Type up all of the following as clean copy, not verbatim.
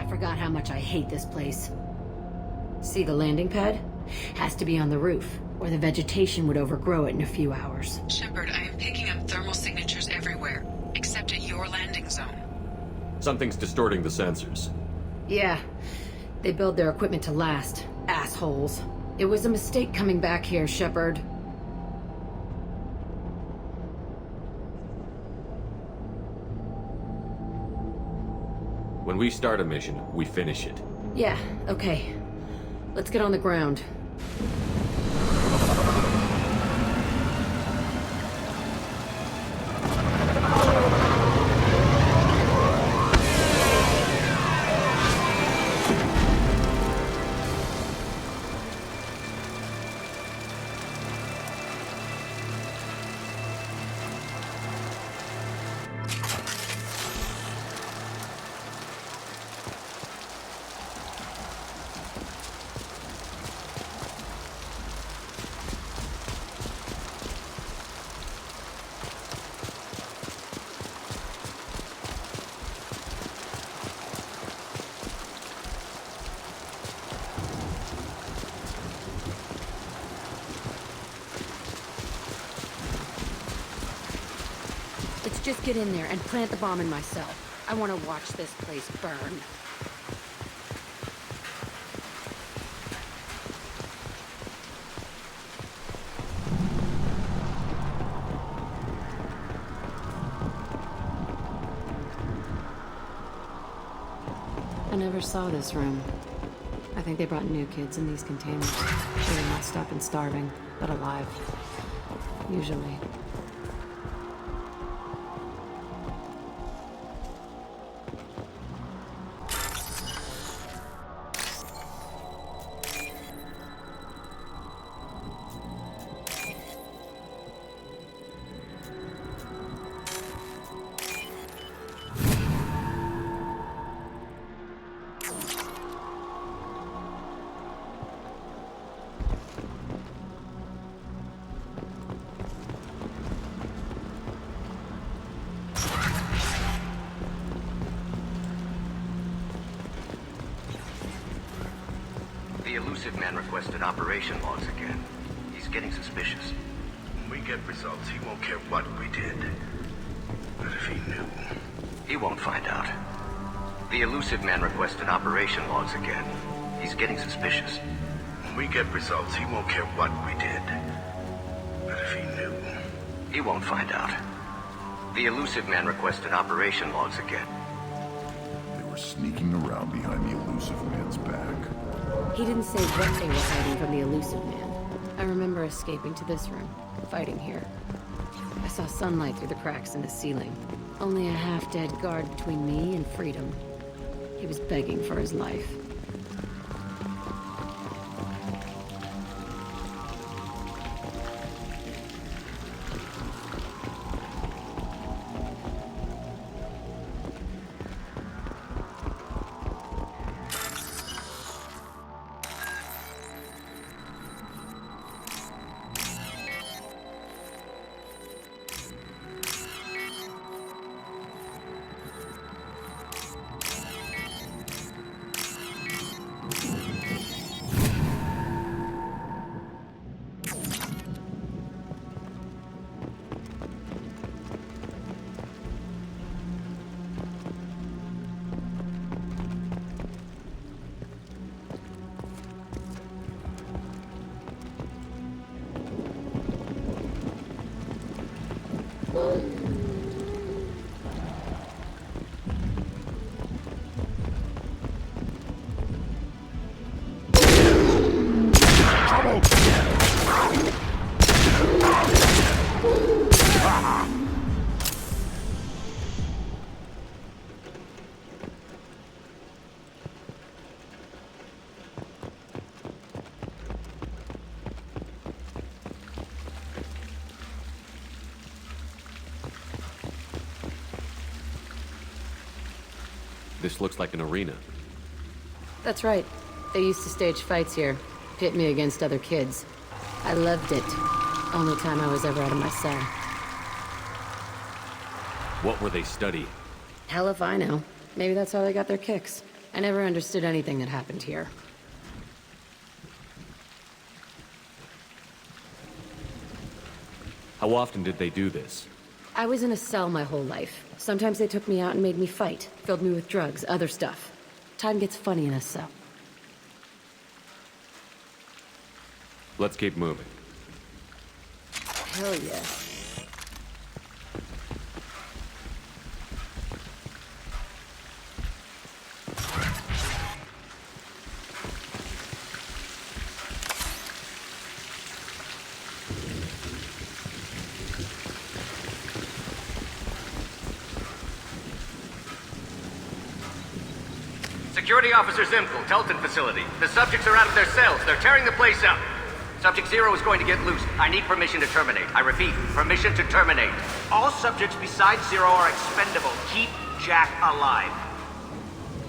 I forgot how much I hate this place. See the landing pad? Has to be on the roof, or the vegetation would overgrow it in a few hours. Shepard, I am picking up thermal signatures everywhere, except at your landing zone. Something's distorting the sensors. Yeah, they build their equipment to last. Assholes. It was a mistake coming back here, Shepard. When we start a mission, we finish it. Yeah, okay. Let's get on the ground. Let's just get in there and plant the bomb in myself. I want to watch this place burn. I never saw this room. I think they brought new kids in these containers. They're not stopping starving, but alive. Usually. The elusive man requested operation logs again. He's getting suspicious. When we get results, he won't care what we did. But if he knew... He won't find out. The elusive man requested operation logs again. He's getting suspicious. When we get results, he won't care what we did. But if he knew... He won't find out. The elusive man requested operation logs again. They were sneaking around behind the elusive man's back. He didn't say what they were hiding from the elusive man. I remember escaping to this room, fighting here. I saw sunlight through the cracks in the ceiling. Only a half-dead guard between me and freedom. He was begging for his life. This looks like an arena. That's right. They used to stage fights here, pit me against other kids. I loved it. Only time I was ever out of my cell. What were they studying? Hell if I know. Maybe that's how they got their kicks. I never understood anything that happened here. How often did they do this? I was in a cell my whole life. Sometimes they took me out and made me fight, filled me with drugs, other stuff. Time gets funny in a cell. Let's keep moving. Hell yeah. Security Officer Zimkel, Telton facility. The subjects are out of their cells. They're tearing the place up. Subject Zero is going to get loose. I need permission to terminate. I repeat, permission to terminate. All subjects besides Zero are expendable. Keep Jack alive.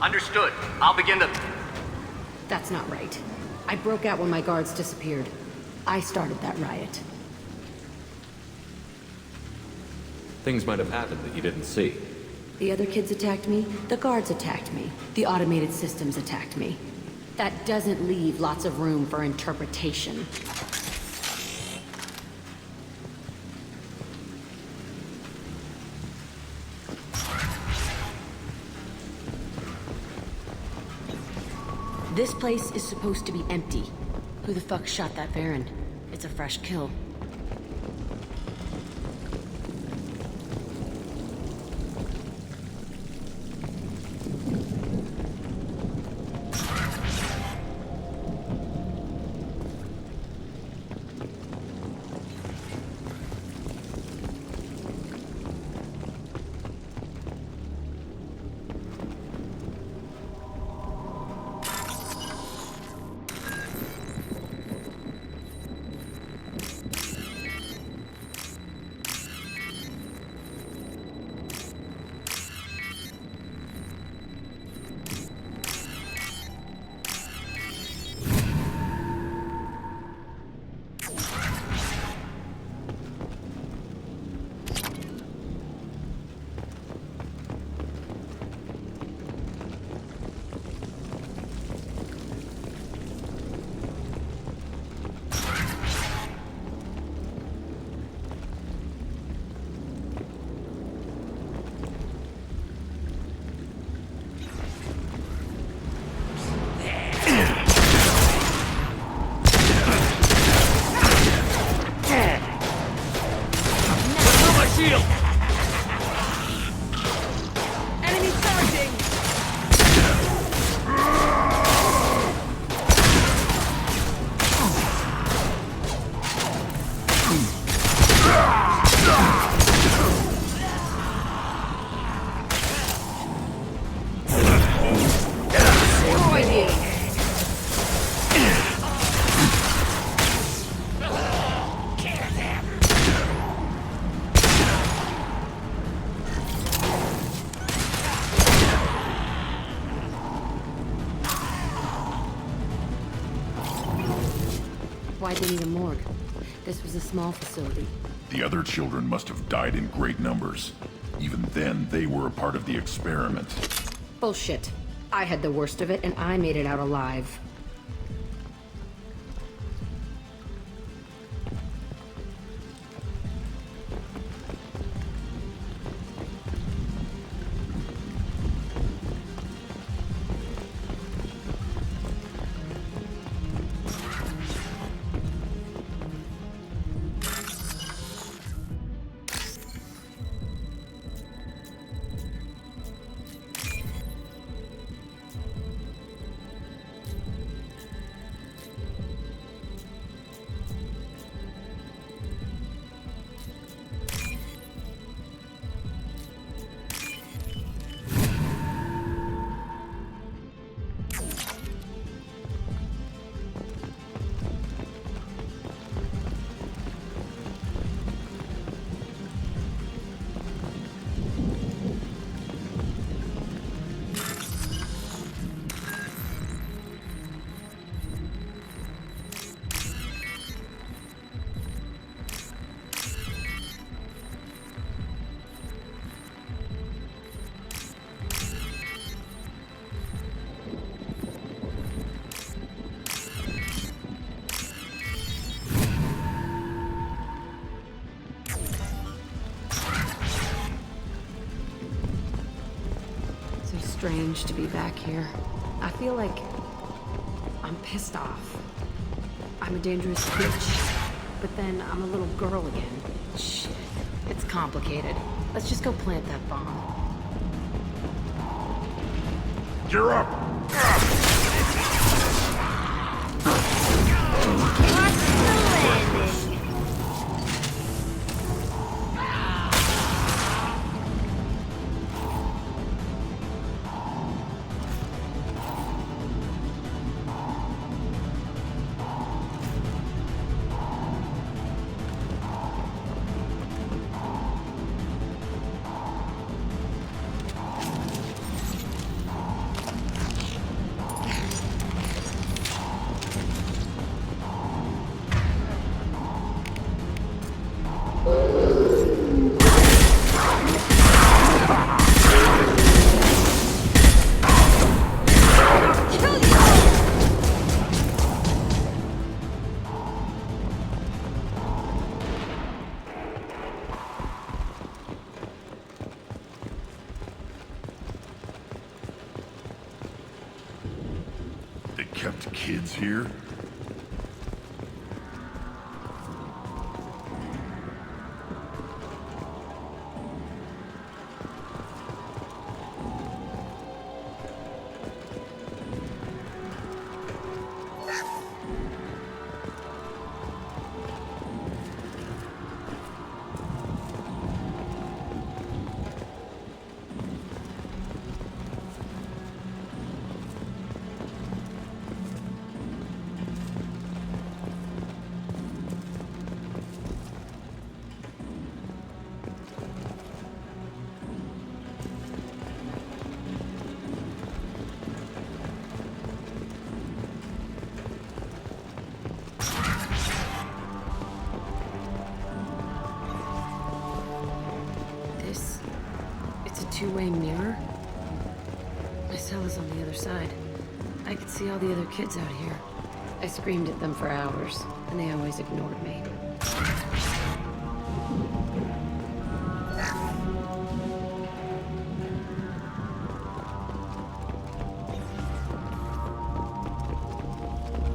Understood. I'll begin the... That's not right. I broke out when my guards disappeared. I started that riot. Things might have happened that you didn't see. The other kids attacked me, the guards attacked me, the automated systems attacked me. That doesn't leave lots of room for interpretation. This place is supposed to be empty. Who the fuck shot that Baron? It's a fresh kill. Why do they need a morgue? This was a small facility. The other children must have died in great numbers. Even then, they were a part of the experiment. Bullshit. I had the worst of it, and I made it out alive. strange to be back here. I feel like I'm pissed off. I'm a dangerous bitch, but then I'm a little girl again. Shit, it's complicated. Let's just go plant that bomb. You're up! They kept kids here? Two-way mirror? My cell is on the other side. I could see all the other kids out here. I screamed at them for hours, and they always ignored me.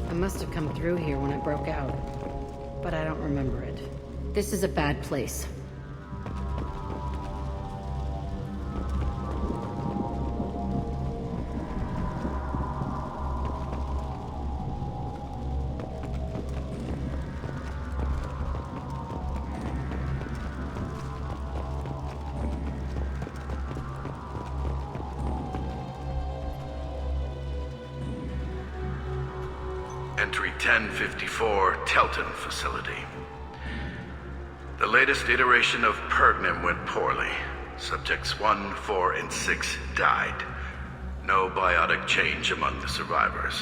I must have come through here when I broke out, but I don't remember it. This is a bad place. Entry 1054, Telton Facility. The latest iteration of Pergnum went poorly. Subjects 1, 4, and 6 died. No biotic change among the survivors.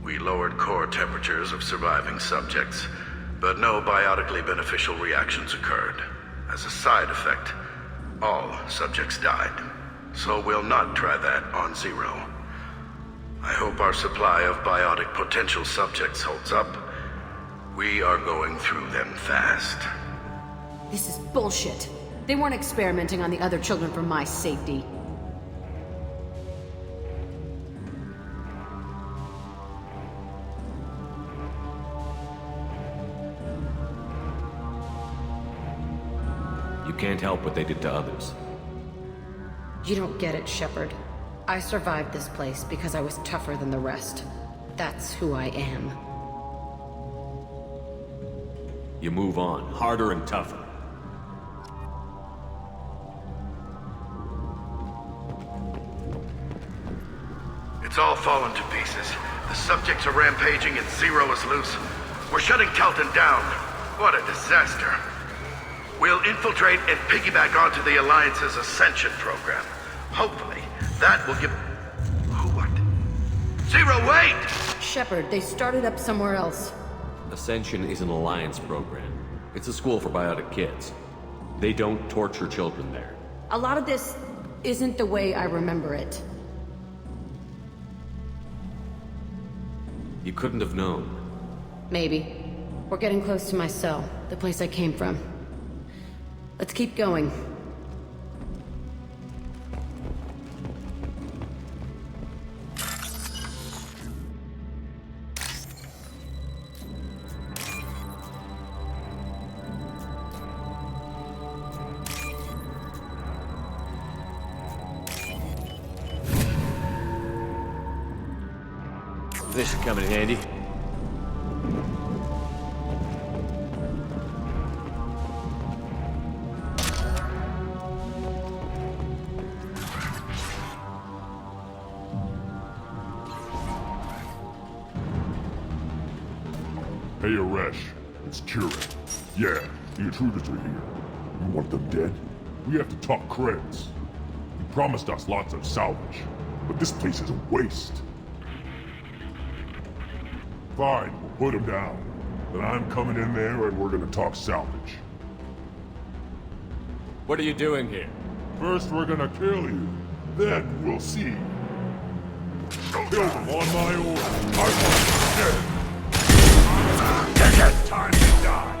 We lowered core temperatures of surviving subjects, but no biotically beneficial reactions occurred. As a side effect, all subjects died. So we'll not try that on Zero. I hope our supply of biotic potential subjects holds up. We are going through them fast. This is bullshit. They weren't experimenting on the other children for my safety. You can't help what they did to others. You don't get it, Shepard. I survived this place because I was tougher than the rest. That's who I am. You move on, harder and tougher. It's all fallen to pieces. The subjects are rampaging and Zero is loose. We're shutting Telton down. What a disaster. We'll infiltrate and piggyback onto the Alliance's Ascension program. Hopefully, that will give... What? Zero, wait! Shepard, they started up somewhere else. Ascension is an Alliance program. It's a school for biotic kids. They don't torture children there. A lot of this isn't the way I remember it. You couldn't have known. Maybe. We're getting close to my cell, the place I came from. Let's keep going. This should come in handy. Hey, Aresh. It's Kieran. Yeah, the intruders are here. You want them dead? We have to talk creds. You promised us lots of salvage, but this place is a waste. Fine, we'll put him down. Then I'm coming in there and we're gonna talk salvage. What are you doing here? First we're gonna kill you, then we'll see. Kill them on my order. I want them dead. It's time to die.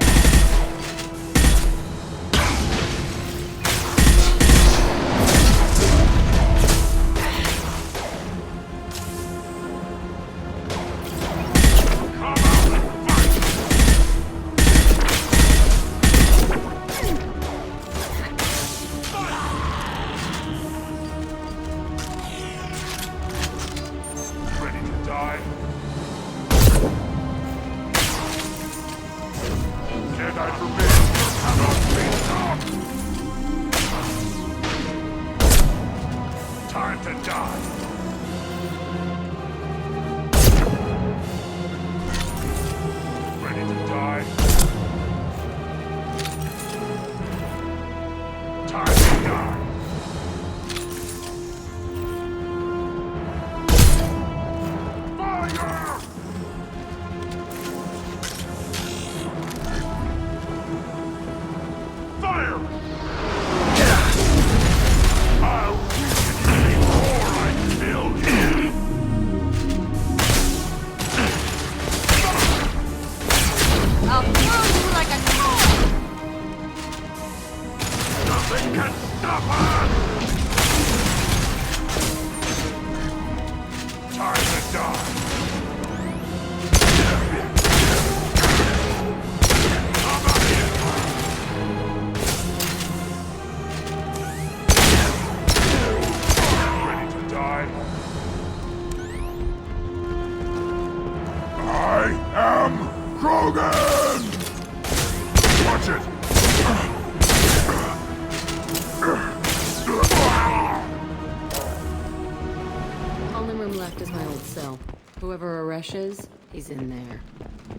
He's in there.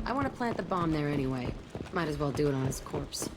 I want to plant the bomb there anyway. Might as well do it on his corpse.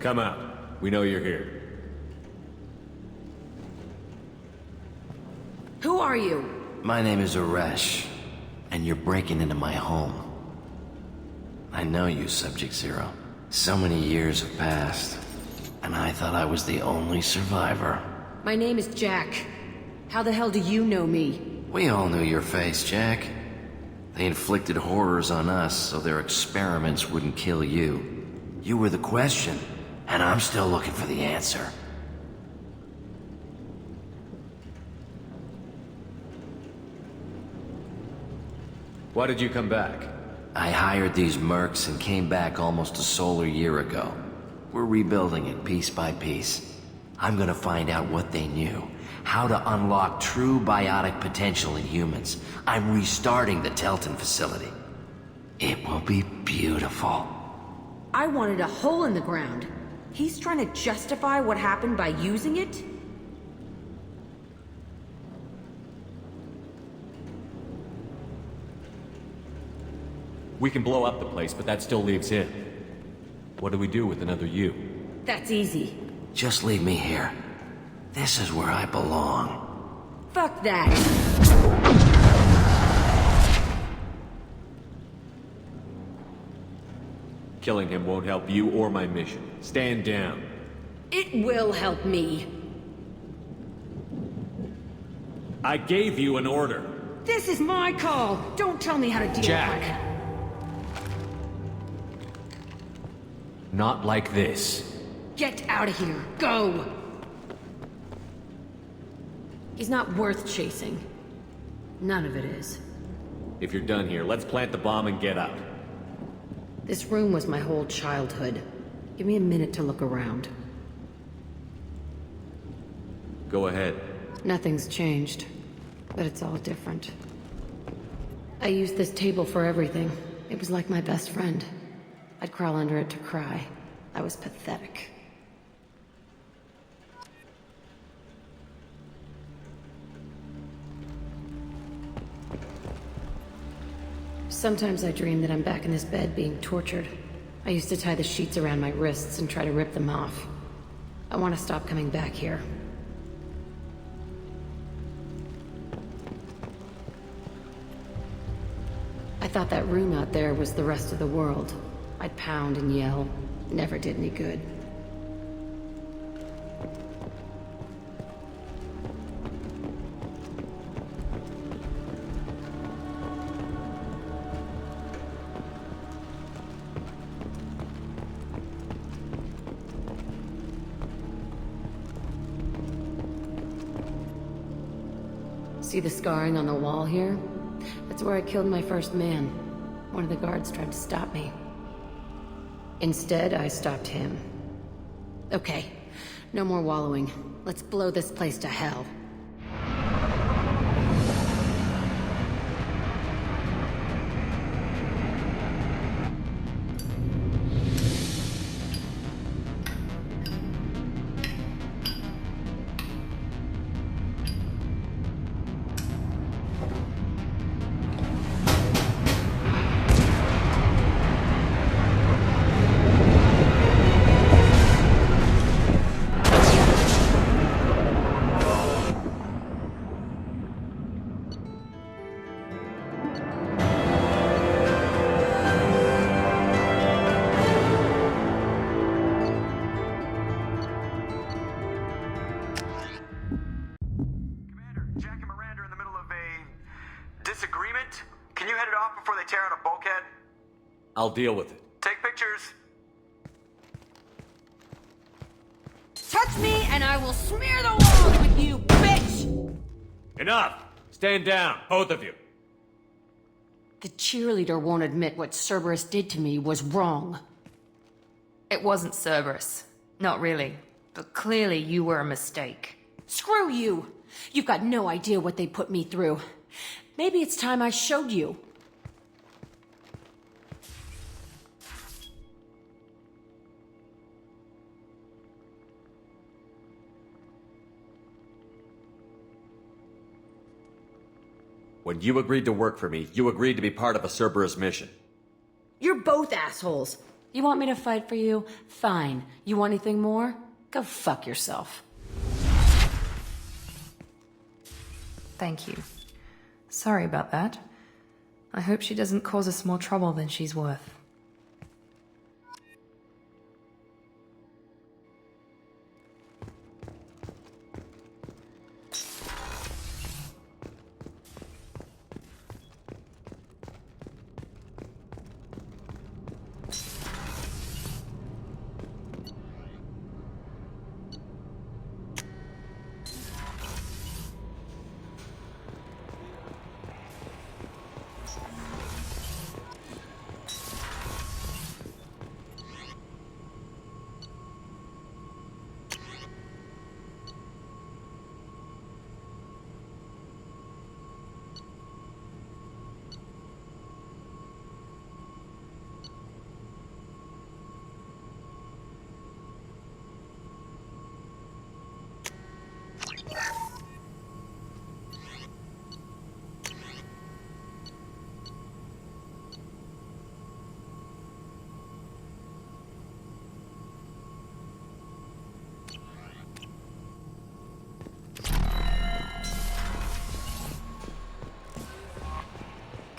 Come out. We know you're here. Who are you? My name is Aresh, and you're breaking into my home. I know you, Subject Zero. So many years have passed, and I thought I was the only survivor. My name is Jack. How the hell do you know me? We all knew your face, Jack. They inflicted horrors on us so their experiments wouldn't kill you. You were the question, and I'm still looking for the answer. Why did you come back? I hired these mercs and came back almost a solar year ago. We're rebuilding it piece by piece. I'm gonna find out what they knew. How to unlock true biotic potential in humans. I'm restarting the Telton facility. It will be beautiful. I wanted a hole in the ground. He's trying to justify what happened by using it? We can blow up the place, but that still leaves him. What do we do with another you? That's easy. Just leave me here. This is where I belong. Fuck that. Killing him won't help you or my mission. Stand down. It will help me. I gave you an order. This is my call. Don't tell me how to deal Jack. with it. Not like this. Get out of here. Go. He's not worth chasing. None of it is. If you're done here, let's plant the bomb and get out. This room was my whole childhood. Give me a minute to look around. Go ahead. Nothing's changed, but it's all different. I used this table for everything. It was like my best friend. I'd crawl under it to cry. I was pathetic. Sometimes I dream that I'm back in this bed being tortured. I used to tie the sheets around my wrists and try to rip them off. I want to stop coming back here. I thought that room out there was the rest of the world. I'd pound and yell. Never did any good. See the scarring on the wall here? That's where I killed my first man. One of the guards tried to stop me. Instead, I stopped him. Okay, no more wallowing. Let's blow this place to hell. I'll deal with it. Take pictures. Touch me and I will smear the walls with you, bitch! Enough! Stand down, both of you. The cheerleader won't admit what Cerberus did to me was wrong. It wasn't Cerberus. Not really. But clearly you were a mistake. Screw you! You've got no idea what they put me through. Maybe it's time I showed you. When you agreed to work for me, you agreed to be part of a Cerberus mission. You're both assholes. You want me to fight for you? Fine. You want anything more? Go fuck yourself. Thank you. Sorry about that. I hope she doesn't cause us more trouble than she's worth.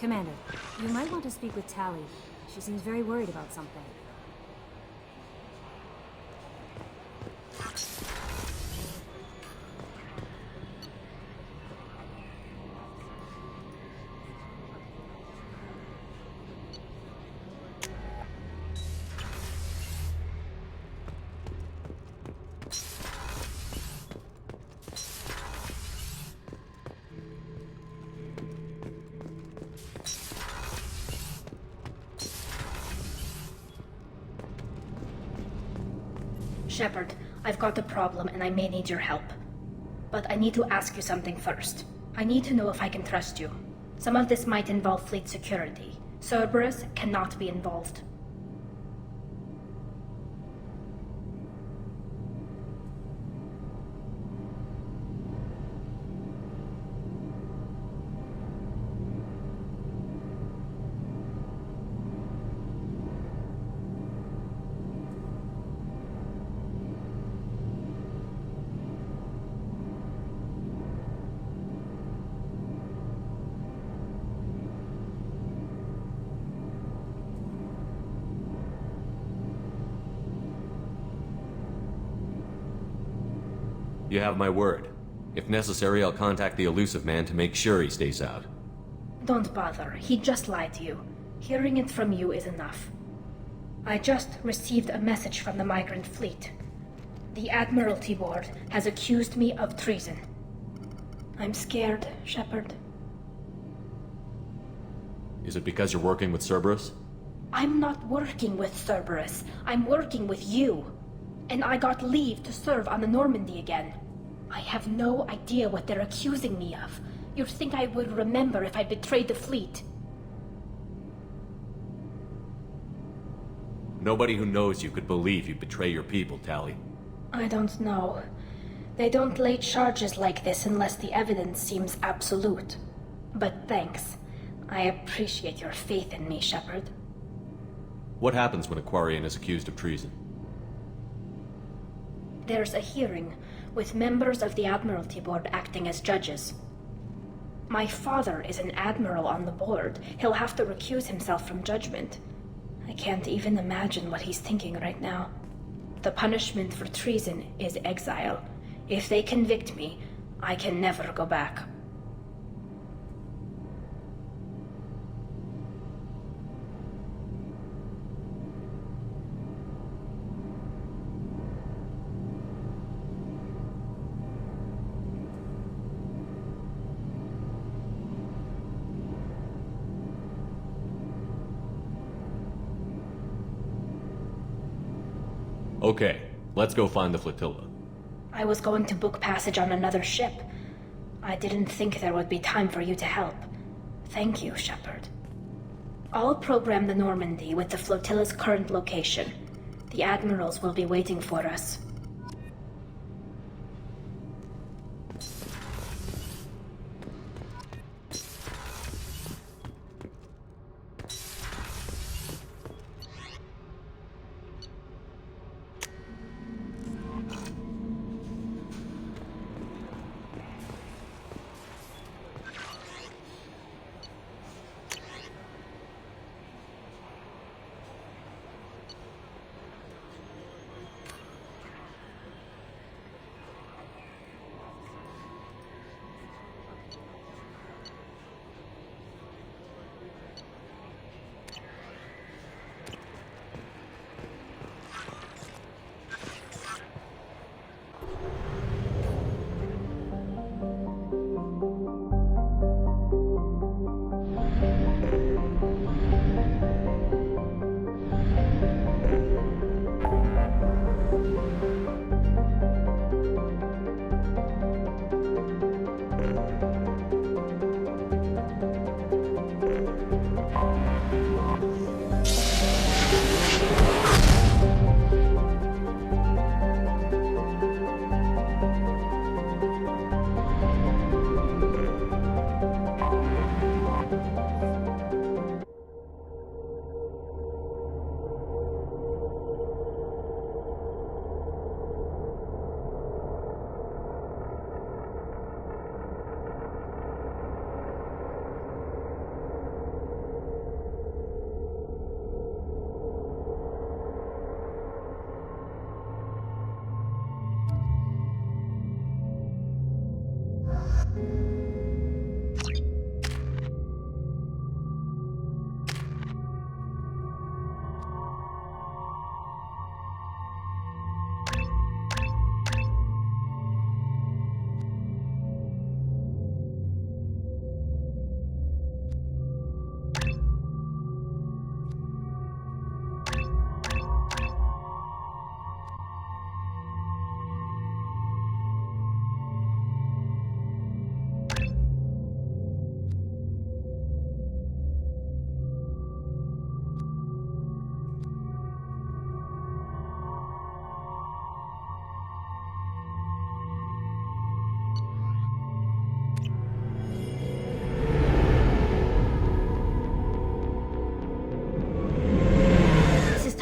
Commander, you might want to speak with Tali. She seems very worried about something. Shepard, I've got a problem and I may need your help. But I need to ask you something first. I need to know if I can trust you. Some of this might involve fleet security. Cerberus cannot be involved. You have my word. If necessary, I'll contact the elusive man to make sure he stays out. Don't bother. He just lied to you. Hearing it from you is enough. I just received a message from the migrant fleet. The Admiralty Board has accused me of treason. I'm scared, Shepard. Is it because you're working with Cerberus? I'm not working with Cerberus. I'm working with you. And I got leave to serve on the Normandy again. I have no idea what they're accusing me of. You'd think I would remember if I betrayed the fleet. Nobody who knows you could believe you betray your people, Tali. I don't know. They don't lay charges like this unless the evidence seems absolute. But thanks. I appreciate your faith in me, Shepard. What happens when a Quarian is accused of treason? There's a hearing, with members of the Admiralty Board acting as judges. My father is an admiral on the board. He'll have to recuse himself from judgment. I can't even imagine what he's thinking right now. The punishment for treason is exile. If they convict me, I can never go back. Okay, let's go find the flotilla. I was going to book passage on another ship. I didn't think there would be time for you to help. Thank you, Shepard. I'll program the Normandy with the flotilla's current location. The admirals will be waiting for us.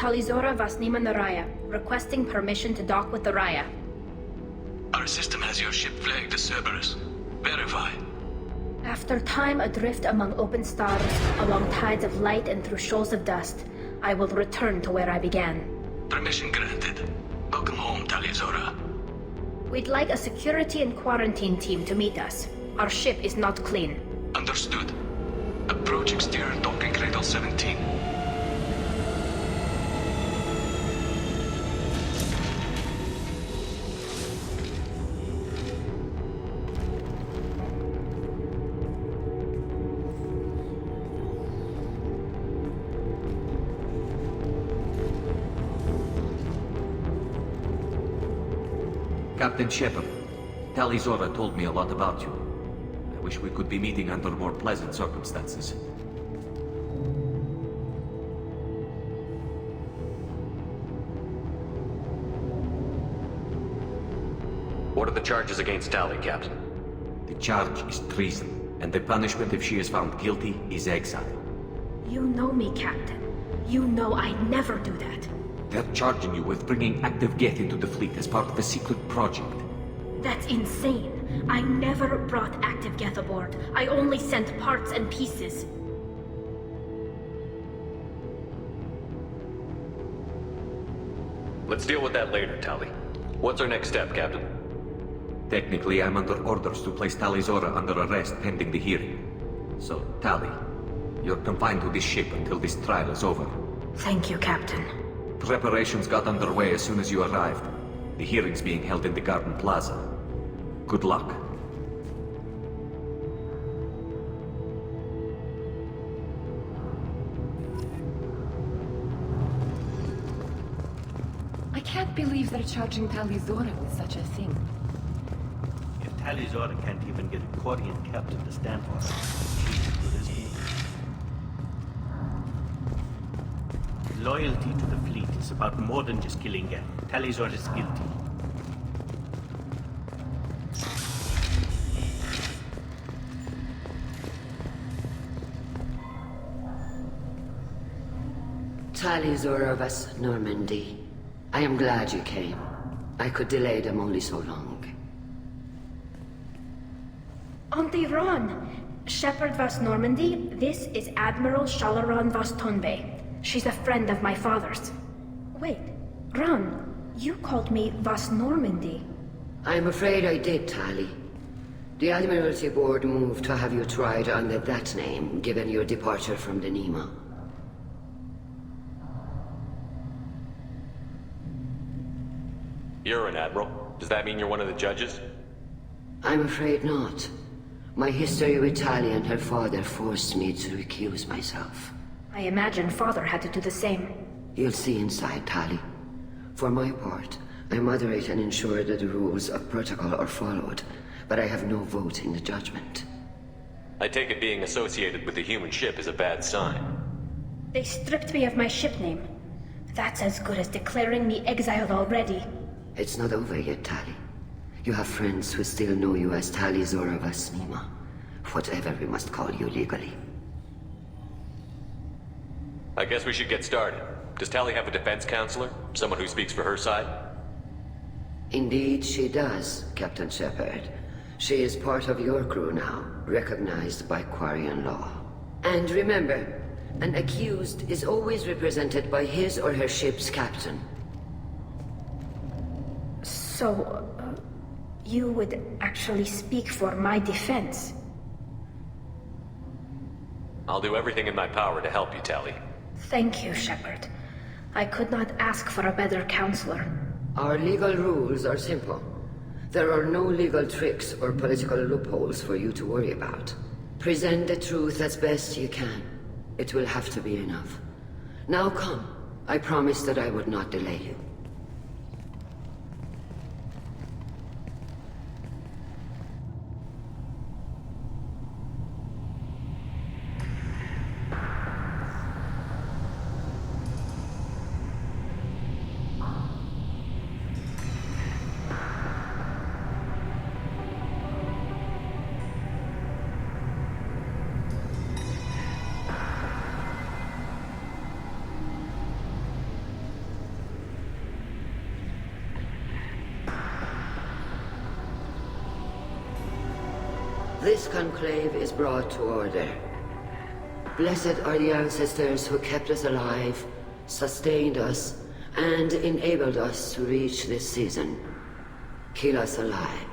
Talizora Vasnima Naraya, requesting permission to dock with the Raya. Our system has your ship flagged as Cerberus. Verify. After time adrift among open stars, along tides of light and through shoals of dust, I will return to where I began. Permission granted. Welcome home, Talizora. We'd like a security and quarantine team to meet us. Our ship is not clean. Understood. Approach exterior docking cradle 17. Captain Shepard, Talizora told me a lot about you. I wish we could be meeting under more pleasant circumstances. What are the charges against Tali, Captain? The charge is treason, and the punishment if she is found guilty is exile. You know me, Captain. You know I'd never do that. They're charging you with bringing active Geth into the fleet as part of a secret project. That's insane. I never brought active Geth aboard. I only sent parts and pieces. Let's deal with that later, Tali. What's our next step, Captain? Technically, I'm under orders to place Talizora under arrest pending the hearing. So, Tali, you're confined to this ship until this trial is over. Thank you, Captain. Preparations got underway as soon as you arrived. The hearing's being held in the Garden Plaza. Good luck. I can't believe they're charging Talizora with such a thing. If Talizora can't even get a Quarian captain to stand for her, she's as good as me. Loyalty to the fleet is about more than just killing Geth. Talizora is guilty. Talizora Vas Normandy. I am glad you came. I could delay them only so long. Auntie Ron! Shepard Vas Normandy, this is Admiral Shalaran Vas Tonbe. She's a friend of my father's. Wait, Ron, you called me Vas Normandy. I'm afraid I did, Tali. The Admiralty Board moved to have you tried under that name, given your departure from the Nima. You're an admiral. Does that mean you're one of the judges? I'm afraid not. My history with Tali and her father forced me to recuse myself. I imagine father had to do the same. You'll see inside, Tali. For my part, I moderate and ensure that the rules of protocol are followed, but I have no vote in the judgment. I take it being associated with the human ship is a bad sign. They stripped me of my ship name. That's as good as declaring me exiled already. It's not over yet, Tali. You have friends who still know you as Talizora Vas Nima. Whatever we must call you legally. I guess we should get started. Does Tali have a defense counselor? Someone who speaks for her side? Indeed, she does, Captain Shepard. She is part of your crew now, recognized by Quarian law. And remember, an accused is always represented by his or her ship's captain. So, you would actually speak for my defense? I'll do everything in my power to help you, Tali. Thank you, Shepard. I could not ask for a better counselor. Our legal rules are simple. There are no legal tricks or political loopholes for you to worry about. Present the truth as best you can. It will have to be enough. Now come. I promised that I would not delay you. This conclave is brought to order. Blessed are the ancestors who kept us alive, sustained us, and enabled us to reach this season. Keep us alive.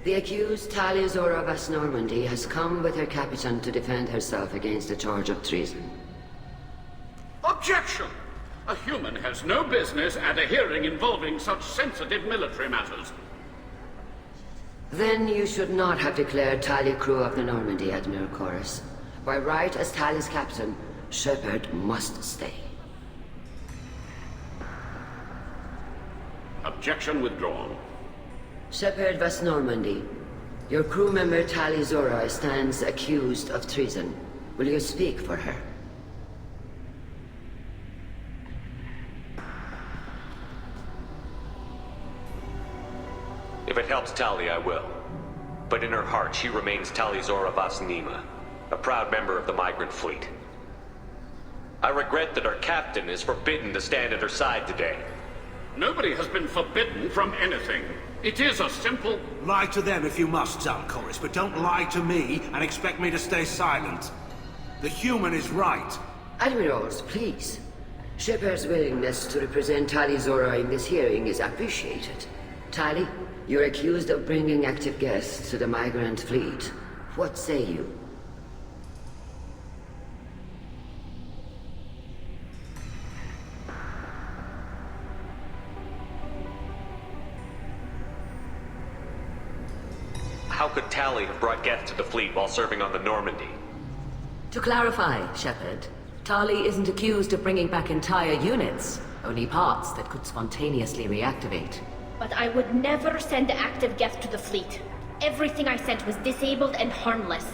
The accused Tali Zora of Normandy has come with her captain to defend herself against a charge of treason. Objection! A human has no business at a hearing involving such sensitive military matters. Then you should not have declared Tali crew of the Normandy, Admiral Chorus. By right as Tali's captain, Shepard must stay. Objection withdrawn. Shepard West Normandy, your crew member Tali Zora stands accused of treason. Will you speak for her? If it helps Tali, I will. But in her heart, she remains Tali Zora Vas Nima, a proud member of the migrant fleet. I regret that our captain is forbidden to stand at her side today. Nobody has been forbidden from anything. It is a simple... Lie to them if you must, Chorus, but don't lie to me and expect me to stay silent. The human is right. Admirals, please. Shepard's willingness to represent Tali Zora in this hearing is appreciated. Tali, you're accused of bringing active guests to the migrant fleet. What say you? How could Tali have brought guests to the fleet while serving on the Normandy? To clarify, Shepard, Tali isn't accused of bringing back entire units, only parts that could spontaneously reactivate. But I would never send active guests to the fleet. Everything I sent was disabled and harmless.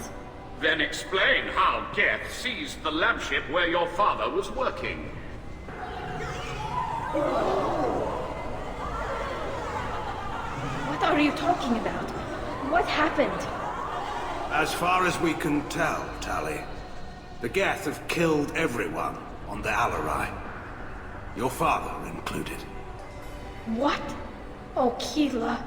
Then explain how Geth seized the lab ship where your father was working. What are you talking about? What happened? As far as we can tell, Tali, the Geth have killed everyone on the Alarai. Your father included. What? Oh, Keela.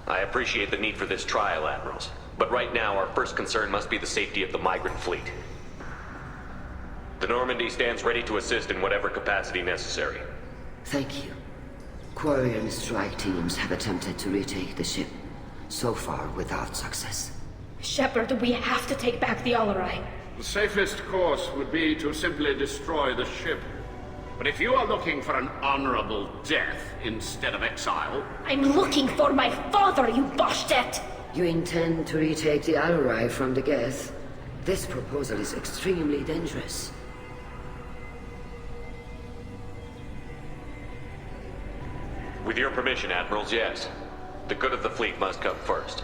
I appreciate the need for this trial, Admirals. But right now, our first concern must be the safety of the migrant fleet. The Normandy stands ready to assist in whatever capacity necessary. Thank you. Quarry and strike teams have attempted to retake the ship, so far without success. Shepard, we have to take back the Alarai. The safest course would be to simply destroy the ship. But if you are looking for an honorable death instead of exile... I'm looking for my father, you bastet! You intend to retake the Alarai from the Geth? This proposal is extremely dangerous. With your permission, Admirals, yes. The good of the fleet must come first.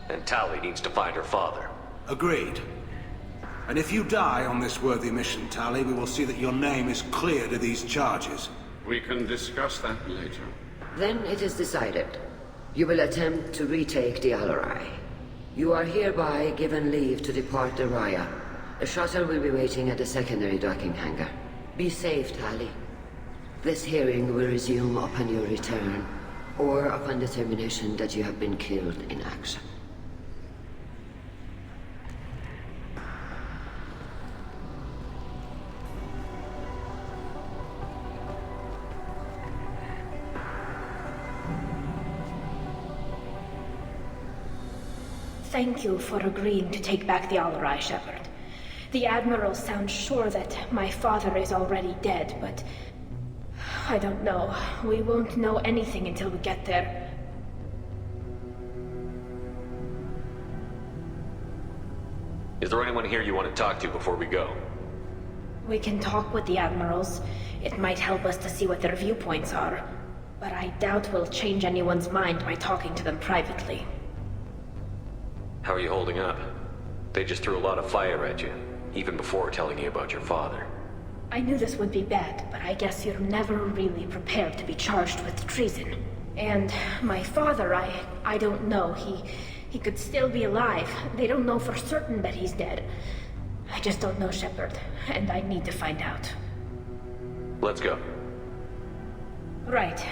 And Tali needs to find her father. Agreed. And if you die on this worthy mission, Tali, we will see that your name is cleared of these charges. We can discuss that later. Then it is decided. You will attempt to retake the Alarai. You are hereby given leave to depart the Raya. A shuttle will be waiting at the secondary docking hangar. Be safe, Tali. This hearing will resume upon your return, or upon determination that you have been killed in action. Thank you for agreeing to take back the Alarai, Shepard. The Admiral sounds sure that my father is already dead, but... I don't know. We won't know anything until we get there. Is there anyone here you want to talk to before we go? We can talk with the Admirals. It might help us to see what their viewpoints are. But I doubt we'll change anyone's mind by talking to them privately. How are you holding up? They just threw a lot of fire at you, even before telling you about your father. I knew this would be bad, but I guess you're never really prepared to be charged with treason. And my father, I don't know. He could still be alive. They don't know for certain that he's dead. I just don't know, Shepard, and I need to find out. Let's go. Right.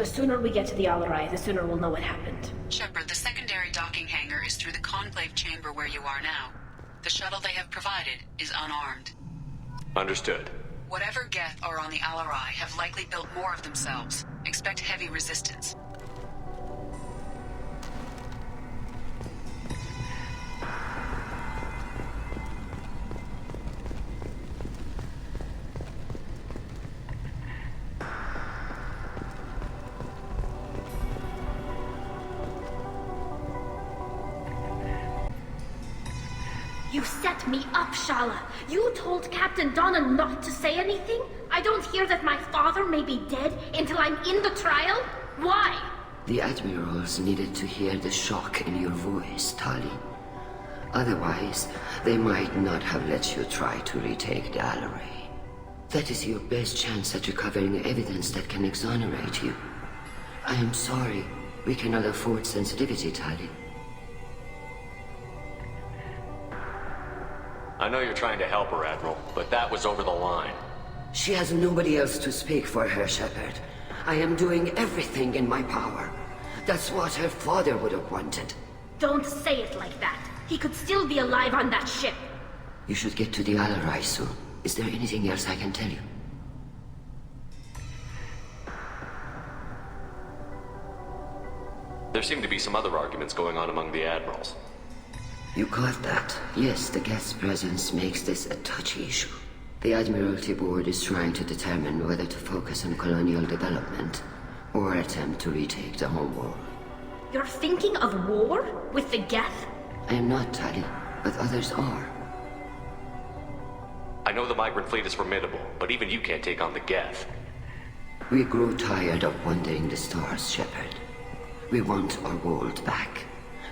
The sooner we get to the Alarai, the sooner we'll know what happened. Shepard, the secondary docking hangar is through the conclave chamber where you are now. The shuttle they have provided is unarmed. Understood. Whatever Geth are on the Alarai have likely built more of themselves. Expect heavy resistance. You set me up, Shala. You told Captain Donna not to say anything? I don't hear that my father may be dead until I'm in the trial? Why? The admirals needed to hear the shock in your voice, Tali. Otherwise, they might not have let you try to retake the Alarai. That is your best chance at recovering evidence that can exonerate you. I am sorry. We cannot afford sensitivity, Tali. I know you're trying to help her, Admiral, but that was over the line. She has nobody else to speak for her, Shepard. I am doing everything in my power. That's what her father would have wanted. Don't say it like that. He could still be alive on that ship. You should get to the Alarai soon. Is there anything else I can tell you? There seem to be some other arguments going on among the Admirals. You caught that? Yes, the guest's presence makes this a touchy issue. The Admiralty Board is trying to determine whether to focus on colonial development or attempt to retake the home world. You're thinking of war? With the Geth? I am not, Tali, but others are. I know the migrant fleet is formidable, but even you can't take on the Geth. We grow tired of wandering the stars, Shepard. We want our world back.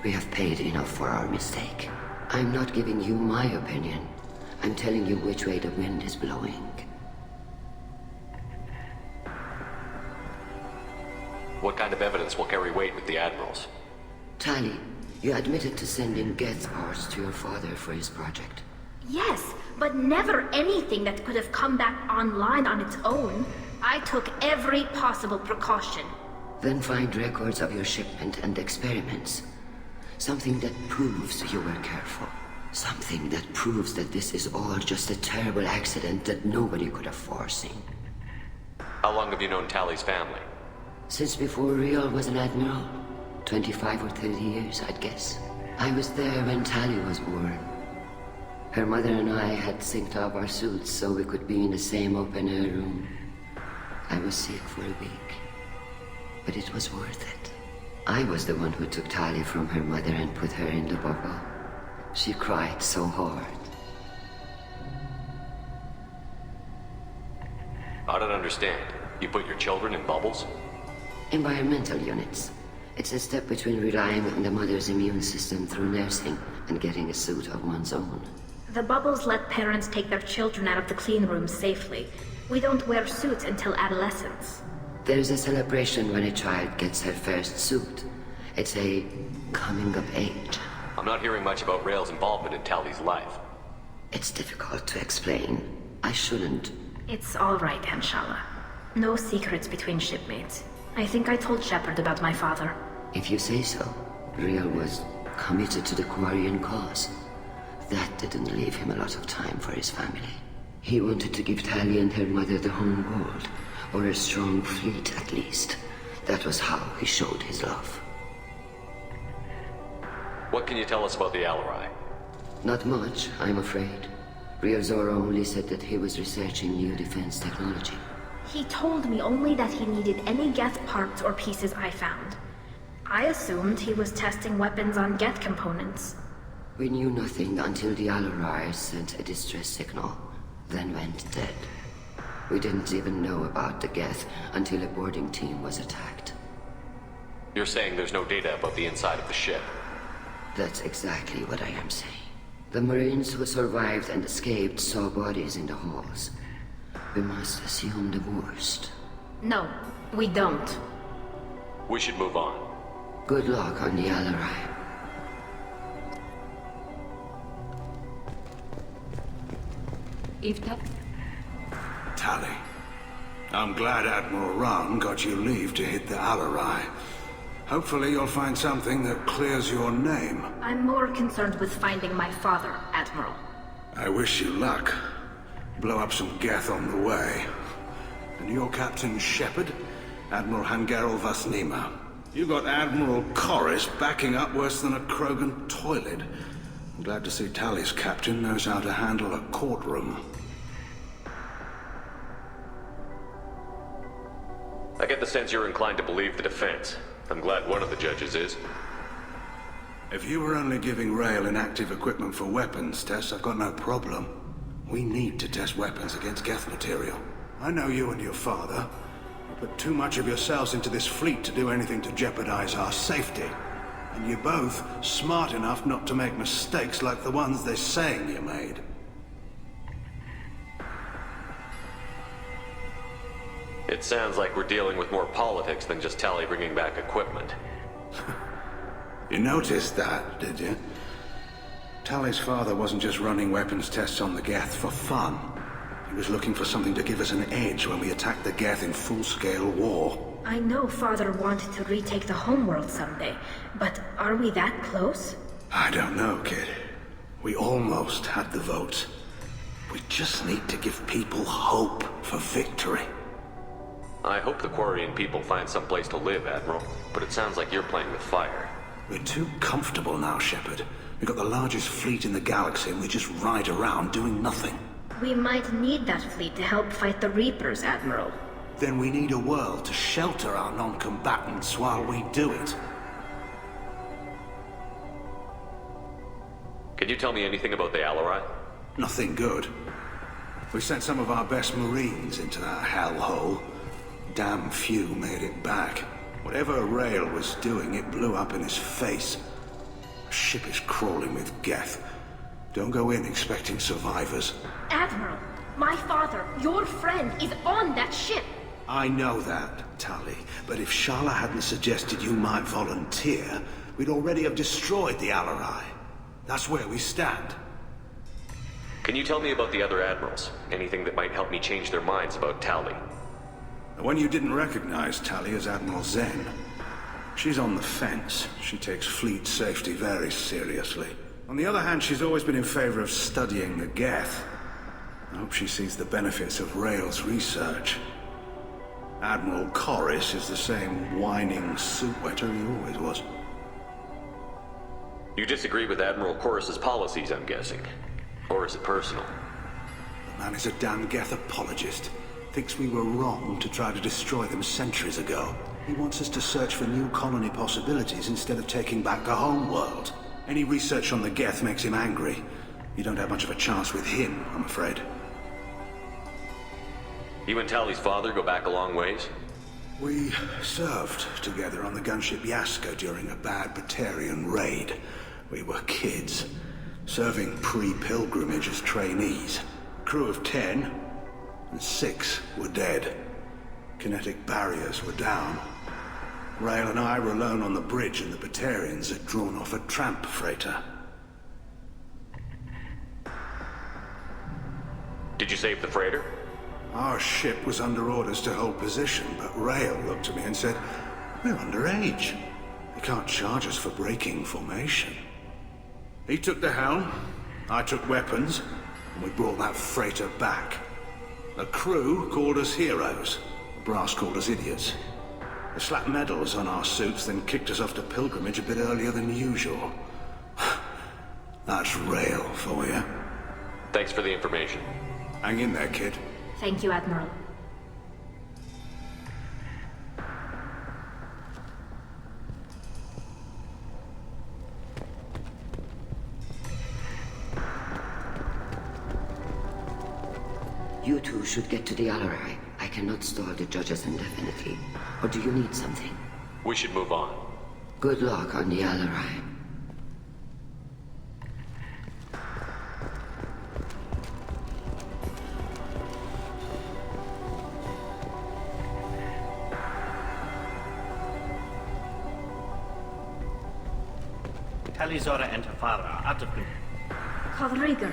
We have paid enough for our mistake. I'm not giving you my opinion. I'm telling you which way the wind is blowing. What kind of evidence will carry weight with the Admirals? Tali, you admitted to sending Geth parts to your father for his project. Yes, but never anything that could have come back online on its own. I took every possible precaution. Then find records of your shipment and experiments. Something that proves you were careful. Something that proves that this is all just a terrible accident that nobody could have foreseen. How long have you known Tali's family? Since before Riel was an admiral. 25 or 30 years, I'd guess. I was there when Tali was born. Her mother and I had synced up our suits so we could be in the same open-air room. I was sick for a week, but it was worth it. I was the one who took Tali from her mother and put her in the bubble. She cried so hard. I don't understand. You put your children in bubbles? Environmental units. It's a step between relying on the mother's immune system through nursing and getting a suit of one's own. The bubbles let parents take their children out of the clean rooms safely. We don't wear suits until adolescence. There's a celebration when a child gets her first suit. It's a coming of age. I'm not hearing much about Rael's involvement in Tali's life. It's difficult to explain. I shouldn't. It's all right, Anshala. No secrets between shipmates. I think I told Shepard about my father. If you say so. Riel was committed to the Quarian cause. That didn't leave him a lot of time for his family. He wanted to give Tali and her mother the home world. Or a strong fleet, at least. That was how he showed his love. What can you tell us about the Alarai? Not much, I'm afraid. Riel Zora only said that he was researching new defense technology. He told me only that he needed any Geth parts or pieces I found. I assumed he was testing weapons on Geth components. We knew nothing until the Alarai sent a distress signal, then went dead. We didn't even know about the Geth until a boarding team was attacked. You're saying there's no data about the inside of the ship? That's exactly what I am saying. The Marines who survived and escaped saw bodies in the halls. We must assume the worst. No, we don't. We should move on. Good luck on the Alarai. Eve Tali. I'm glad Admiral Run got you leave to hit the Alarai. Hopefully you'll find something that clears your name. I'm more concerned with finding my father, Admiral. I wish you luck. Blow up some Geth on the way. And your Captain Shepard? Admiral Hangarel Vasnima. You got Admiral Corris backing up worse than a Krogan toilet. I'm glad to see Tali's captain knows how to handle a courtroom. I get the sense you're inclined to believe the defense. I'm glad one of the judges is. If you were only giving Rail inactive equipment for weapons tests, I've got no problem. We need to test weapons against Geth material. I know you and your father. Put too much of yourselves into this fleet to do anything to jeopardize our safety. And you're both smart enough not to make mistakes like the ones they're saying you made. It sounds like we're dealing with more politics than just Tali bringing back equipment. You noticed that, did you? Tali's father wasn't just running weapons tests on the Geth for fun. He was looking for something to give us an edge when we attacked the Geth in full-scale war. I know Father wanted to retake the homeworld someday, but are we that close? I don't know, kid. We almost had the votes. We just need to give people hope for victory. I hope the Quarian people find some place to live, Admiral, but it sounds like you're playing with fire. We're too comfortable now, Shepard. We've got the largest fleet in the galaxy and we just ride around doing nothing. We might need that fleet to help fight the Reapers, Admiral. Then we need a world to shelter our non-combatants while we do it. Can you tell me anything about the Alarai? Nothing good. We sent some of our best Marines into that hellhole. Damn few made it back. Whatever Rail was doing, it blew up in his face. The ship is crawling with Geth. Don't go in expecting survivors. Admiral, my father, your friend, is on that ship. I know that, Tali, but if Shala hadn't suggested you might volunteer, we'd already have destroyed the Alarai. That's where we stand. Can you tell me about the other admirals? Anything that might help me change their minds about Tali? The one you didn't recognize, Tali, is Admiral Zen. She's on the fence. She takes fleet safety very seriously. On the other hand, she's always been in favor of studying the Geth. I hope she sees the benefits of Rail's research. Admiral Corris is the same whining soup-wetter he always was. You disagree with Admiral Corris's policies, I'm guessing. Or is it personal? The man is a damn Geth apologist. Thinks we were wrong to try to destroy them centuries ago. He wants us to search for new colony possibilities instead of taking back the homeworld. Any research on the Geth makes him angry. You don't have much of a chance with him, I'm afraid. You and Tali's father go back a long ways? We served together on the gunship Yaska during a bad Batarian raid. We were kids, serving pre-pilgrimage as trainees. Crew of 10, and 6 were dead. Kinetic barriers were down. Rail and I were alone on the bridge, and the Batarians had drawn off a tramp freighter. Did you save the freighter? Our ship was under orders to hold position, but Rail looked at me and said, "We're underage. They can't charge us for breaking formation." He took the helm, I took weapons, and we brought that freighter back. The crew called us heroes. The brass called us idiots. They slapped medals on our suits, then kicked us off to pilgrimage a bit earlier than usual. That's Rail for you. Thanks for the information. Hang in there, kid. Thank you, Admiral. You two should get to the Alarai. I cannot stall the judges indefinitely. Or do you need something? We should move on. Good luck on the Alarai. Talizora and her father are out of control. Kodriger.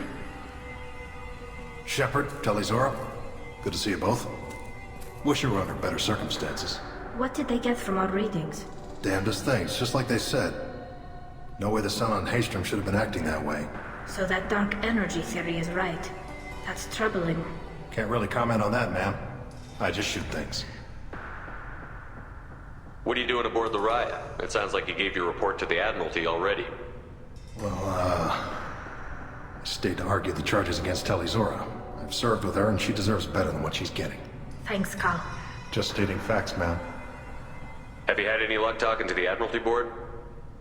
Shepard, Talizora, good to see you both. Wish you were under better circumstances. What did they get from our readings? Damnedest things, just like they said. No way the sun on Haystrom should have been acting that way. So that dark energy theory is right. That's troubling. Can't really comment on that, ma'am. I just shoot things. What are you doing aboard the Raya? It sounds like you gave your report to the Admiralty already. Well, I stayed to argue the charges against Tali Zora. I've served with her and she deserves better than what she's getting. Thanks, Cal. Just stating facts, ma'am. Have you had any luck talking to the Admiralty Board?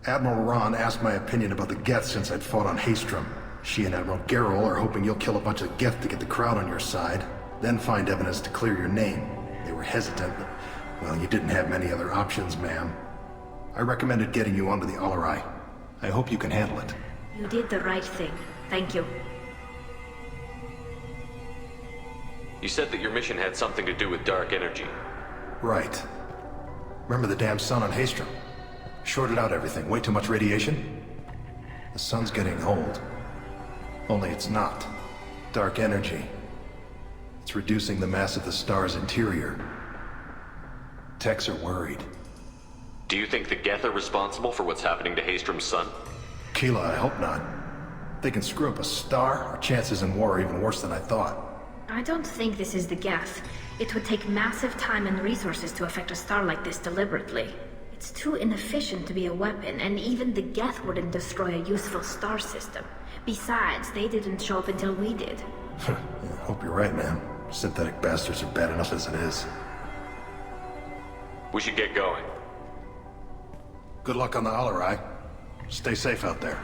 Admiral Ron asked my opinion about the Geth since I'd fought on Haystrom. She and Admiral Gerrel are hoping you'll kill a bunch of Geth to get the crowd on your side, then find evidence to clear your name. They were hesitant, but, well, you didn't have many other options, ma'am. I recommended getting you onto the Alarai. I hope you can handle it. You did the right thing. Thank you. You said that your mission had something to do with dark energy. Right. Remember the damn sun on Haystrom? Shorted out everything. Way too much radiation? The sun's getting old. Only it's not. Dark energy. It's reducing the mass of the star's interior. Techs are worried. Do you think the Geth are responsible for what's happening to Haystrom's sun? Keela, I hope not. If they can screw up a star, our chances in war are even worse than I thought. I don't think this is the Geth. It would take massive time and resources to affect a star like this deliberately. It's too inefficient to be a weapon, and even the Geth wouldn't destroy a useful star system. Besides, they didn't show up until we did. Yeah, hope you're right, ma'am. Synthetic bastards are bad enough as it is. We should get going. Good luck on the Alarai. Stay safe out there.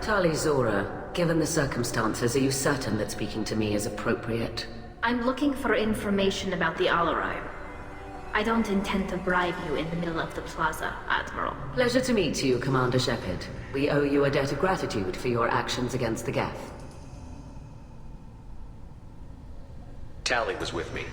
Tali Zora, given the circumstances, are you certain that speaking to me is appropriate? I'm looking for information about the Alarai. I don't intend to bribe you in the middle of the plaza, Admiral. Pleasure to meet you, Commander Shepard. We owe you a debt of gratitude for your actions against the Geth. Tali was with me.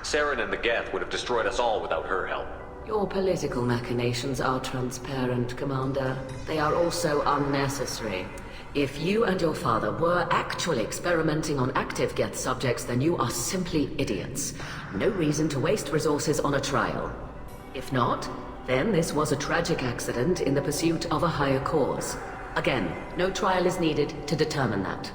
Saren and the Geth would have destroyed us all without her help. Your political machinations are transparent, Commander. They are also unnecessary. If you and your father were actually experimenting on active Geth subjects, then you are simply idiots. No reason to waste resources on a trial. If not, then this was a tragic accident in the pursuit of a higher cause. Again, no trial is needed to determine that.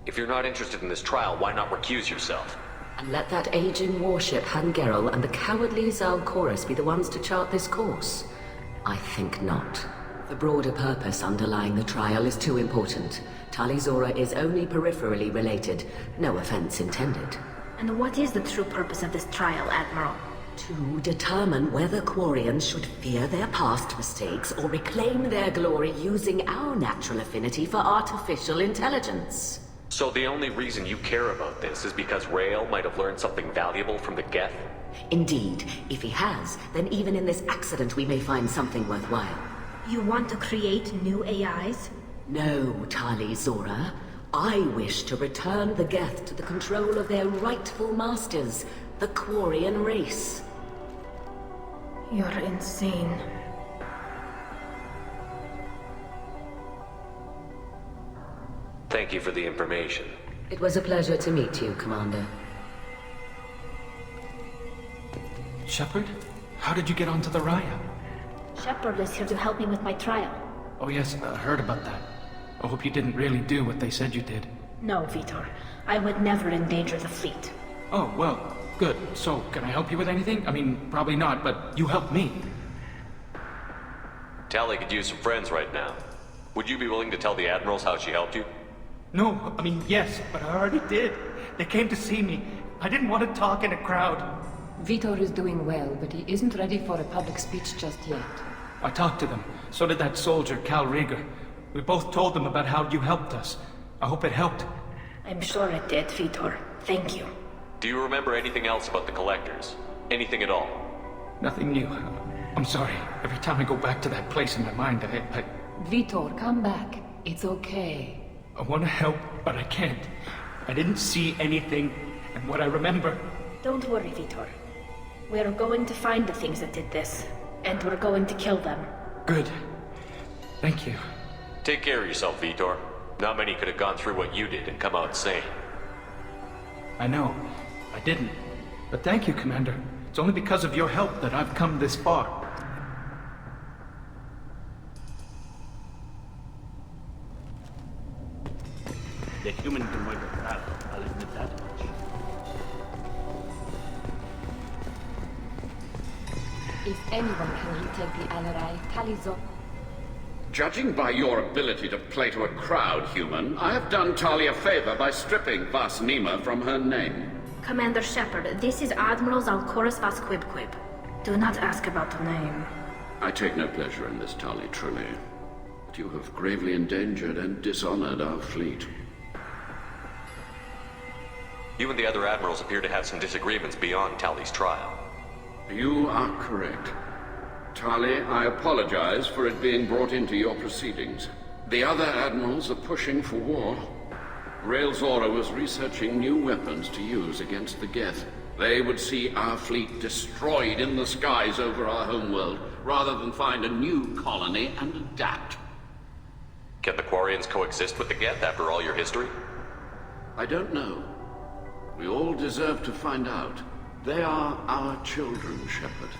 If you're not interested in this trial, why not recuse yourself? And let that aging warship Han Gerrel and the cowardly Zal Chorus be the ones to chart this course? I think not. The broader purpose underlying the trial is too important. Tali Zora is only peripherally related. No offense intended. And what is the true purpose of this trial, Admiral? To determine whether Quarians should fear their past mistakes or reclaim their glory using our natural affinity for artificial intelligence. So the only reason you care about this is because Rael might have learned something valuable from the Geth? Indeed. If he has, then even in this accident we may find something worthwhile. You want to create new AIs? No, Tali Zora. I wish to return the Geth to the control of their rightful masters, the Quarian race. You're insane. Thank you for the information. It was a pleasure to meet you, Commander. Shepard? How did you get onto the Raya? Shepard is here to help me with my trial. Oh yes, I heard about that. I hope you didn't really do what they said you did. No, Vitor. I would never endanger the fleet. Oh, well, good. So, can I help you with anything? I mean, probably not, but you helped me. Tali could use some friends right now. Would you be willing to tell the Admirals how she helped you? No, I mean, yes, but I already did. They came to see me. I didn't want to talk in a crowd. Vitor is doing well, but he isn't ready for a public speech just yet. I talked to them. So did that soldier, Cal Rieger. We both told them about how you helped us. I hope it helped. I'm sure it did, Vitor. Thank you. Do you remember anything else about the Collectors? Anything at all? Nothing new. I'm sorry. Every time I go back to that place in my mind, I... Vitor, come back. It's okay. I want to help, but I can't. I didn't see anything, and what I remember... Don't worry, Vitor. We're going to find the things that did this, and we're going to kill them. Good. Thank you. Take care of yourself, Vitor. Not many could have gone through what you did and come out sane. I know. I didn't. But thank you, Commander. It's only because of your help that I've come this far. The human can work a crowd, I'll admit that much. If anyone can retake the Alarai, Talizo. Judging by your ability to play to a crowd, human, I have done Tali a favor by stripping Vas Nima from her name. Commander Shepard, this is Admiral Zalkoris Vas Quibquib. Do not ask about the name. I take no pleasure in this, Tali, truly. But you have gravely endangered and dishonored our fleet. You and the other admirals appear to have some disagreements beyond Tali's trial. You are correct. Tali, I apologize for it being brought into your proceedings. The other admirals are pushing for war. Rael Zora was researching new weapons to use against the Geth. They would see our fleet destroyed in the skies over our homeworld, rather than find a new colony and adapt. Can the Quarians coexist with the Geth after all your history? I don't know. We all deserve to find out. They are our children, Shepard.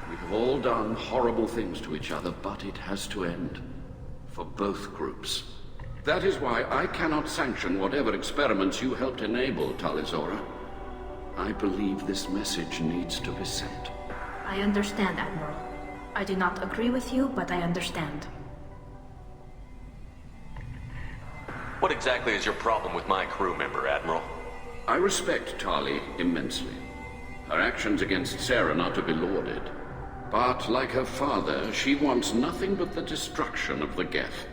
We have all done horrible things to each other, but it has to end. For both groups. That is why I cannot sanction whatever experiments you helped enable, Talizora. I believe this message needs to be sent. I understand, Admiral. I do not agree with you, but I understand. What exactly is your problem with my crew member, Admiral? I respect Tali immensely. Her actions against Sarah are not to be lauded. But like her father, she wants nothing but the destruction of the Geth.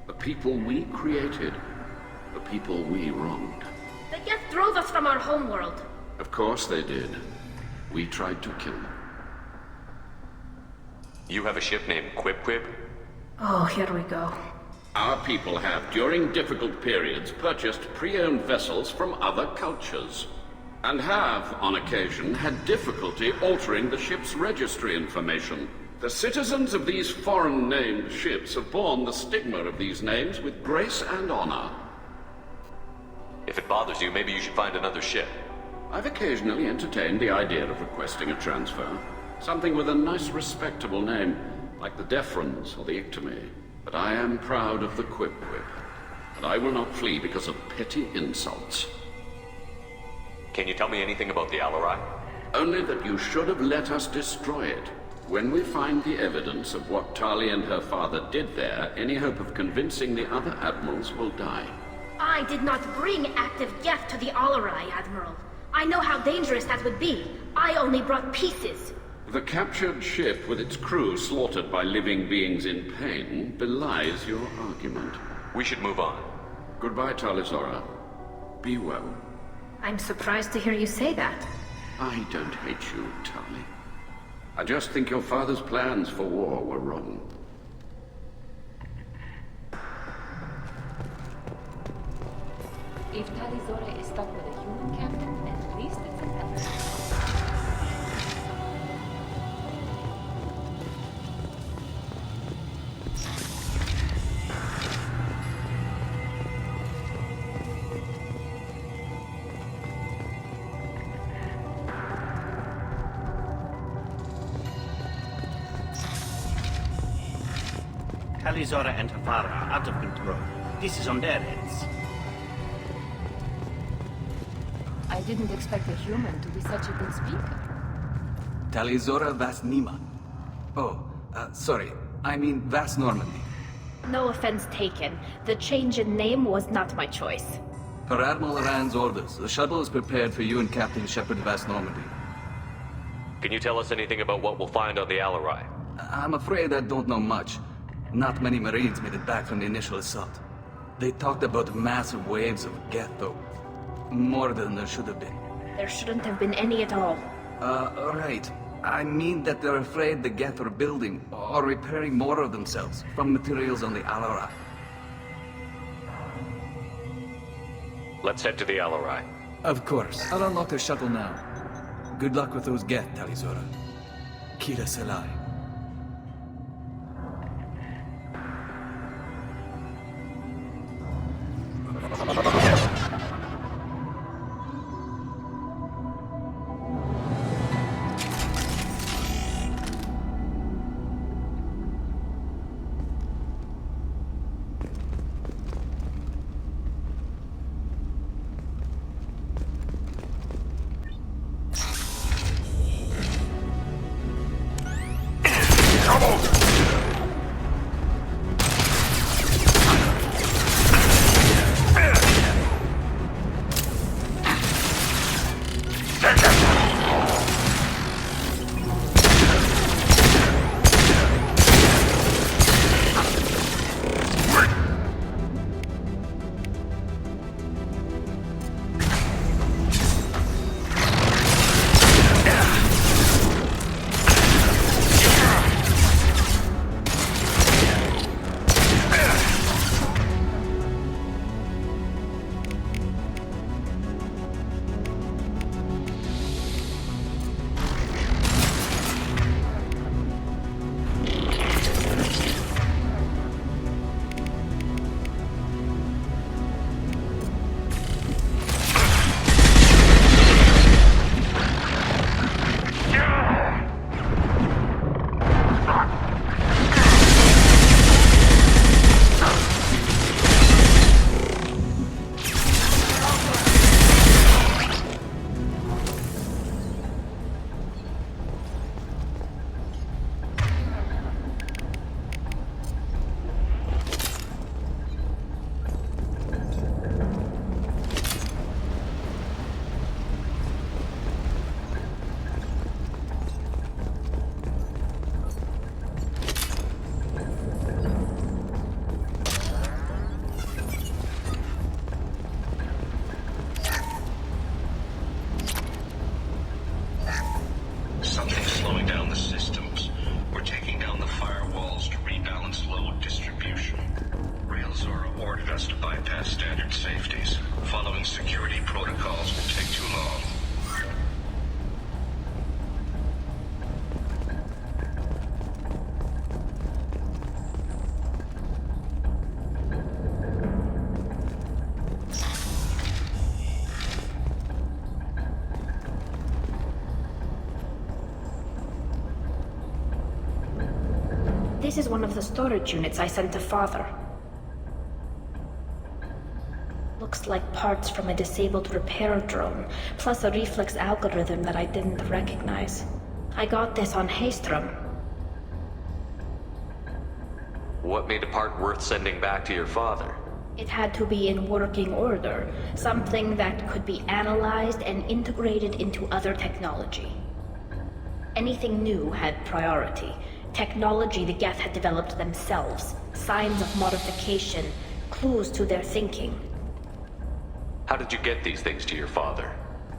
The people we created. The people we wronged. The Geth drove us from our homeworld. Of course they did. We tried to kill them. You have a ship named Quib? Oh, here we go. Our people have, during difficult periods, purchased pre-owned vessels from other cultures. And have, on occasion, had difficulty altering the ship's registry information. The citizens of these foreign-named ships have borne the stigma of these names with grace and honor. If it bothers you, maybe you should find another ship. I've occasionally entertained the idea of requesting a transfer. Something with a nice, respectable name, like the Defrons or the Ictomy. But I am proud of the Quib, and I will not flee because of petty insults. Can you tell me anything about the Alarai? Only that you should have let us destroy it. When we find the evidence of what Tali and her father did there, any hope of convincing the other admirals will die. I did not bring active Geth to the Alarai, Admiral. I know how dangerous that would be. I only brought pieces. The captured ship with its crew slaughtered by living beings in pain belies your argument. We should move on. Goodbye, Talizora. Be well. I'm surprised to hear you say that. I don't hate you, Tali. I just think your father's plans for war were wrong. If Talizora is stuck with a human captain, at least it's an element. Talizora and her father are out of control. This is on their heads. I didn't expect a human to be such a good speaker. Talizora Vas Nima. Oh, sorry. I mean Vas Normandy. No offense taken. The change in name was not my choice. Per Admiral Rand's orders, the shuttle is prepared for you and Captain Shepard Vas Normandy. Can you tell us anything about what we'll find on the Alarai? I'm afraid I don't know much. Not many Marines made it back from the initial assault. They talked about massive waves of Geth, though. More than there should have been. There shouldn't have been any at all. Right. I mean that they're afraid the Geth are building or repairing more of themselves from materials on the Alarai. Let's head to the Alarai. Of course. I'll unlock the shuttle now. Good luck with those Geth, Talizora. Kira Selai. This is one of the storage units I sent to Father. Looks like parts from a disabled repair drone, plus a reflex algorithm that I didn't recognize. I got this on Haystrom. What made a part worth sending back to your father? It had to be in working order, something that could be analyzed and integrated into other technology. Anything new had priority. Technology the Geth had developed themselves, signs of modification, clues to their thinking. How did you get these things to your father?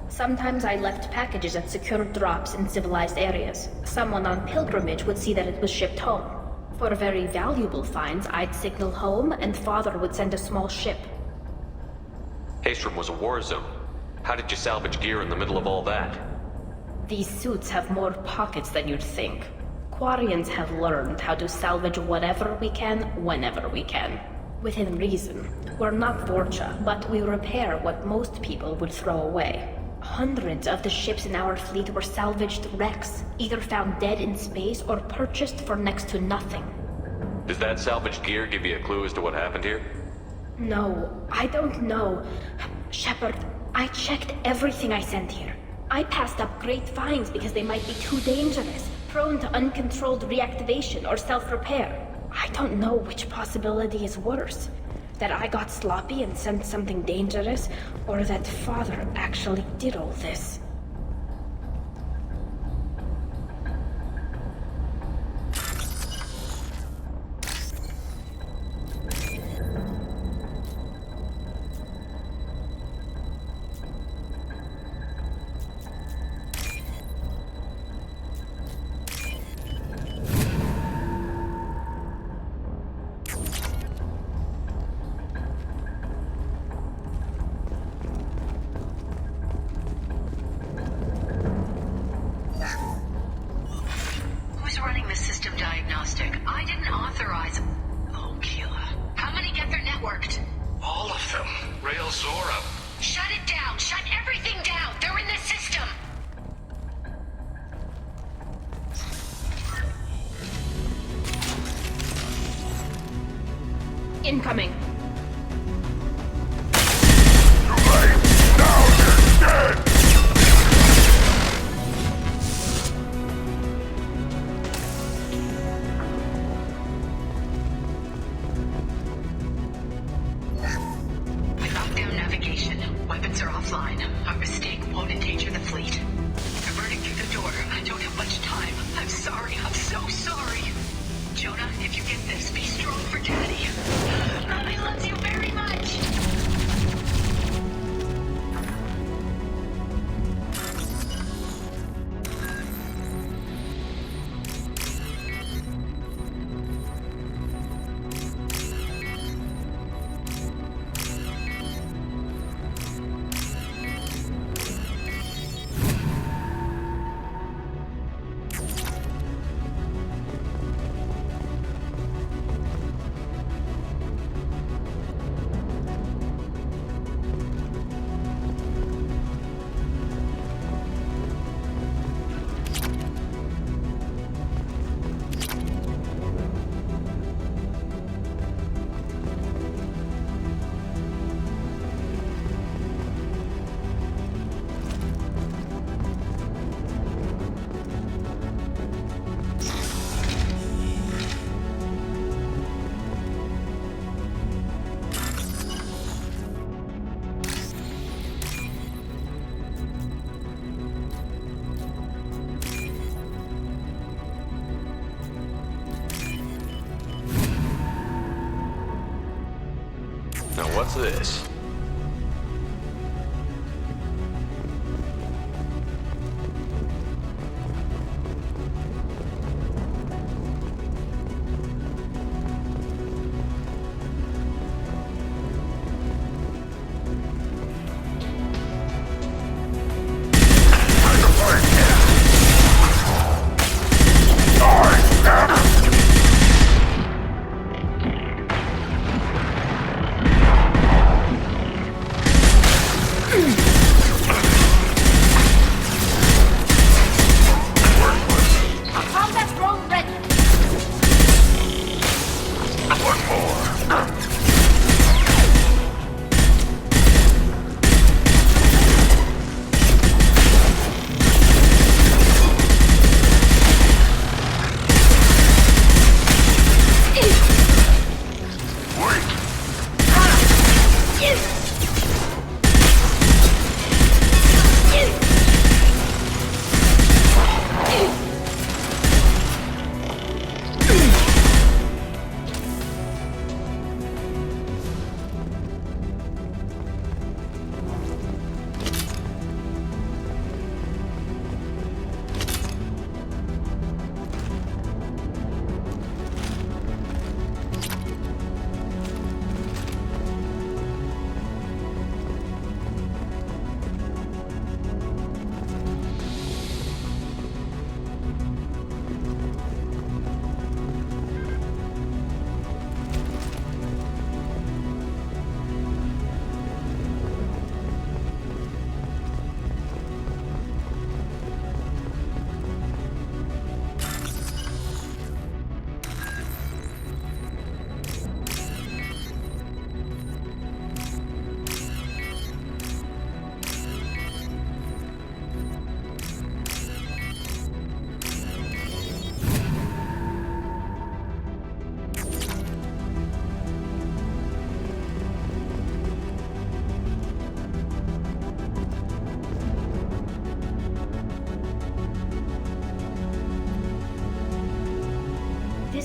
Sometimes I left packages at secure drops in civilized areas. Someone on pilgrimage would see that it was shipped home. For very valuable finds, I'd signal home, and Father would send a small ship. Haystrom was a war zone. How did you salvage gear in the middle of all that? These suits have more pockets than you'd think. Quarians have learned how to salvage whatever we can, whenever we can. Within reason. We're not Vorcha, but we repair what most people would throw away. Hundreds of the ships in our fleet were salvaged wrecks, either found dead in space or purchased for next to nothing. Does that salvaged gear give you a clue as to what happened here? No, I don't know. Shepard, I checked everything I sent here. I passed up great finds because they might be too dangerous, prone to uncontrolled reactivation or self-repair. I don't know which possibility is worse. That I got sloppy and sent something dangerous, or that Father actually did all this. Incoming. Lockdown navigation. Weapons are offline. Our mistake won't endanger the fleet. They're burning through the door. I don't have much time. I'm sorry. I'm so sorry. Jonah, if you get this, be strong for Daddy. Mommy loves you very much. Now what's this?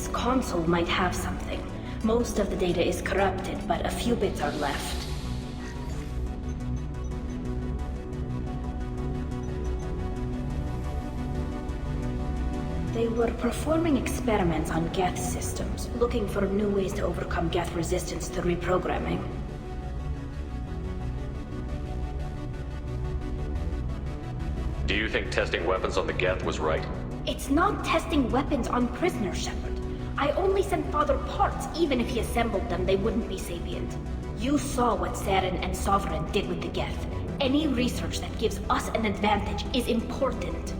This console might have something. Most of the data is corrupted, but a few bits are left. They were performing experiments on Geth systems, looking for new ways to overcome Geth resistance to reprogramming. Do you think testing weapons on the Geth was right? It's not testing weapons on prisoners, Shepard. I only sent Father parts. Even if he assembled them, they wouldn't be sapient. You saw what Saren and Sovereign did with the Geth. Any research that gives us an advantage is important.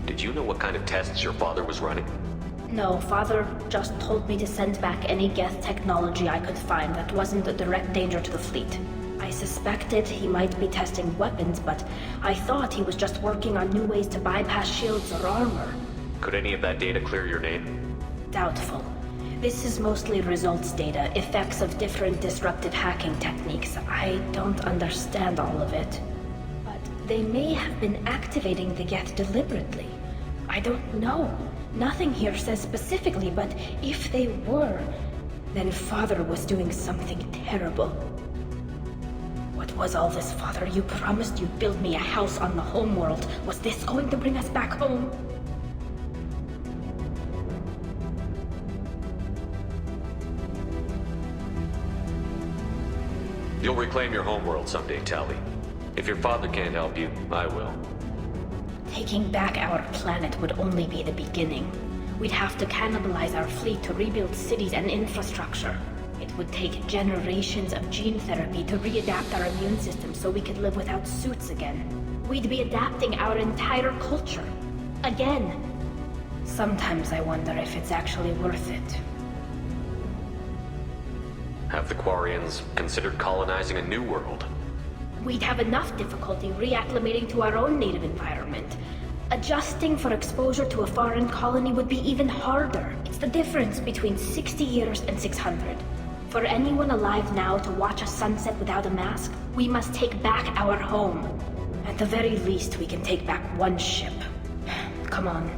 Did you know what kind of tests your father was running? No, Father just told me to send back any Geth technology I could find that wasn't a direct danger to the fleet. I suspected he might be testing weapons, but I thought he was just working on new ways to bypass shields or armor. Could any of that data clear your name? Doubtful. This is mostly results data, effects of different disruptive hacking techniques. I don't understand all of it. But they may have been activating the Geth deliberately. I don't know. Nothing here says specifically, but if they were, then Father was doing something terrible. What was all this, Father? You promised you'd build me a house on the homeworld. Was this going to bring us back home? You'll reclaim your homeworld someday, Tali. If your father can't help you, I will. Taking back our planet would only be the beginning. We'd have to cannibalize our fleet to rebuild cities and infrastructure. It would take generations of gene therapy to readapt our immune system so we could live without suits again. We'd be adapting our entire culture. Again. Sometimes I wonder if it's actually worth it. Have the Quarians considered colonizing a new world? We'd have enough difficulty reacclimating to our own native environment. Adjusting for exposure to a foreign colony would be even harder. It's the difference between 60 years and 600. For anyone alive now to watch a sunset without a mask, we must take back our home. At the very least, we can take back one ship. Come on.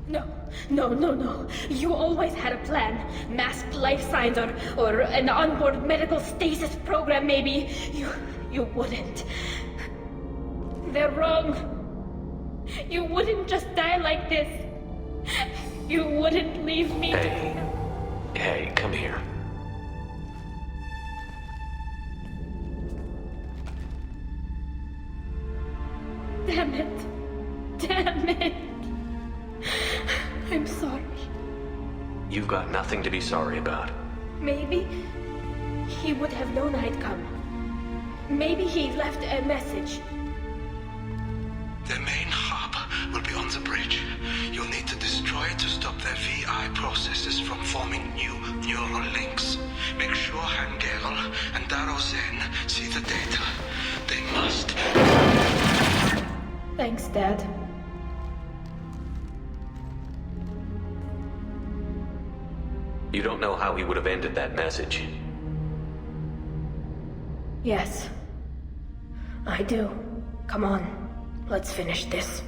No. You always had a plan. Masked life signs or an onboard medical stasis program, maybe. You wouldn't. They're wrong. You wouldn't just die like this. You wouldn't leave me. Hey, come here. Damn it. I'm sorry. You've got nothing to be sorry about. Maybe he would have known I'd come. Maybe he left a message. The main hub will be on the bridge. You'll need to destroy it to stop their VI processes from forming new neural links. Make sure Geralt and Darozen see the data. They must. Thanks, Dad. You don't know how he would have ended that message. Yes. I do. Come on. Let's finish this.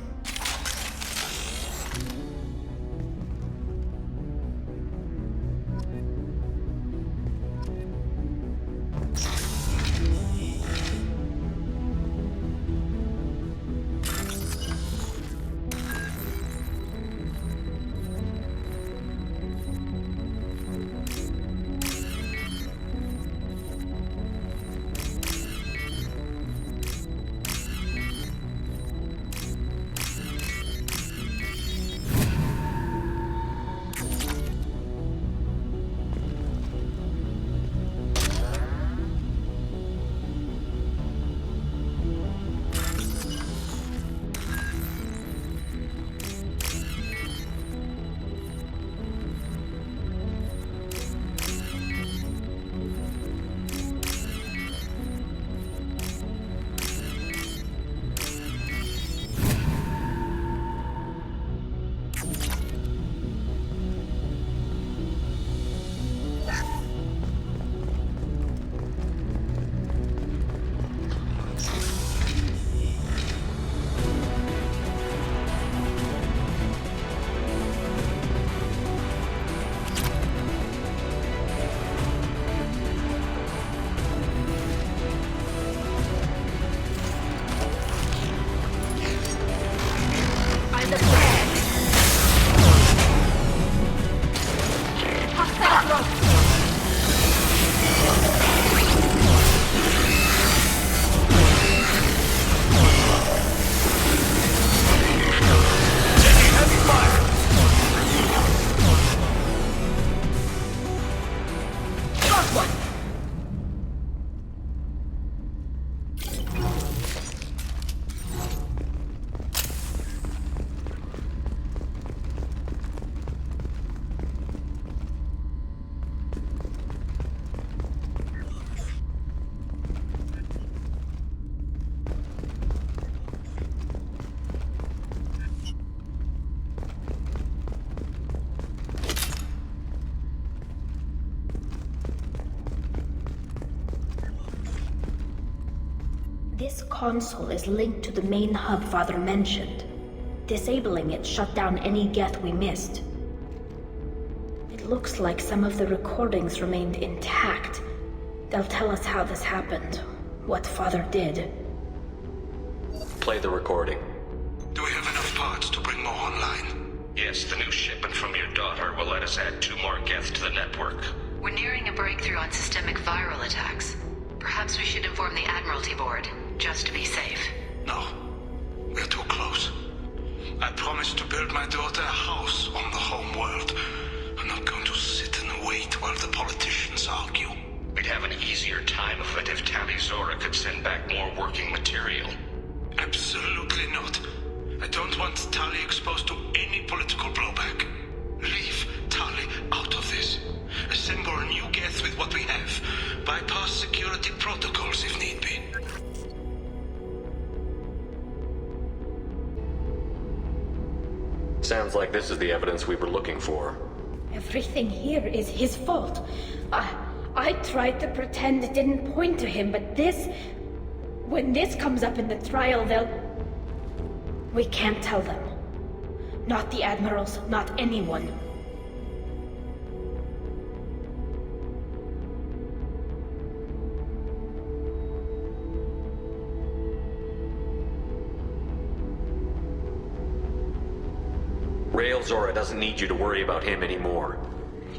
This console is linked to the main hub Father mentioned. Disabling it shut down any Geth we missed. It looks like some of the recordings remained intact. They'll tell us how this happened, what Father did. Play the recording. Do we have enough parts to bring more online? Yes, the new shipment from your daughter will let us add 2 more Geth to the network. We're nearing a breakthrough on systemic viral attacks. Perhaps we should inform the Admiralty Board, just to be safe. No. We're too close. I promised to build my daughter a house on the home world. I'm not going to sit and wait while the politicians argue. We'd have an easier time of it if Tali Zora could send back more working material. Absolutely not. I don't want Tali exposed to any political blowback. Leave Tali out of this. Assemble a new Geth with what we have. Bypass security protocols if need be. Sounds like this is the evidence we were looking for. Everything here is his fault. I tried to pretend it didn't point to him, but this... When this comes up in the trial, they'll... We can't tell them. Not the admirals, not anyone. Rael Zora doesn't need you to worry about him anymore.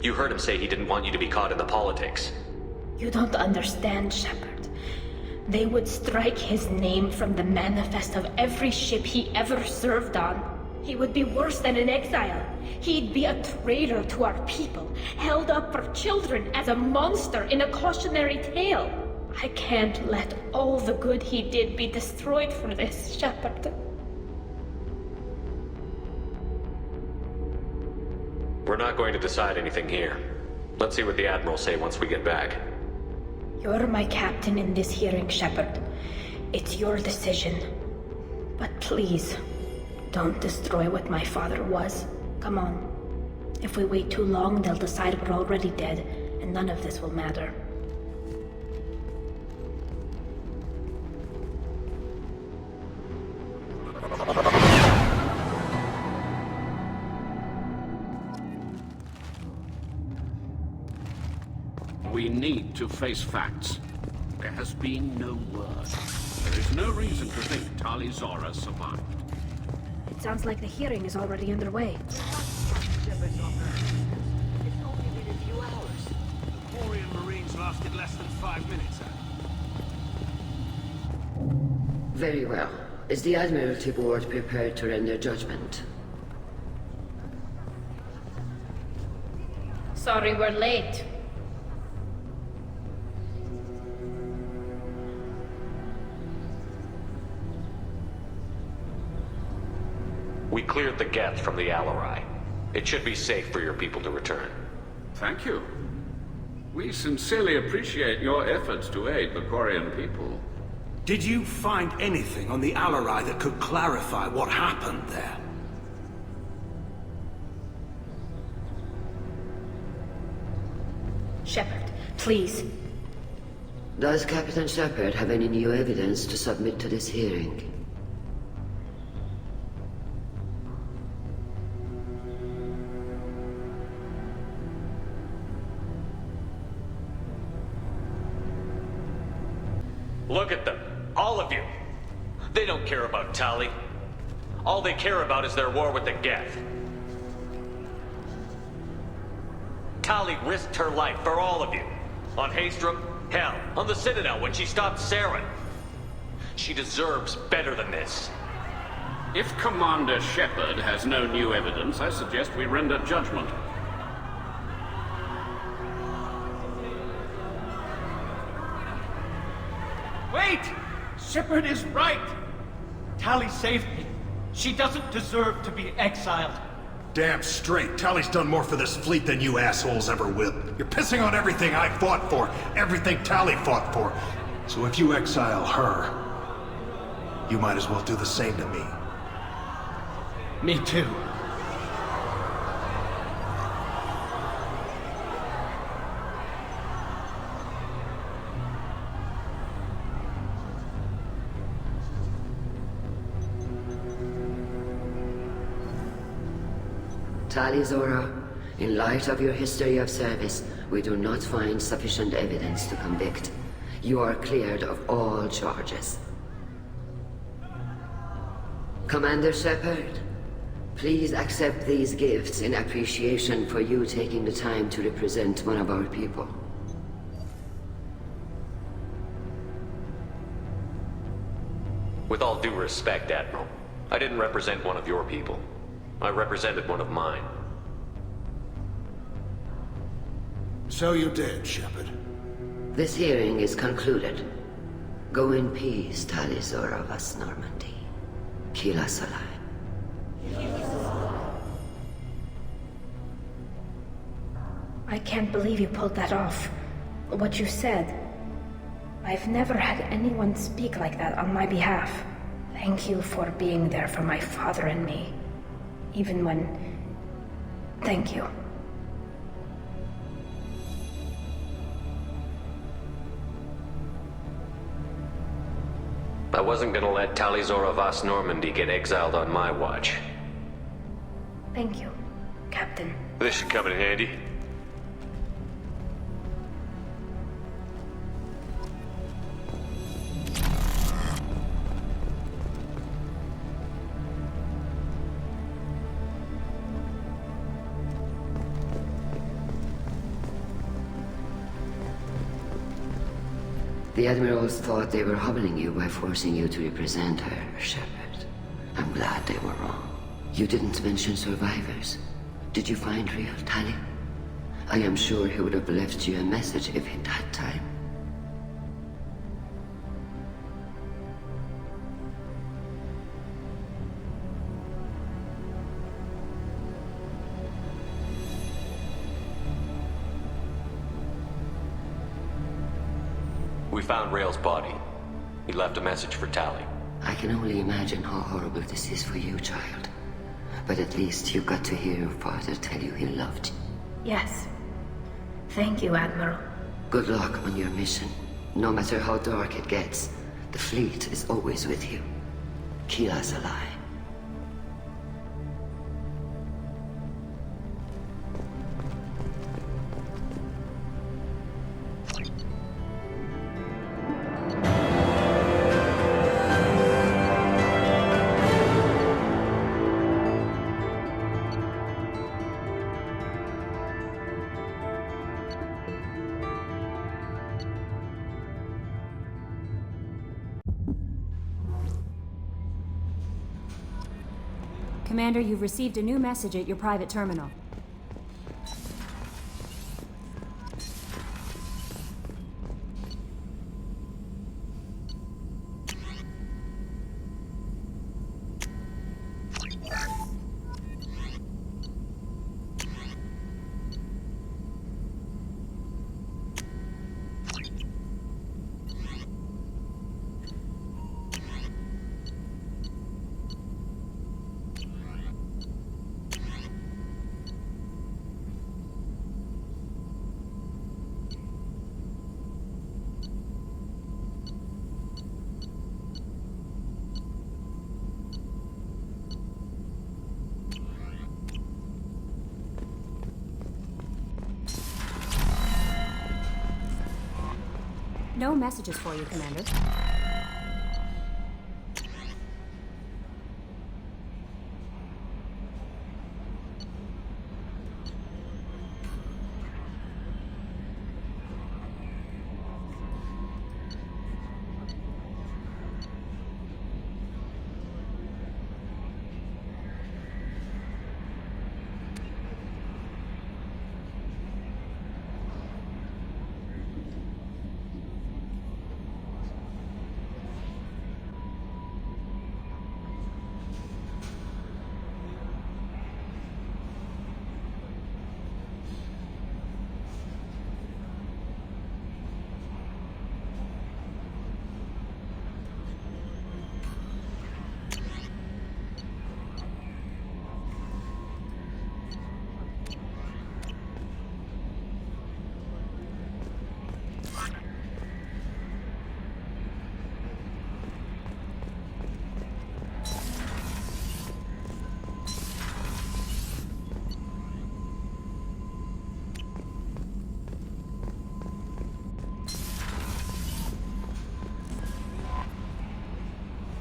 You heard him say he didn't want you to be caught in the politics. You don't understand, Shepard. They would strike his name from the manifest of every ship he ever served on. He would be worse than an exile. He'd be a traitor to our people, held up for children as a monster in a cautionary tale. I can't let all the good he did be destroyed for this, Shepard. We're not going to decide anything here. Let's see what the Admirals say once we get back. You're my captain in this hearing, Shepard. It's your decision. But please, don't destroy what my father was. Come on. If we wait too long, they'll decide we're already dead, and none of this will matter. We need to face facts. There has been no word. There is no reason to think Tali Zora survived. It sounds like the hearing is already underway. It's only been a few hours. The Quarian Marines lasted less than 5 minutes, Very well. Is the Admiralty Board prepared to render judgment? Sorry we're late. We cleared the Geth from the Alarai. It should be safe for your people to return. Thank you. We sincerely appreciate your efforts to aid the Quarian people. Did you find anything on the Alarai that could clarify what happened there? Shepard, please. Does Captain Shepard have any new evidence to submit to this hearing? Look at them. All of you. They don't care about Tali. All they care about is their war with the Geth. Tali risked her life for all of you. On Haestrom, hell, on the Citadel when she stopped Saren. She deserves better than this. If Commander Shepard has no new evidence, I suggest we render judgment. Wait! Shepard is right! Tali saved me. She doesn't deserve to be exiled. Damn straight. Tali's done more for this fleet than you assholes ever will. You're pissing on everything I fought for, everything Tali fought for. So if you exile her, you might as well do the same to me. Me too. Tali Zora, in light of your history of service, we do not find sufficient evidence to convict. You are cleared of all charges. Commander Shepard, please accept these gifts in appreciation for you taking the time to represent one of our people. With all due respect, Admiral, I didn't represent one of your people. I represented one of mine. So you did, Shepard. This hearing is concluded. Go in peace, Tali Zora vas Normandy. Kila Salai. I can't believe you pulled that off. What you said. I've never had anyone speak like that on my behalf. Thank you for being there for my father and me. Even when... Thank you. I wasn't gonna let Tali Zora vas Normandy get exiled on my watch. Thank you, Captain. This should come in handy. The Admirals thought they were humbling you by forcing you to represent her, Shepard. I'm glad they were wrong. You didn't mention survivors. Did you find real Tali? I am sure he would have left you a message if he'd had time. We found Rail's body. He left a message for Tali. I can only imagine how horrible this is for you, child. But at least you got to hear your father tell you he loved you. Yes. Thank you, Admiral. Good luck on your mission. No matter how dark it gets, the fleet is always with you. Keep us alive. Commander, you've received a new message at your private terminal. No messages for you, Commander.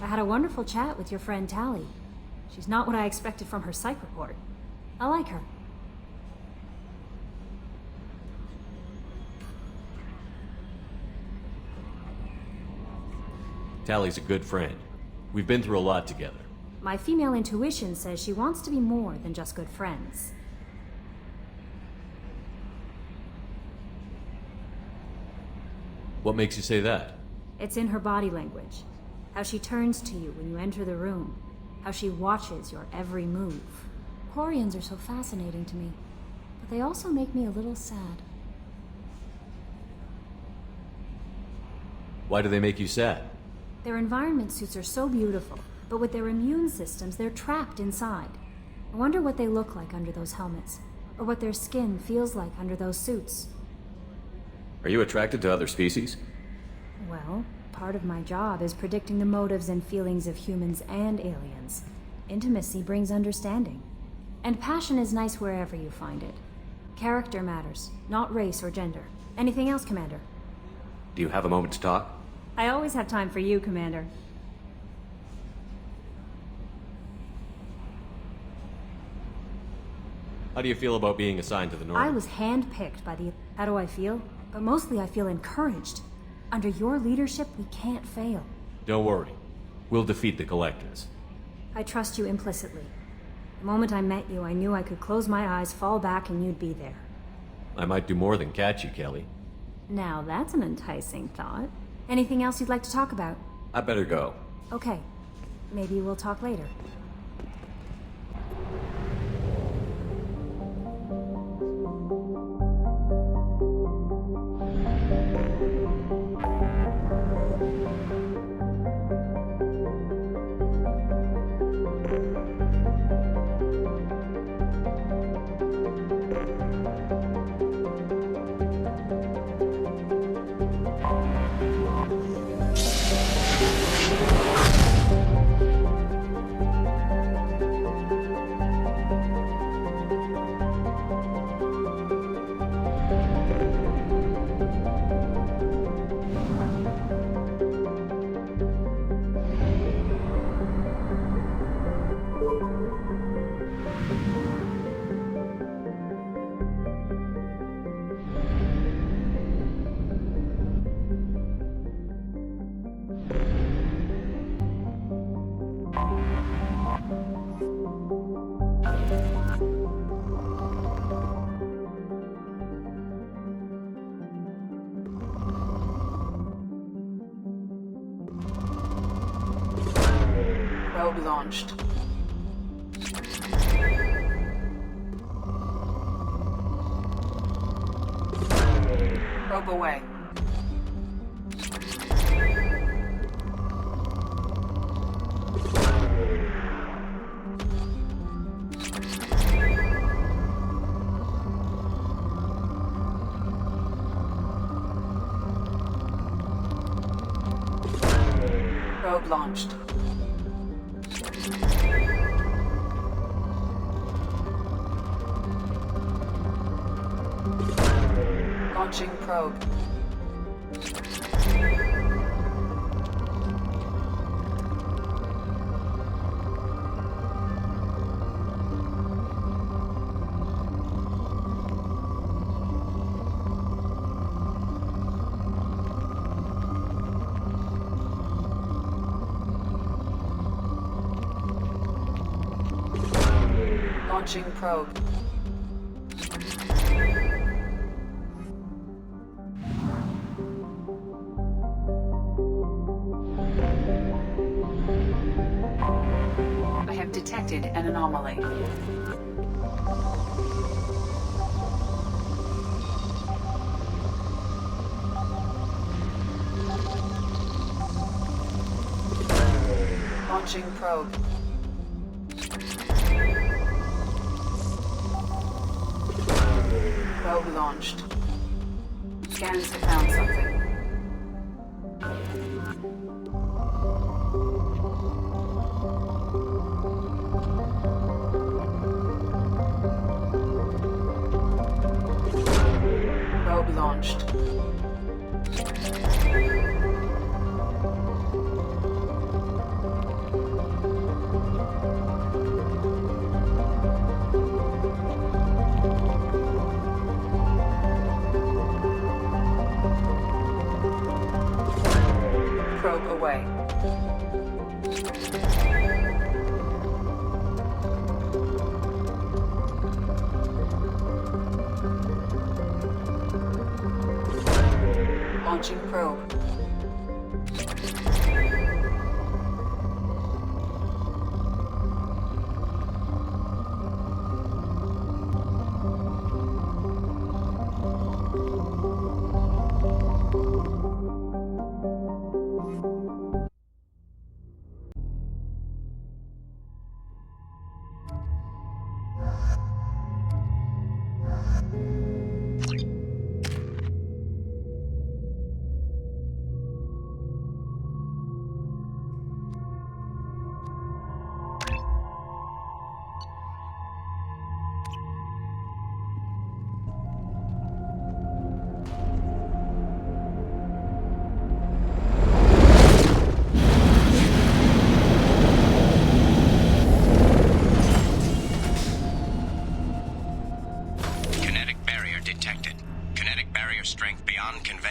I had a wonderful chat with your friend Tali. She's not what I expected from her psych report. I like her. Tali's a good friend. We've been through a lot together. My female intuition says she wants to be more than just good friends. What makes you say that? It's in her body language. How she turns to you when you enter the room. How she watches your every move. Quarians are so fascinating to me, but they also make me a little sad. Why do they make you sad? Their environment suits are so beautiful, but with their immune systems, they're trapped inside. I wonder what they look like under those helmets, or what their skin feels like under those suits. Are you attracted to other species? Well, part of my job is predicting the motives and feelings of humans and aliens. Intimacy brings understanding. And passion is nice wherever you find it. Character matters, not race or gender. Anything else, Commander? Do you have a moment to talk? I always have time for you, Commander. How do you feel about being assigned to the North? I was handpicked by the... How do I feel? But mostly I feel encouraged. Under your leadership, we can't fail. Don't worry. We'll defeat the Collectors. I trust you implicitly. The moment I met you, I knew I could close my eyes, fall back, and you'd be there. I might do more than catch you, Kelly. Now that's an enticing thought. Anything else you'd like to talk about? I better go. Okay. Maybe we'll talk later. Probe launched. Probe away. Probe launched. Launching probe. Launching probe. I have detected an anomaly. Launching probe. Probe launched. Scans have found something. Probe launched. Probe away. Launching probe.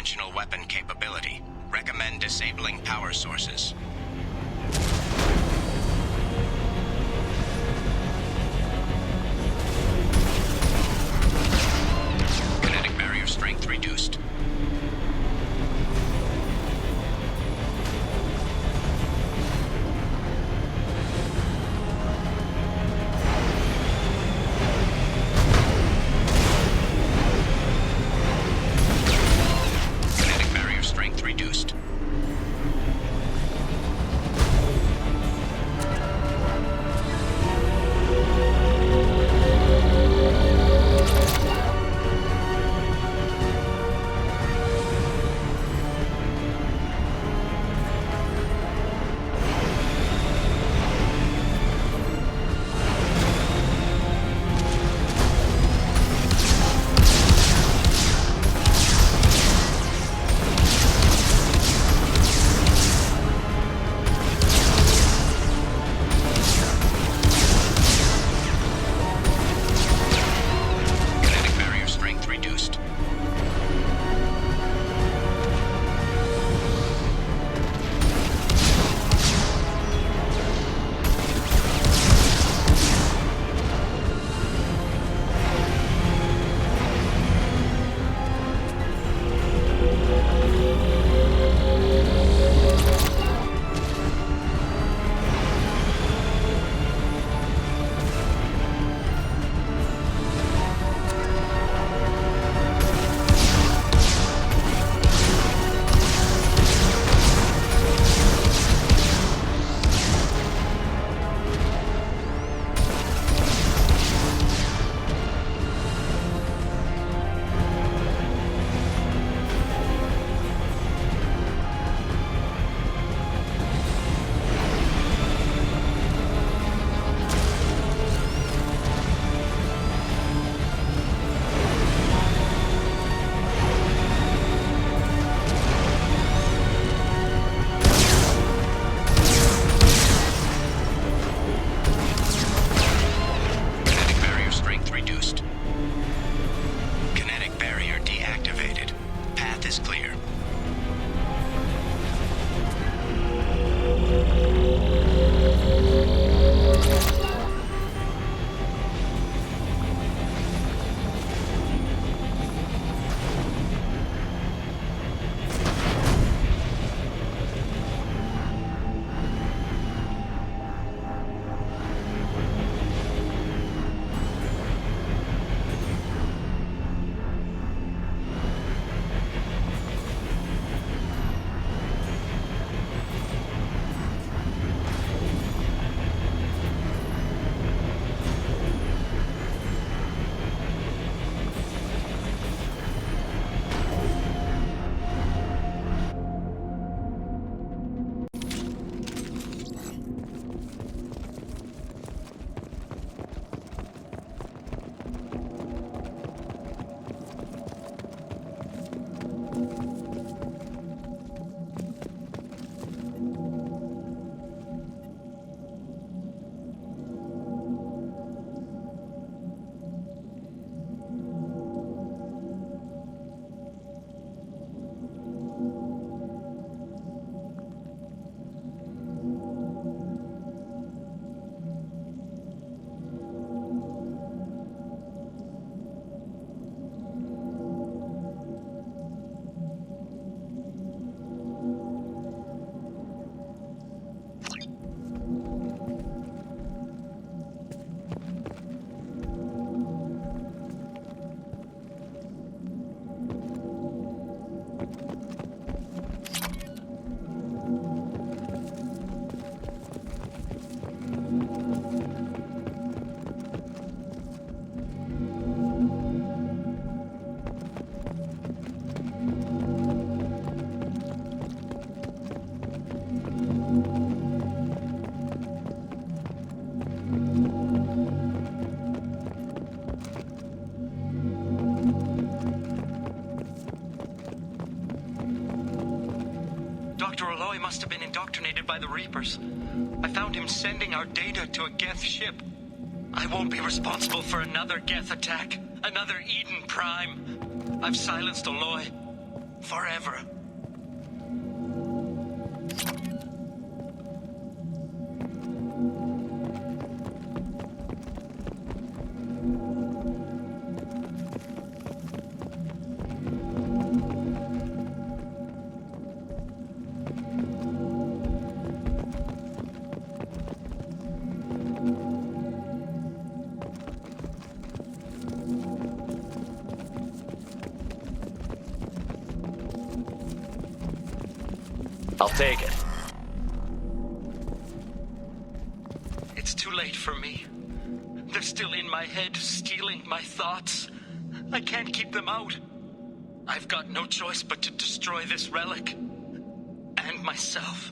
conventional weapon capability. Recommend disabling power sources. Kinetic barrier strength reduced. must have been indoctrinated by the Reapers. I found him sending our data to a Geth ship. I won't be responsible for another Geth attack. Another Eden Prime. I've silenced Aloy. forever. I'll take it. It's too late for me. They're still in my head, stealing my thoughts. I can't keep them out. I've got no choice but to destroy this relic. And myself.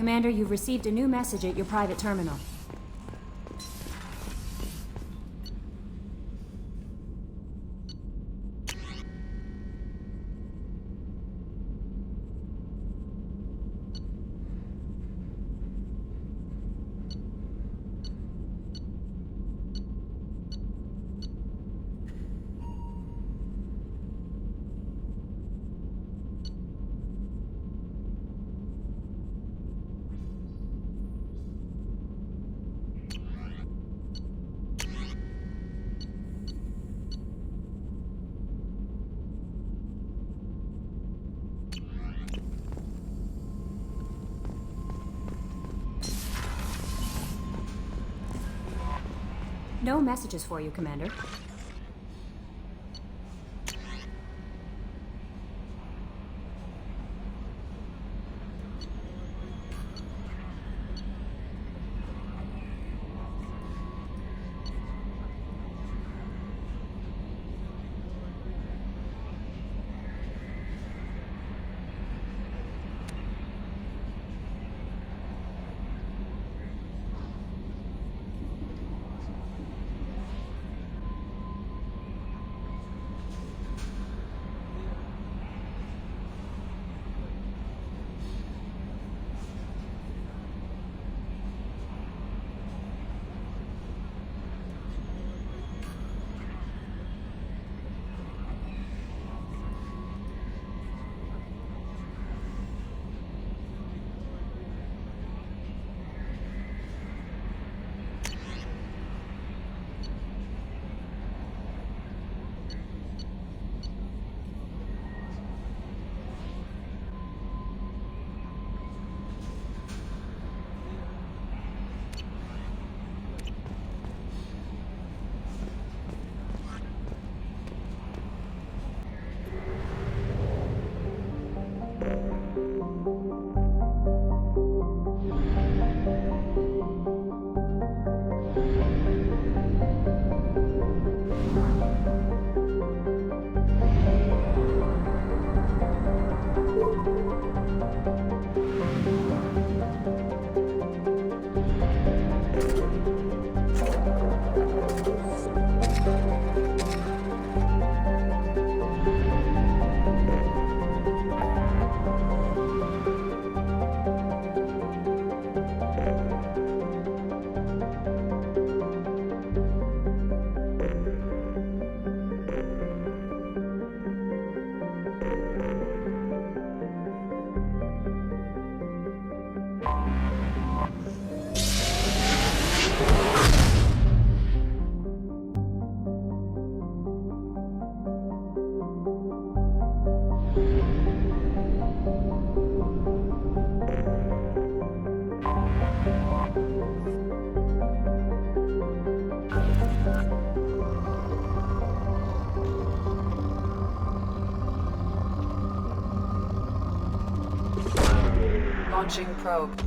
Commander, you've received a new message at your private terminal. No messages for you, Commander. Launching probe.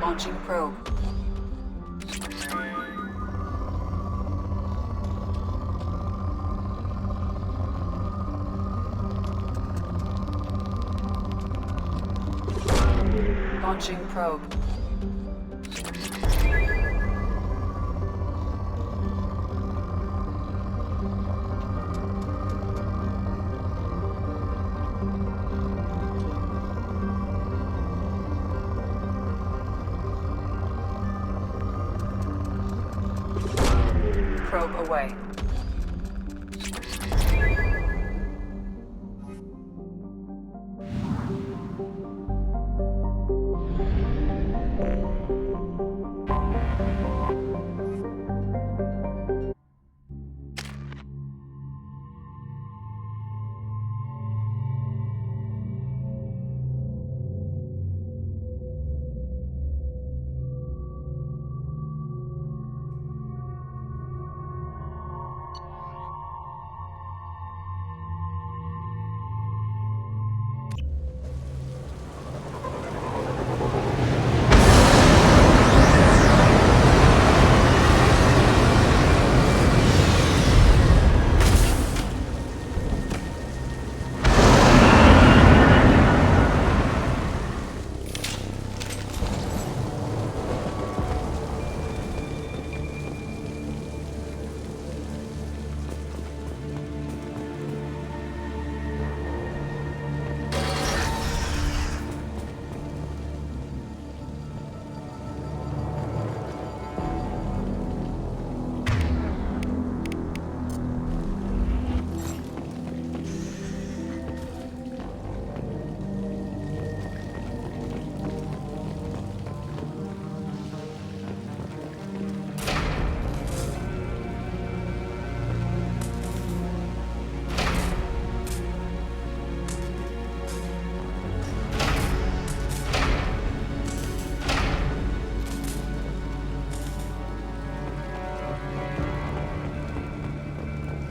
Launching probe. Launching probe. Probe away.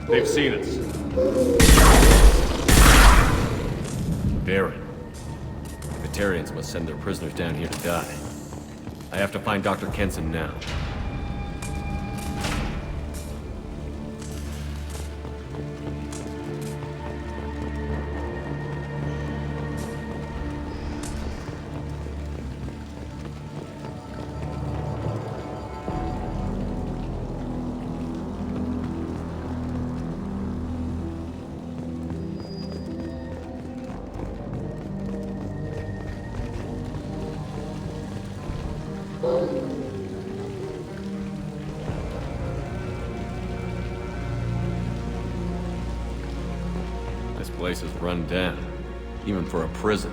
They've seen us. Baron. The Batarians must send their prisoners down here to die. I have to find Dr. Kенson now. This place is run down, even for a prison.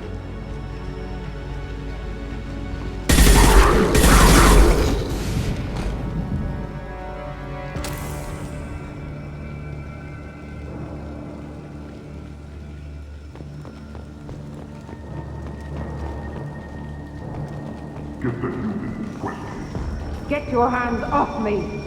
Get the unit in question. Get your hands off me!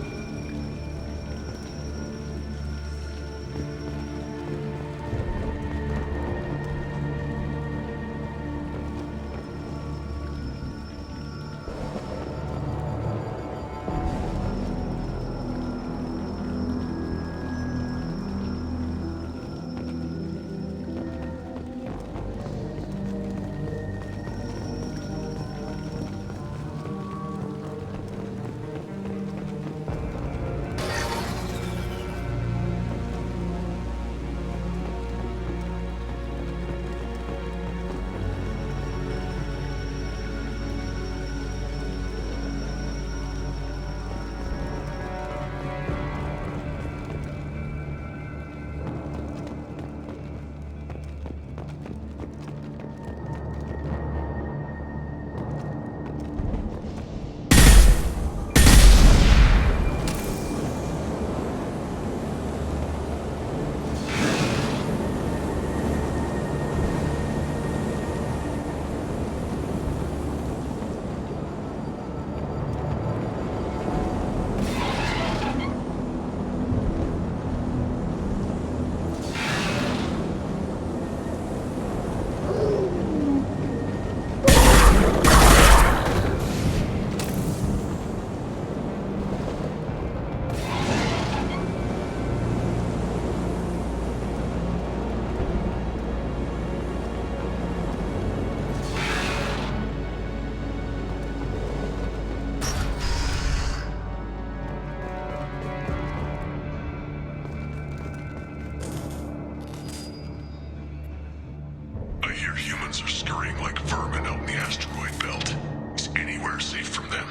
scurrying like vermin out in the asteroid belt. Is anywhere safe from them?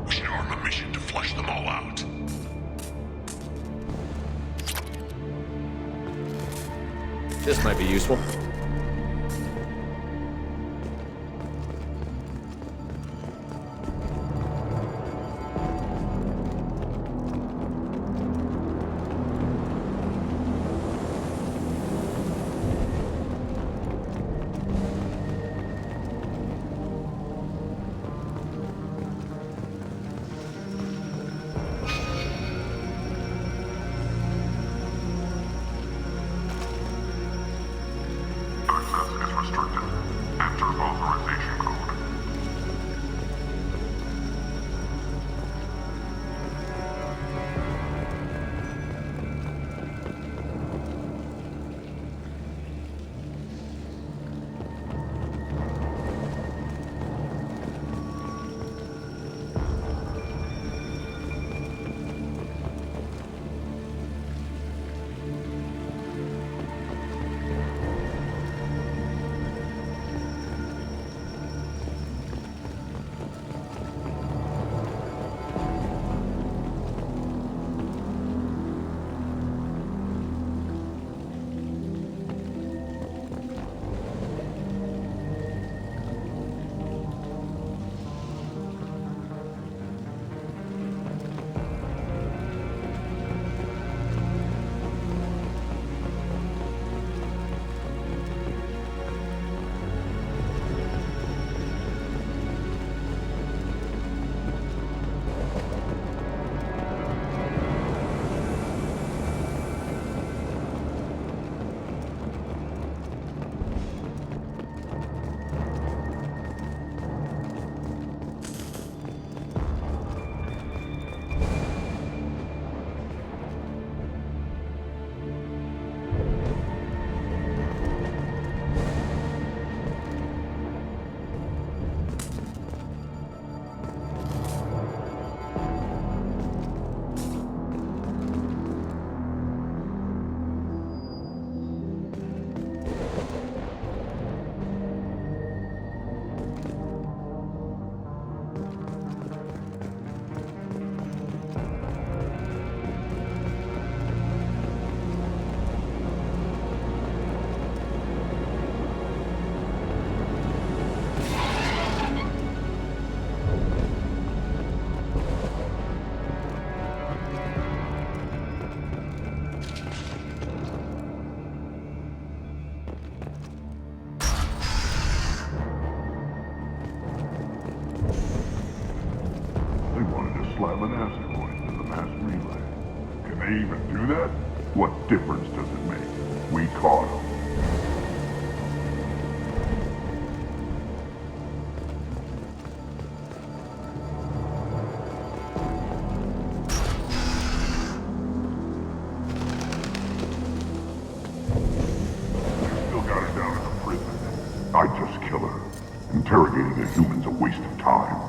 We should arm a mission to flush them all out. This might be useful. Slap an asteroid to the mass relay. Can they even do that? What difference does it make? We caught them. Still got her down in a prison. I'd just kill her. Interrogating the humans a waste of time.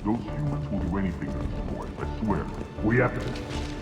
Those humans will do anything to destroy it, I swear. We have to...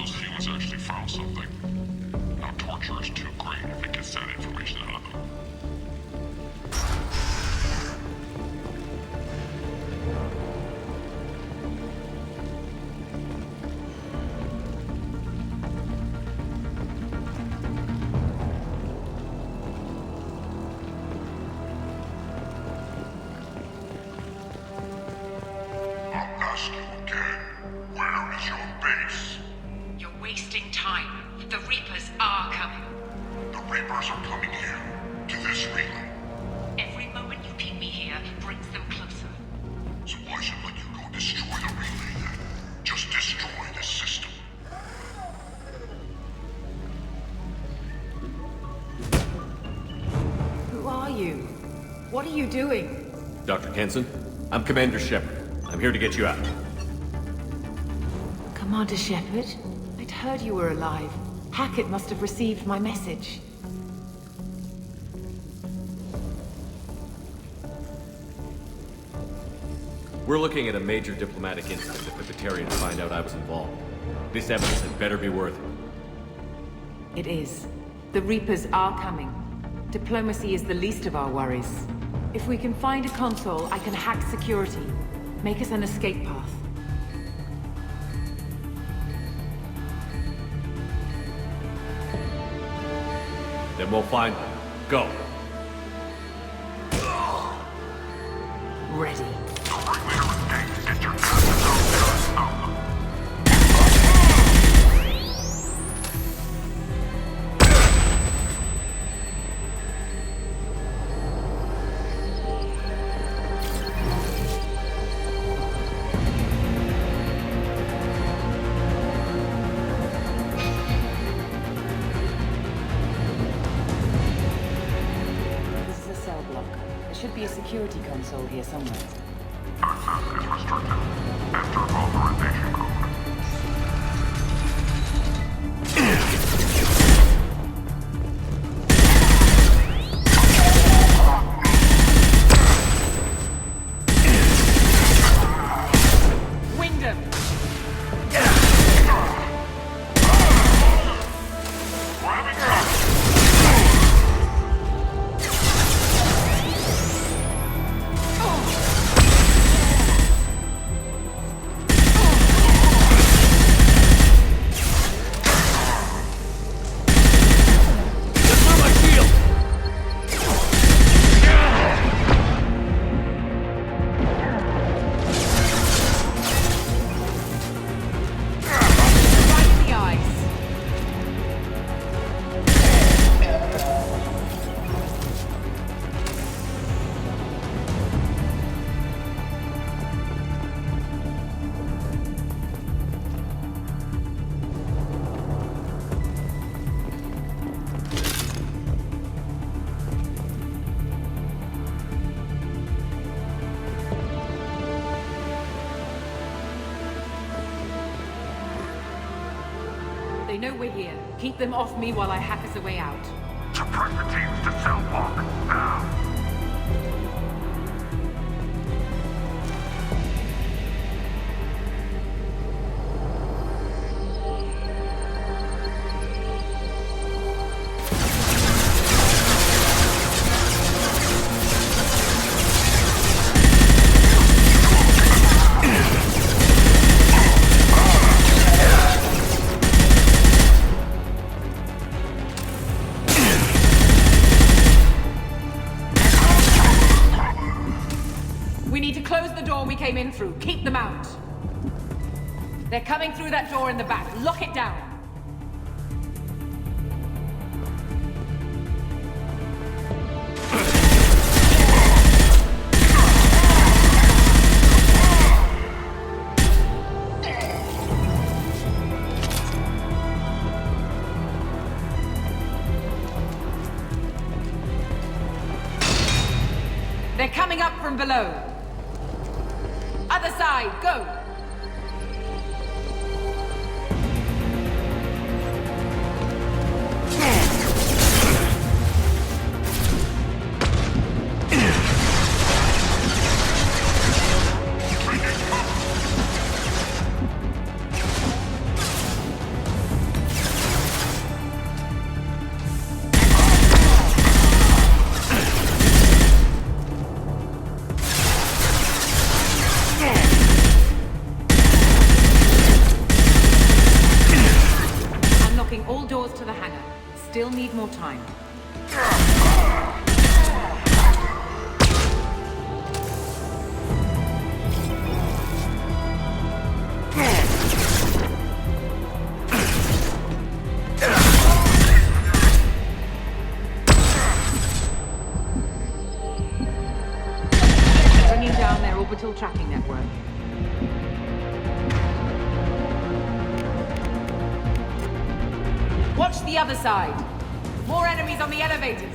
those humans actually found something. Now torture is too great if it gets that information out of them. I'll ask you again, where is your base? You're wasting time. The Reapers are coming. The Reapers are coming here, to this relay. Every moment you keep me here brings them closer. So why should let you go destroy the relay then? Just destroy the system. Who are you? What are you doing? Dr. Kenson, I'm Commander Shepard. I'm here to get you out. Commander Shepard? I'd heard you were alive. Hackett must have received my message. We're looking at a major diplomatic incident if the Batarians find out I was involved. This evidence had better be worth it. It is. The Reapers are coming. Diplomacy is the least of our worries. If we can find a console, I can hack security. Make us an escape path. Then we'll find them. Go. Ready. This is a cell block. There should be a security console here somewhere. Access is restricted. Enter authorization code. Wyndham! They know we're here. Keep them off me while I hack us a way out. Suppress the teams to cell block, now! We need to close the door we came in through. Keep them out. They're coming through that door in the back. Lock it down. They're coming up from below. Other side, go! doors to the hangar. Still need more time. Bringing down their orbital tracking network. Watch the other side. More enemies on the elevators.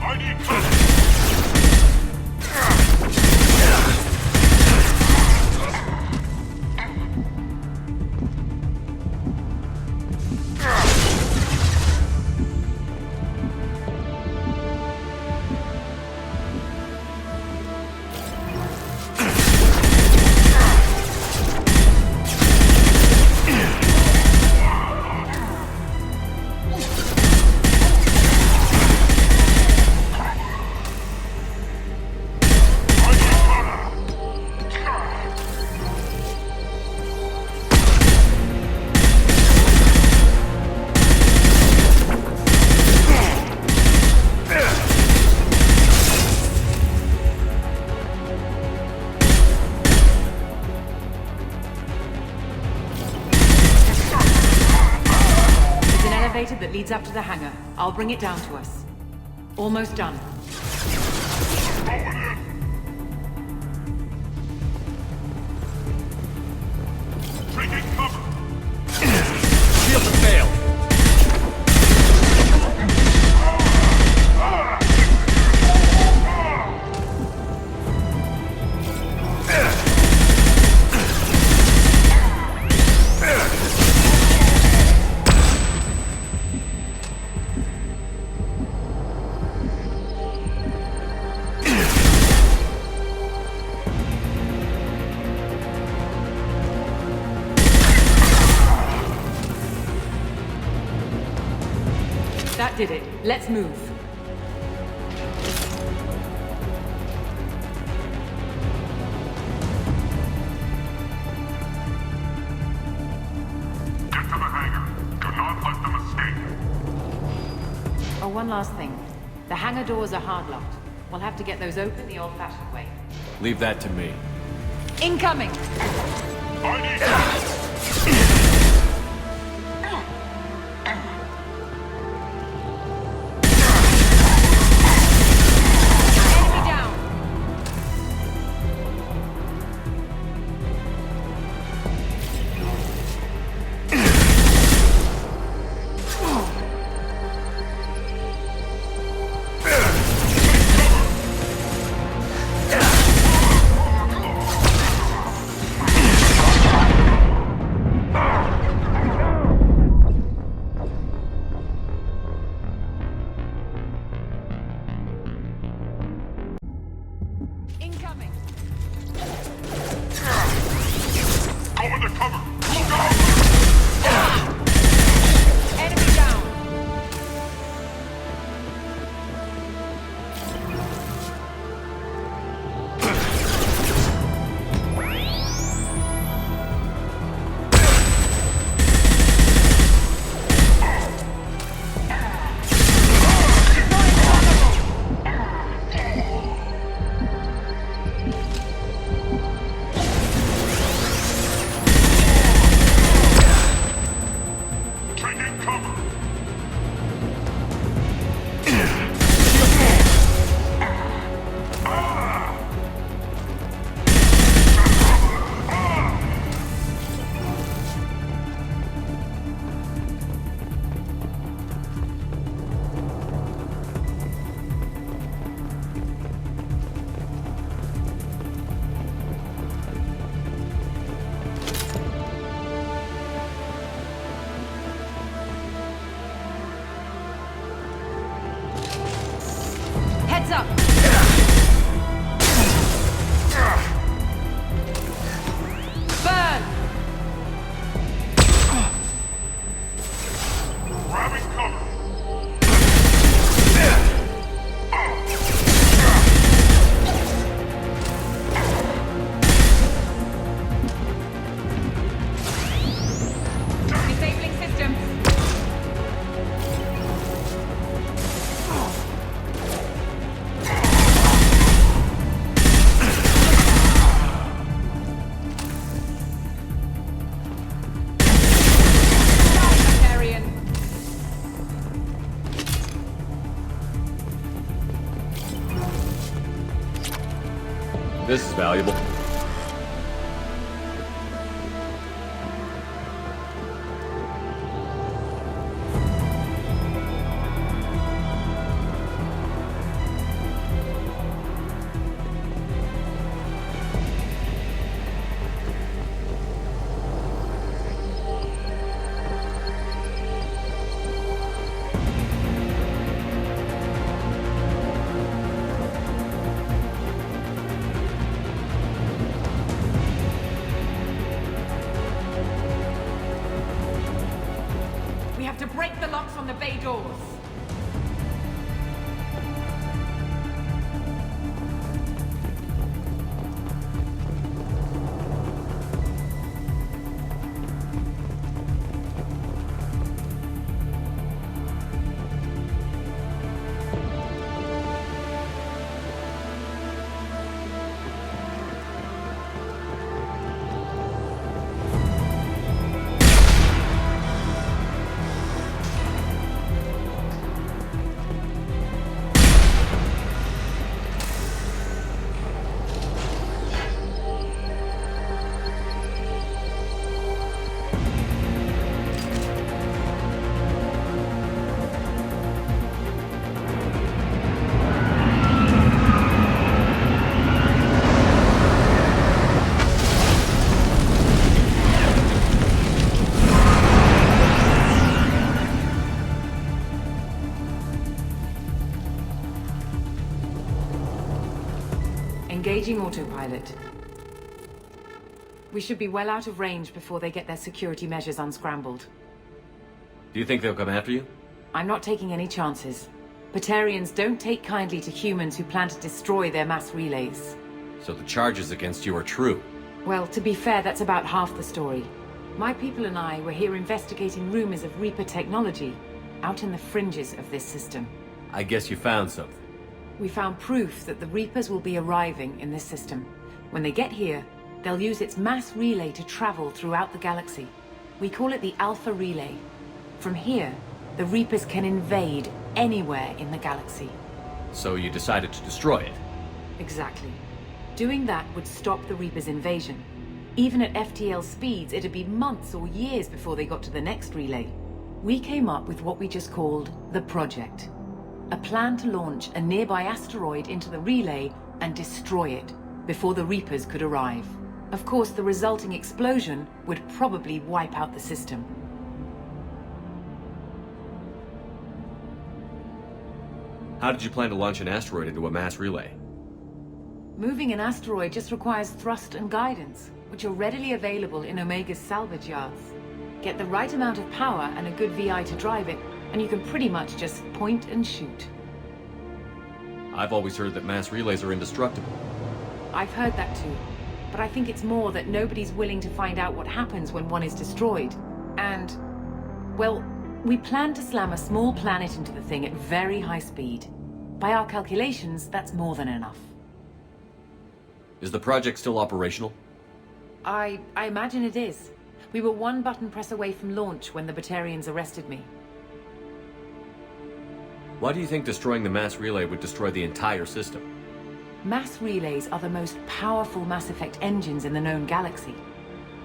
I need cover! That leads up to the hangar. I'll bring it down to us. Almost done. Taking cover! Shield to fail! That did it. Let's move. Get to the hangar. Do not let them escape. Oh, one last thing. The hangar doors are hard locked. We'll have to get those open the old-fashioned way. Leave that to me. Incoming! I need This is valuable. Break the locks on the bay doors. Engaging autopilot. We should be well out of range before they get their security measures unscrambled. Do you think they'll come after you? I'm not taking any chances. Batarians don't take kindly to humans who plan to destroy their mass relays. So the charges against you are true? Well, to be fair, that's about half the story. My people and I were here investigating rumors of Reaper technology out in the fringes of this system. I guess you found something. We found proof that the Reapers will be arriving in this system. When they get here, they'll use its mass relay to travel throughout the galaxy. We call it the Alpha Relay. From here, the Reapers can invade anywhere in the galaxy. So you decided to destroy it? Exactly. Doing that would stop the Reapers' invasion. Even at FTL speeds, it'd be months or years before they got to the next relay. We came up with what we just called the Project. A plan to launch a nearby asteroid into the relay and destroy it before the Reapers could arrive. Of course, the resulting explosion would probably wipe out the system. How did you plan to launch an asteroid into a mass relay? Moving an asteroid just requires thrust and guidance, which are readily available in Omega's salvage yards. Get the right amount of power and a good VI to drive it, and you can pretty much just point and shoot. I've always heard that mass relays are indestructible. I've heard that too, but I think it's more that nobody's willing to find out what happens when one is destroyed. And, well, we plan to slam a small planet into the thing at very high speed. By our calculations, that's more than enough. Is the project still operational? I imagine it is. We were one button press away from launch when the Batarians arrested me. Why do you think destroying the mass relay would destroy the entire system? Mass relays are the most powerful Mass Effect engines in the known galaxy.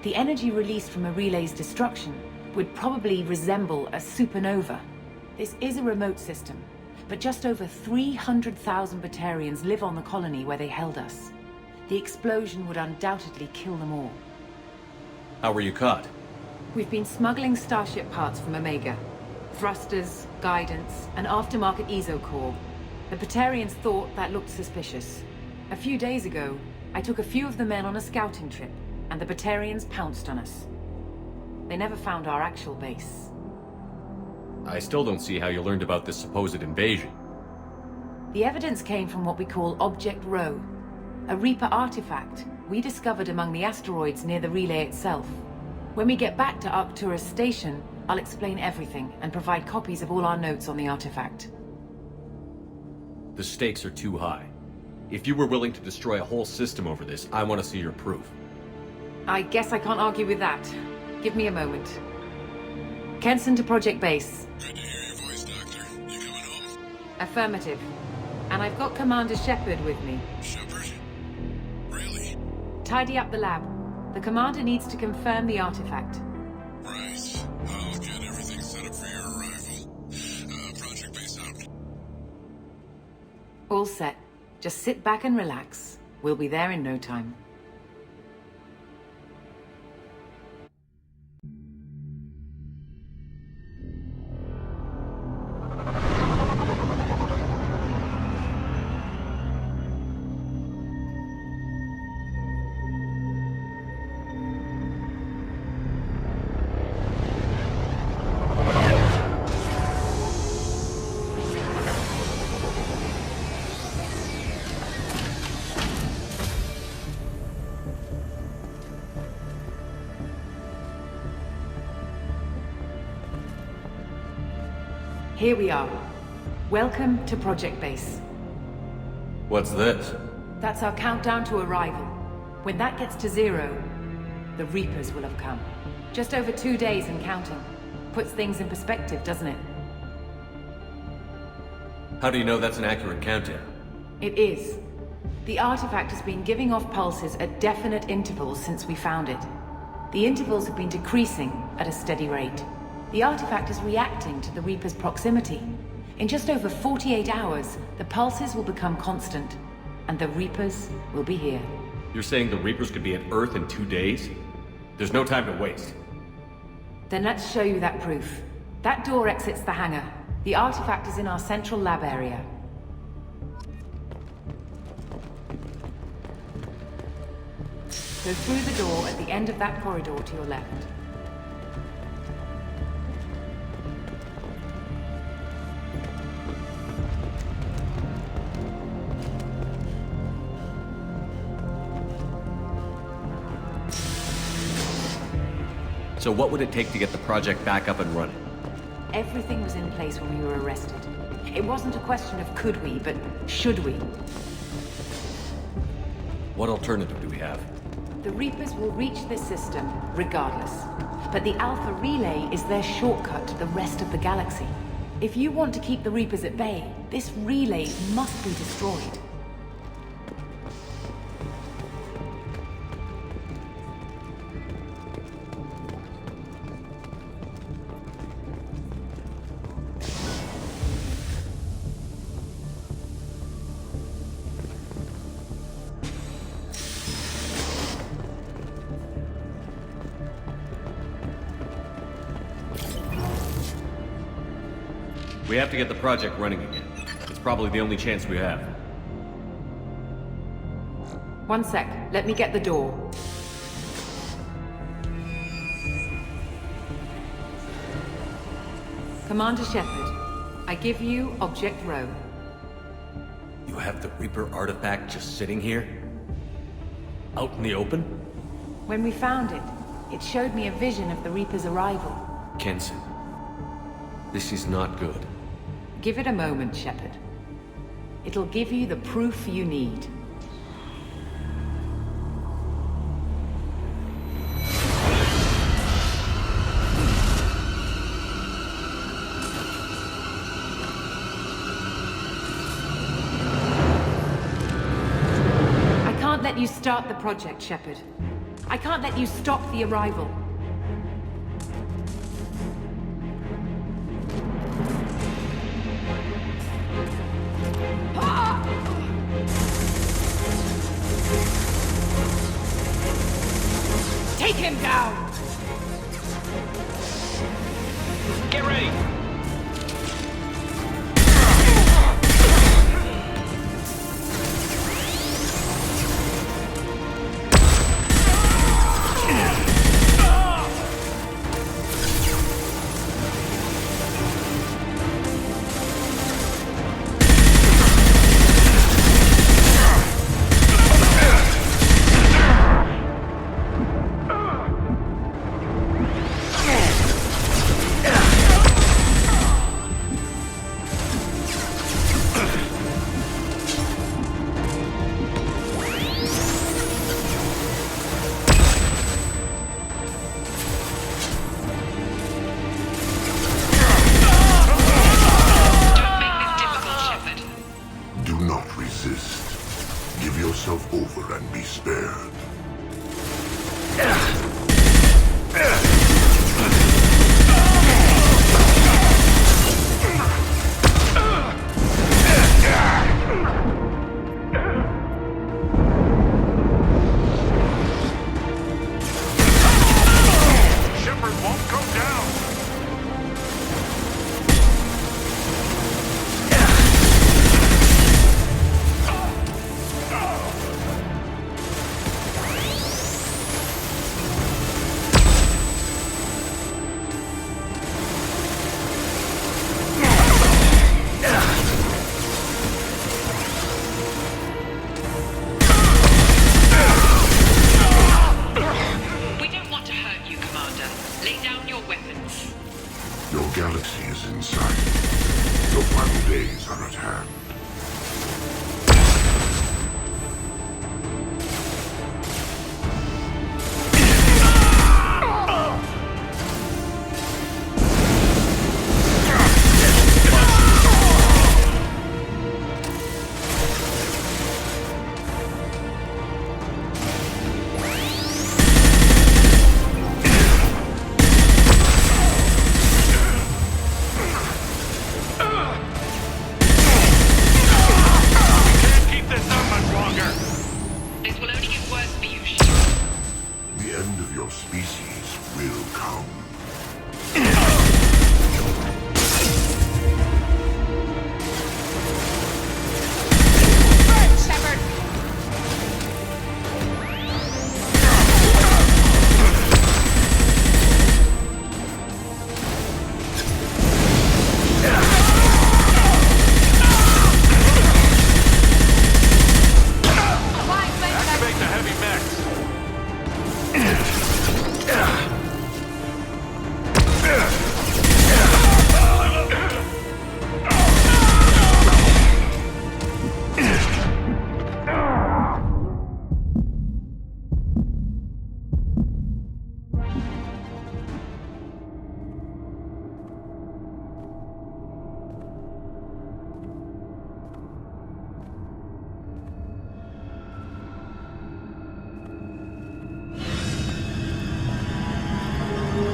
The energy released from a relay's destruction would probably resemble a supernova. This is a remote system, but just over 300,000 Batarians live on the colony where they held us. The explosion would undoubtedly kill them all. How were you caught? We've been smuggling Starship parts from Omega. Thrusters, guidance, and aftermarket ESO core. The Batarians thought that looked suspicious. A few days ago, I took a few of the men on a scouting trip, and the Batarians pounced on us. They never found our actual base. I still don't see how you learned about this supposed invasion. The evidence came from what we call Object Rho, a Reaper artifact we discovered among the asteroids near the relay itself. When we get back to Arcturus Station, I'll explain everything and provide copies of all our notes on the artifact. The stakes are too high. If you were willing to destroy a whole system over this, I want to see your proof. I guess I can't argue with that. Give me a moment. Kenson to Project Base. Good to hear your voice, Doctor. You coming home? Affirmative. And I've got Commander Shepard with me. Shepard? tidy up the lab. The commander needs to confirm the artifact. Right. I'll get everything set up for your arrival. Project base out. All set. Just sit back and relax. We'll be there in no time. Here we are. Welcome to Project Base. What's this? That's our countdown to arrival. When that gets to 0, the Reapers will have come. Just over 2 days and counting. Puts things in perspective, doesn't it? How do you know that's an accurate countdown? It is. The artifact has been giving off pulses at definite intervals since we found it. The intervals have been decreasing at a steady rate. The artifact is reacting to the Reaper's proximity. In just over 48 hours, the pulses will become constant, and the Reapers will be here. You're saying the Reapers could be at Earth in 2 days? There's no time to waste. Then let's show you that proof. That door exits the hangar. The artifact is in our central lab area. Go through the door at the end of that corridor to your left. So what would it take to get the project back up and running? Everything was in place when we were arrested. It wasn't a question of could we, but should we. What alternative do we have? The Reapers will reach this system regardless. But the Alpha Relay is their shortcut to the rest of the galaxy. If you want to keep the Reapers at bay, this relay must be destroyed. We have to get the project running again. It's probably the only chance we have. One sec. Let me get the door. Commander Shepard, I give you Object Rho. You have the Reaper artifact just sitting here? Out in the open? When we found it, it showed me a vision of the Reaper's arrival. Kenson, this is not good. Give it a moment, Shepard. It'll give you the proof you need. I can't let you start the project, Shepard. I can't let you stop the arrival. Take him down! Get ready! Give yourself over and be spared.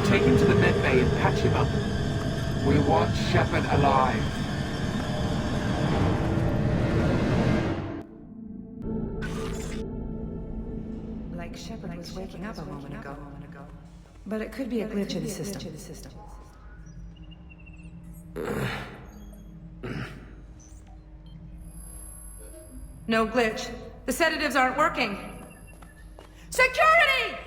Take him to the med bay and patch him up. We want Shepard alive. Like Shepard was waking up a moment ago. But it could be a glitch in the system. No glitch. The sedatives aren't working. Security!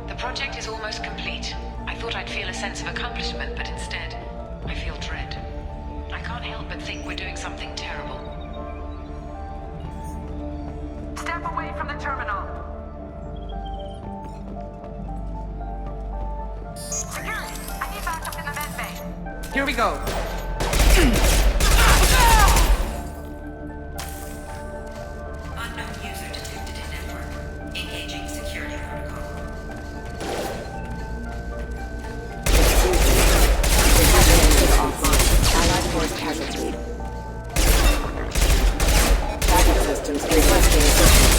The project is almost complete. I thought I'd feel a sense of accomplishment, but instead, I feel dread. I can't help but think we're doing something terrible. Step away from the terminal. Security, I need backup in the med bay. Here we go. Unknown user detected in network. Engaging security protocol. Allied force casualty. Backup systems requesting assistance.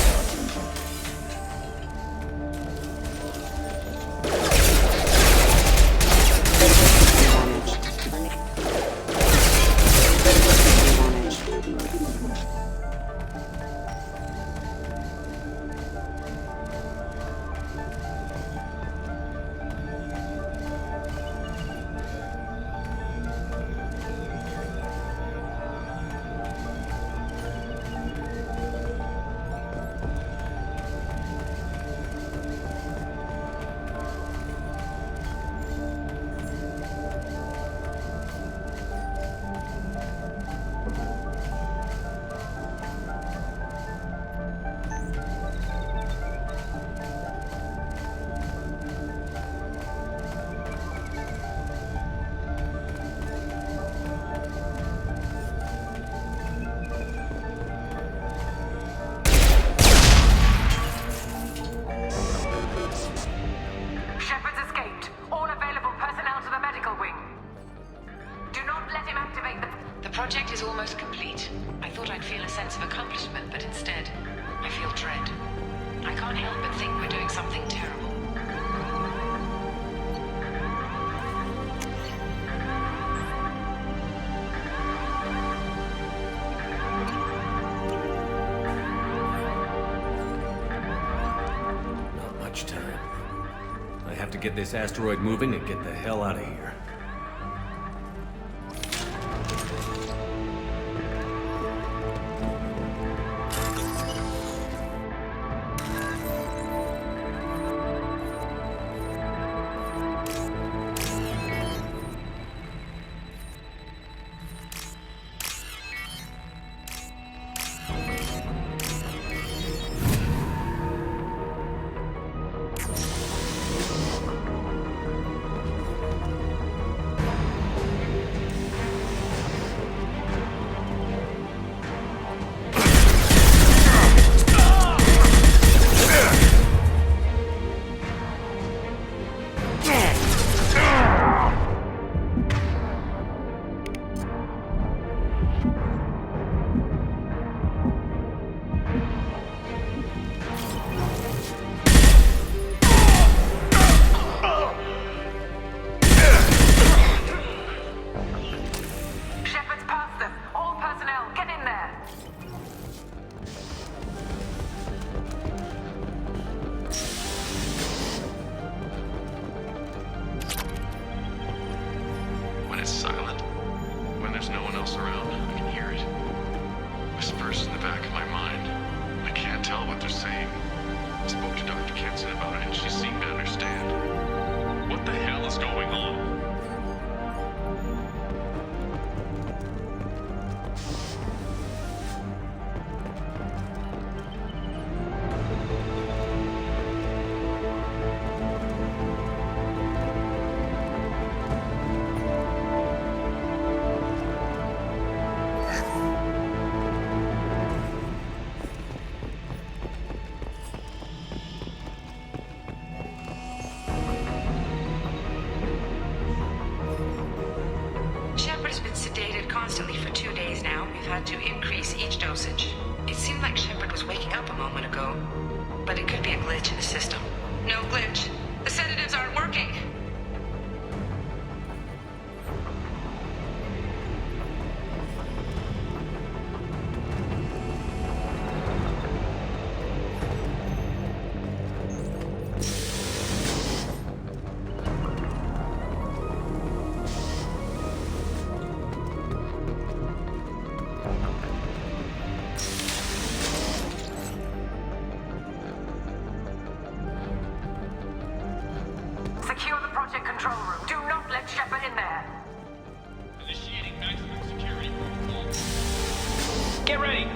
project is almost complete. I thought I'd feel a sense of accomplishment, but instead, I feel dread. I can't help but think we're doing something terrible. Not much time. I have to get this asteroid moving and get the hell out of here. Whispers in the back of my mind. I can't tell what they're saying. I spoke to Dr. Kenson about it and she seemed to understand. What the hell is going on? Constantly for 2 days now. We've had to increase each dosage. It seemed like Shepard was waking up a moment ago, but it could be a glitch in the system. No glitch. The sedatives aren't working. Secure the project control room. Do not let Shepard in there. Initiating maximum security protocol. Get ready!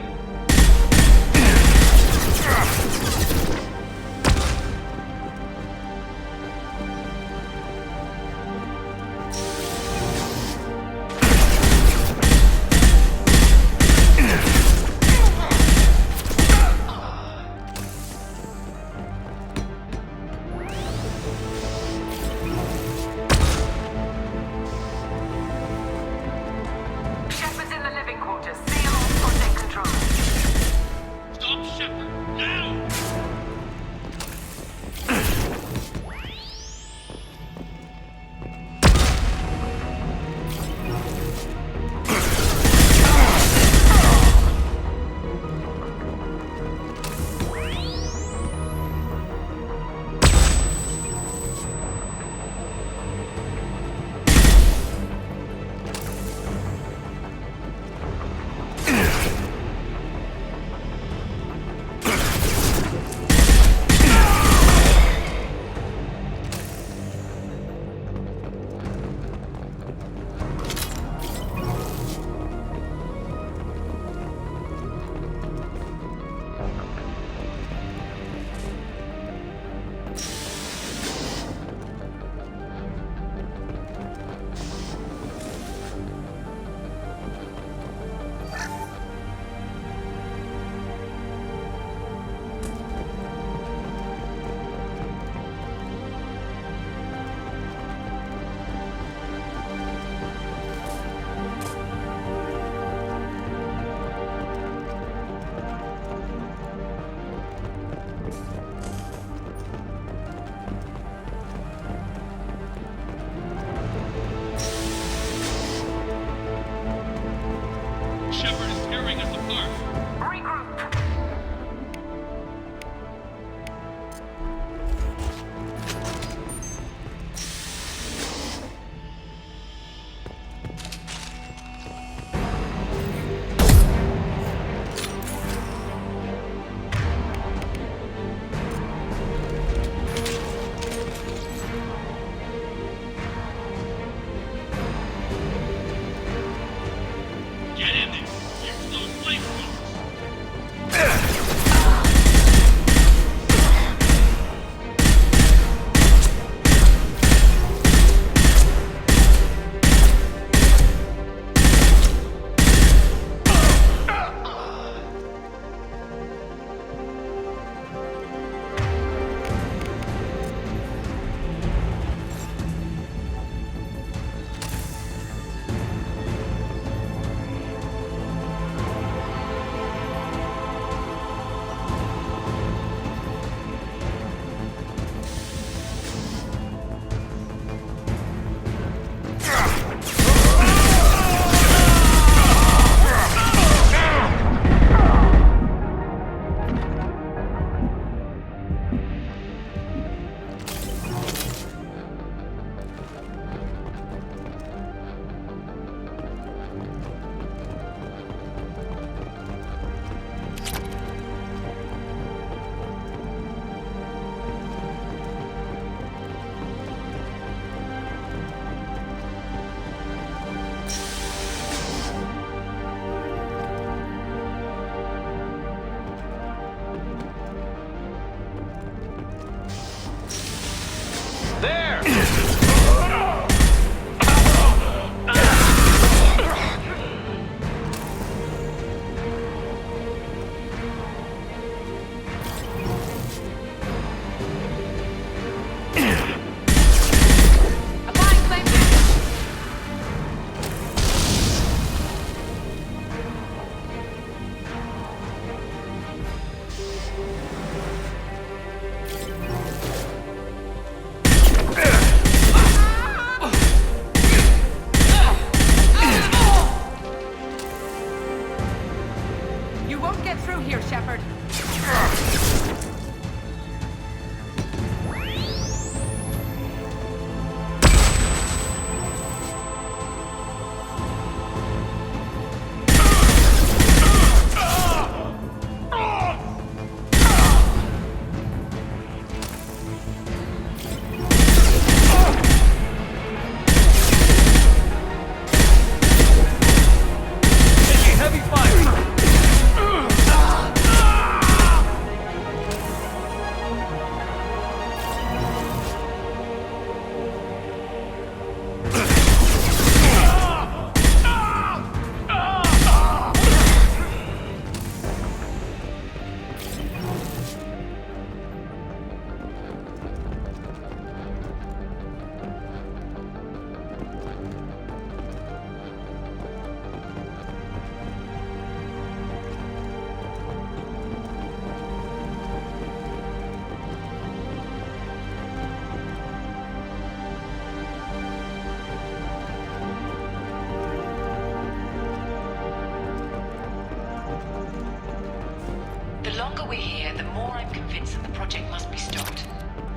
The longer we're here, the more I'm convinced that the project must be stopped.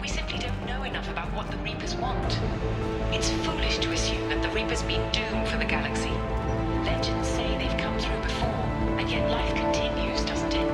We simply don't know enough about what the Reapers want. It's foolish to assume that the Reapers mean doom for the galaxy. Legends say they've come through before, and yet life continues, doesn't it?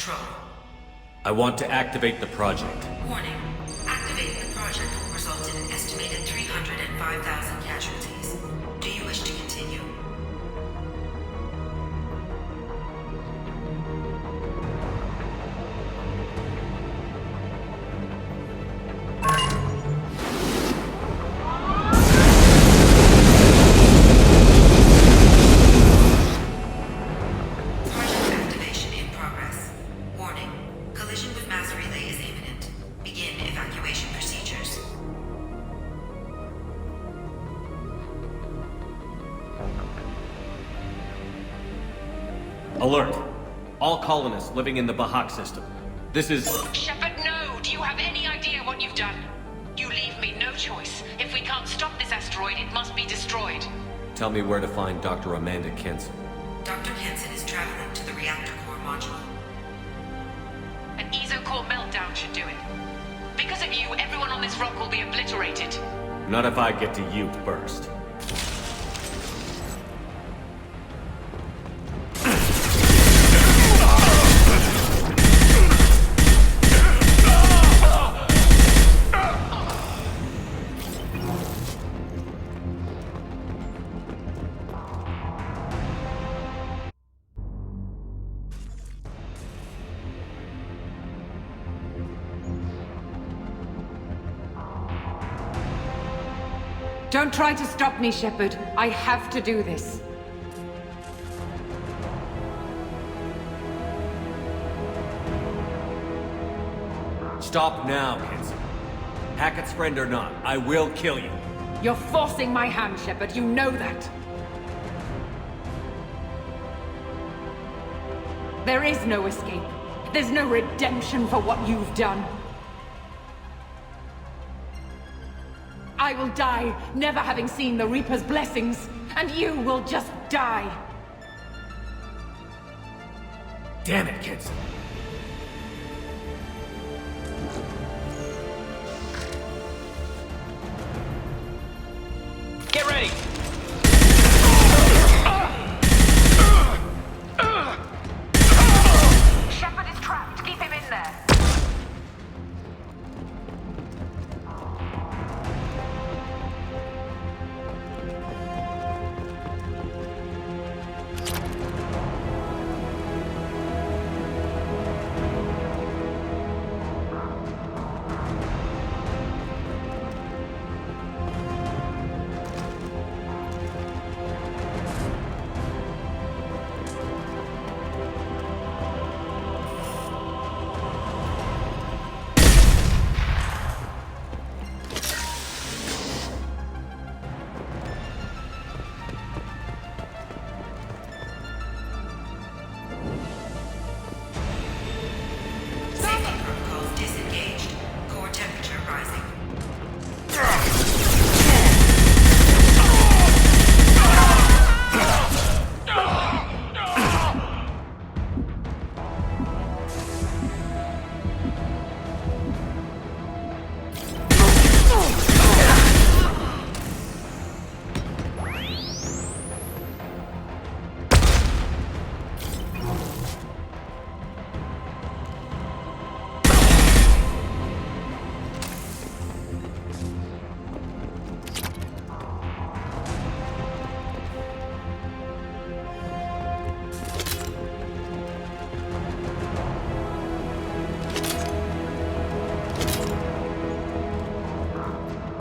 control. I want to activate the project. Warning. Activating the project will result in an estimated 305,000 casualties. Do you wish to continue? Alert! All colonists living in the Bahak system. This is... Shepard, no! Do you have any idea what you've done? You leave me no choice. If we can't stop this asteroid, it must be destroyed. Tell me where to find Dr. Amanda Kенson. Dr. Kенson is traveling to the reactor core module. An ESO-core meltdown should do it. Because of you, everyone on this rock will be obliterated. Not if I get to you first. Don't try to stop me, Shepard. I have to do this. Stop now, Kенson. Hackett's friend or not, I will kill you. You're forcing my hand, Shepard. You know that. There is no escape. There's no redemption for what you've done. I will die, never having seen the Reaper's blessings, and you will just die. Damn it, Kенson. Get ready! Shepard is trapped. Keep him in there.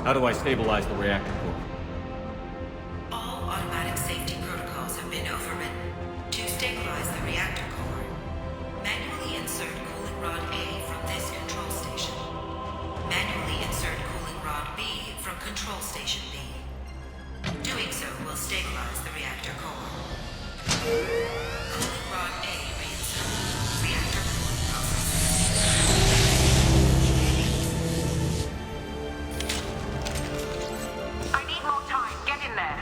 How do I stabilize the reactor core? All automatic safety protocols have been overridden. To stabilize the reactor core, manually insert cooling rod A from this control station. Manually insert cooling rod B from control station B. Doing so will stabilize the reactor core. Cooling rod A reinsert. Reactor cooling process. I need more time. Get in there.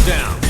down.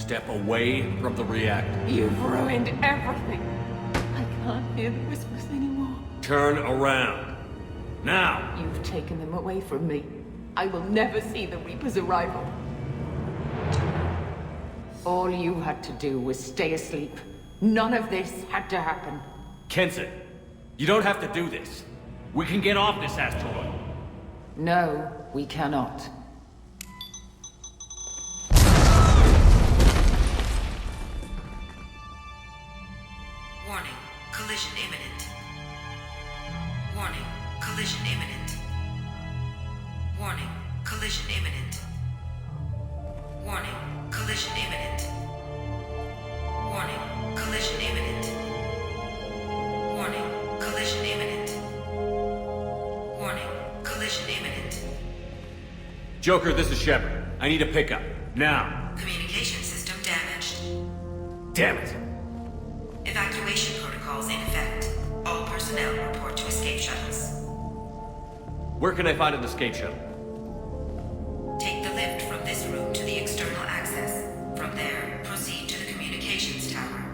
Step away from the reactor. You've ruined everything. I can't hear the whispers anymore. Turn around. Now! You've taken them away from me. I will never see the Reaper's arrival. All you had to do was stay asleep. None of this had to happen. Kenson, you don't have to do this. We can get off this asteroid. No, we cannot. Warning, collision imminent. Warning, collision imminent. Warning, collision imminent. Warning, collision imminent. Warning, collision imminent. Warning, collision imminent. Warning, collision imminent. Joker, this is Shepard. I need a pickup. Now. Communication system damaged. Damn it. Evacuation protocols in effect. All personnel report to escape shuttles. Where can I find an escape shuttle? Take the lift from this room to the external access. From there, proceed to the communications tower.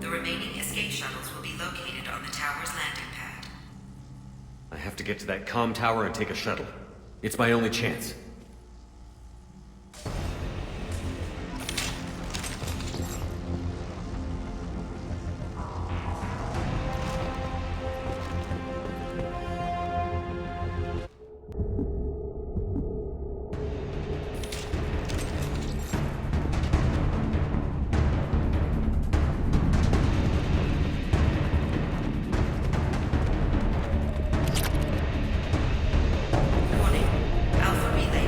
The remaining escape shuttles will be located on the tower's landing pad. I have to get to that comm tower and take a shuttle. It's my only chance. Warning, Alpha Relay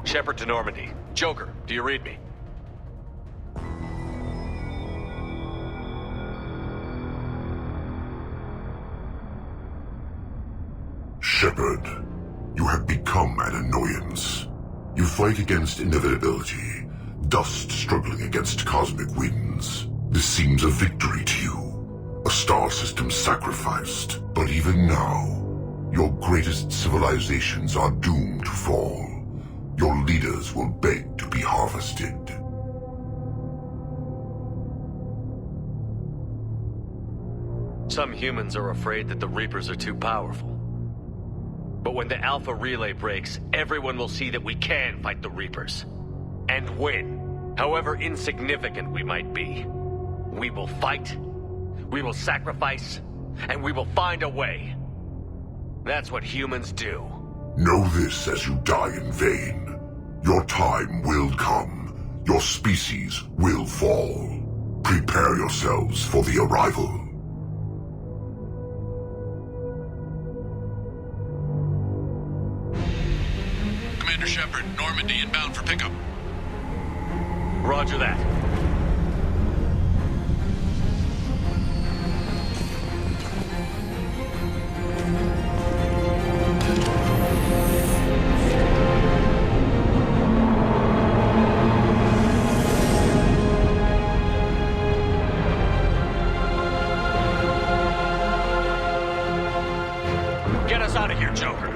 Shepard to Normandy. Joker, do you read me? Shepard, you have become an annoyance. You fight against inevitability, dust struggling against cosmic winds. This seems a victory to you, a star system sacrificed. But even now, your greatest civilizations are doomed to fall. Your leaders will beg to be harvested. Some humans are afraid that the Reapers are too powerful. But when the Alpha Relay breaks, everyone will see that we can fight the Reapers. And win. However insignificant we might be. We will fight, we will sacrifice, and we will find a way. That's what humans do. Know this as you die in vain. Your time will come. Your species will fall. Prepare yourselves for the arrival. Commander Shepard, Normandy inbound for pickup. Roger that. Get us out of here, Joker.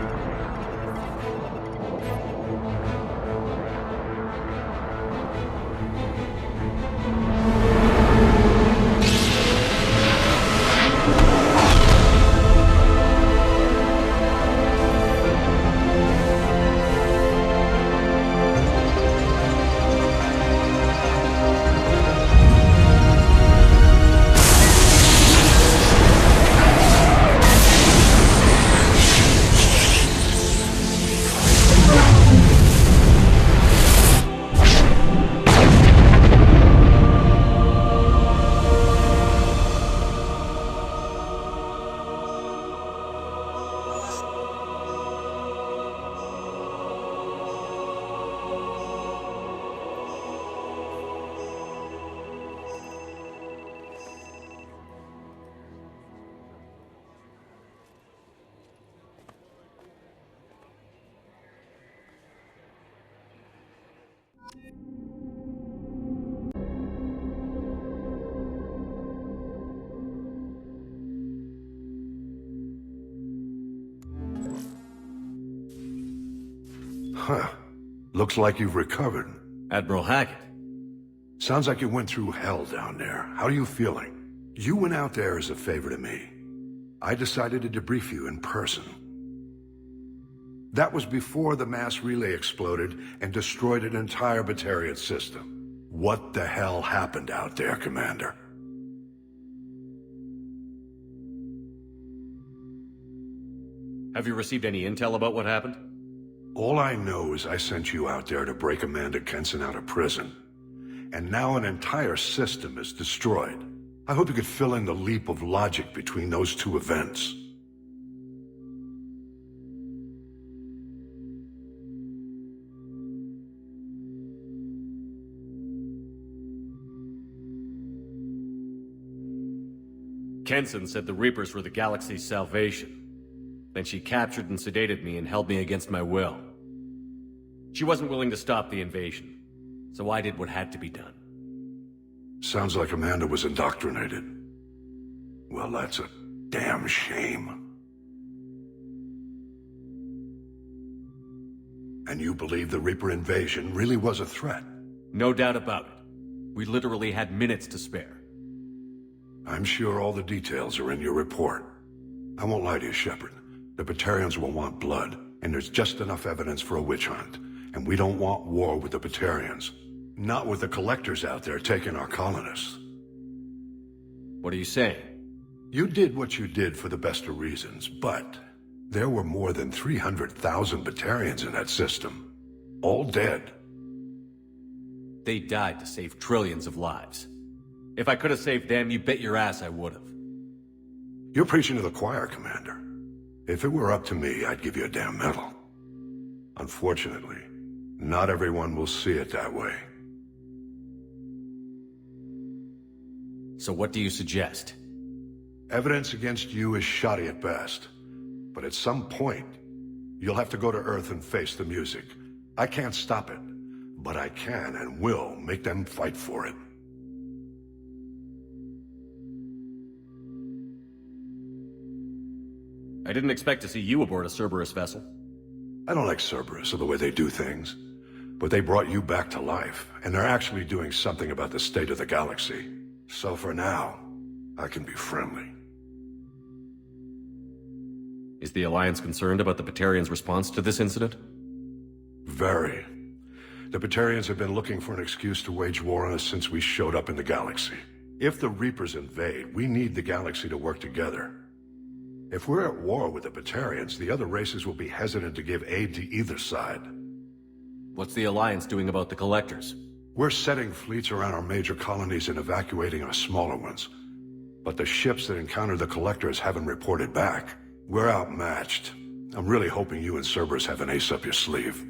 Huh. Looks like you've recovered. Admiral Hackett. Sounds like you went through hell down there. How are you feeling? You went out there as a favor to me. I decided to debrief you in person. That was before the mass relay exploded and destroyed an entire Batarian system. What the hell happened out there, Commander? Have you received any intel about what happened? All I know is I sent you out there to break Amanda Kенson out of prison. And now an entire system is destroyed. I hope you could fill in the leap of logic between those two events. Kenson said the Reapers were the galaxy's salvation. Then she captured and sedated me and held me against my will. She wasn't willing to stop the invasion, so I did what had to be done. Sounds like Amanda was indoctrinated. Well, that's a damn shame. And you believe the Reaper invasion really was a threat? No doubt about it. We literally had minutes to spare. I'm sure all the details are in your report. I won't lie to you, Shepard. The Batarians will want blood, and there's just enough evidence for a witch hunt. And we don't want war with the Batarians. Not with the collectors out there taking our colonists. What are you saying? You did what you did for the best of reasons, but there were more than 300,000 Batarians in that system. All dead. They died to save trillions of lives. If I could have saved them, you bet your ass I would have. You're preaching to the choir, Commander. If it were up to me, I'd give you a damn medal. Unfortunately, Not everyone will see it that way. So what do you suggest? Evidence against you is shoddy at best. But at some point, you'll have to go to Earth and face the music. I can't stop it, but I can and will make them fight for it. I didn't expect to see you aboard a Cerberus vessel. I don't like Cerberus or the way they do things, but they brought you back to life, and they're actually doing something about the state of the galaxy. So for now, I can be friendly. Is the Alliance concerned about the Batarians' response to this incident? Very. The Batarians have been looking for an excuse to wage war on us since we showed up in the galaxy. If the Reapers invade, we need the galaxy to work together. If we're at war with the Batarians, the other races will be hesitant to give aid to either side. What's the Alliance doing about the Collectors? We're setting fleets around our major colonies and evacuating our smaller ones. But the ships that encountered the Collectors haven't reported back. We're outmatched. I'm really hoping you and Cerberus have an ace up your sleeve.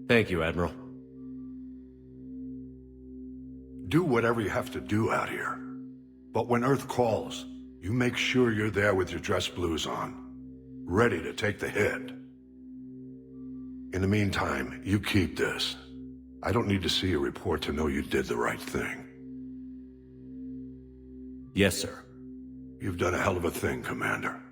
Thank you, Admiral. Do whatever you have to do out here. But when Earth calls, you make sure you're there with your dress blues on, ready to take the hit. In the meantime, you keep this. I don't need to see a report to know you did the right thing. Yes, sir. You've done a hell of a thing, Commander.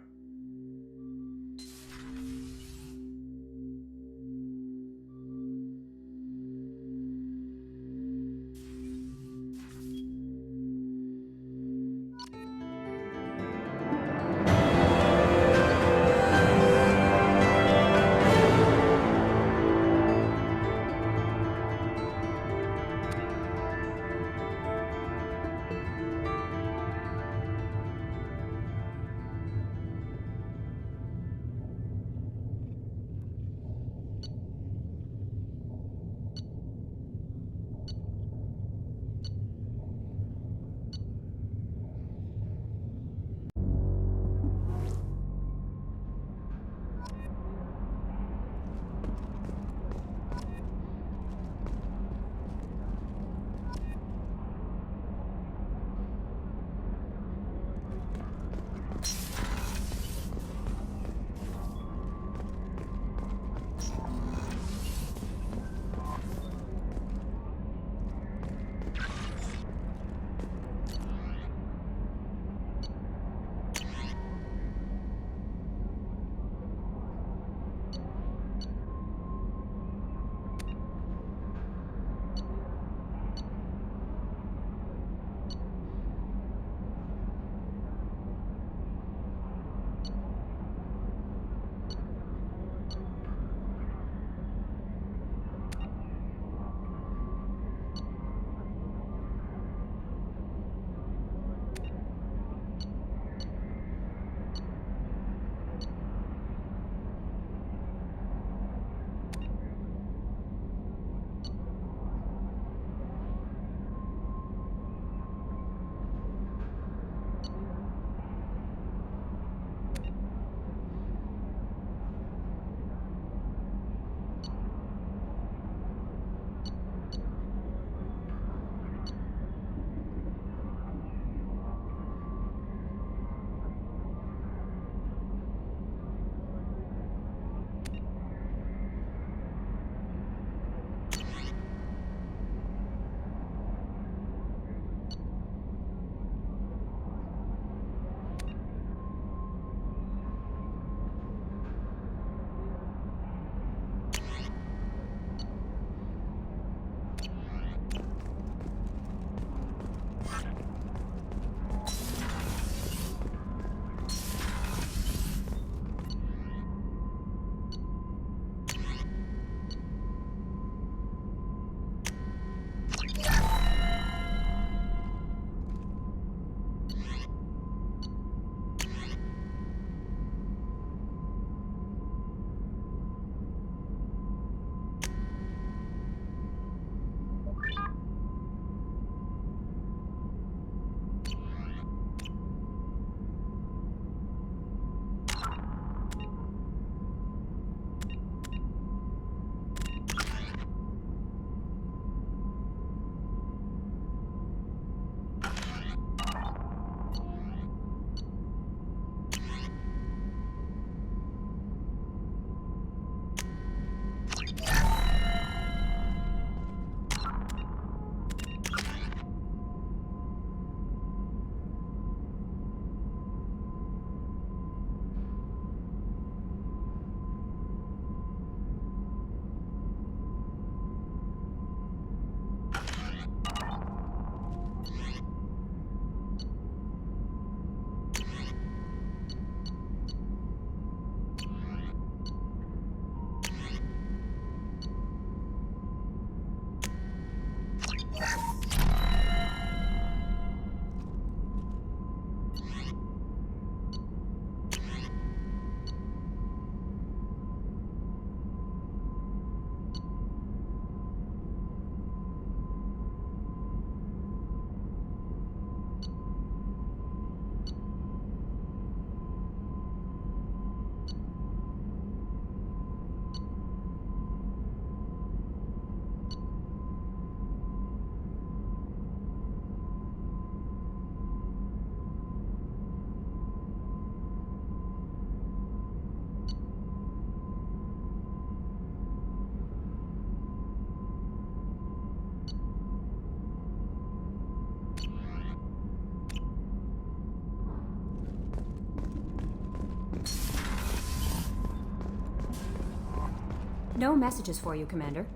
No messages for you, Commander.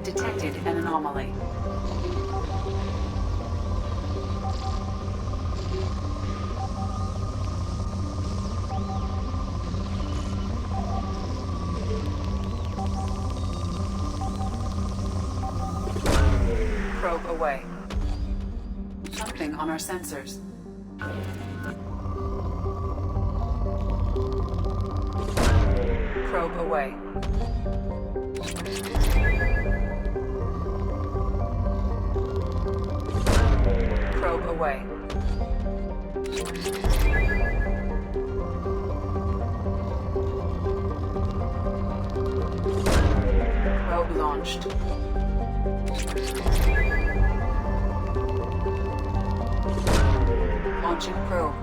Detected an anomaly. Probe away. Something on our sensors. Probe away. Probe away. Probe launched. Launching probe.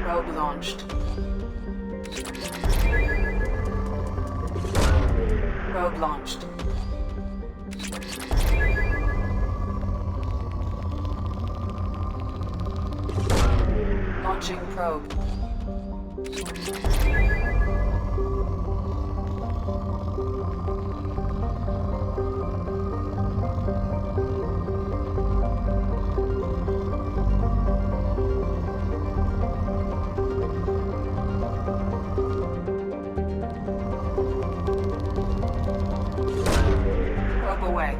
Probe launched. Probe launched. Launching probe. Probe away.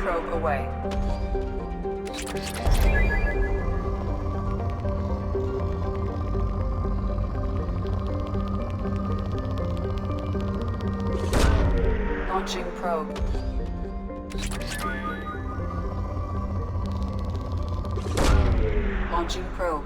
Probe away. Launching probe. Launching probe.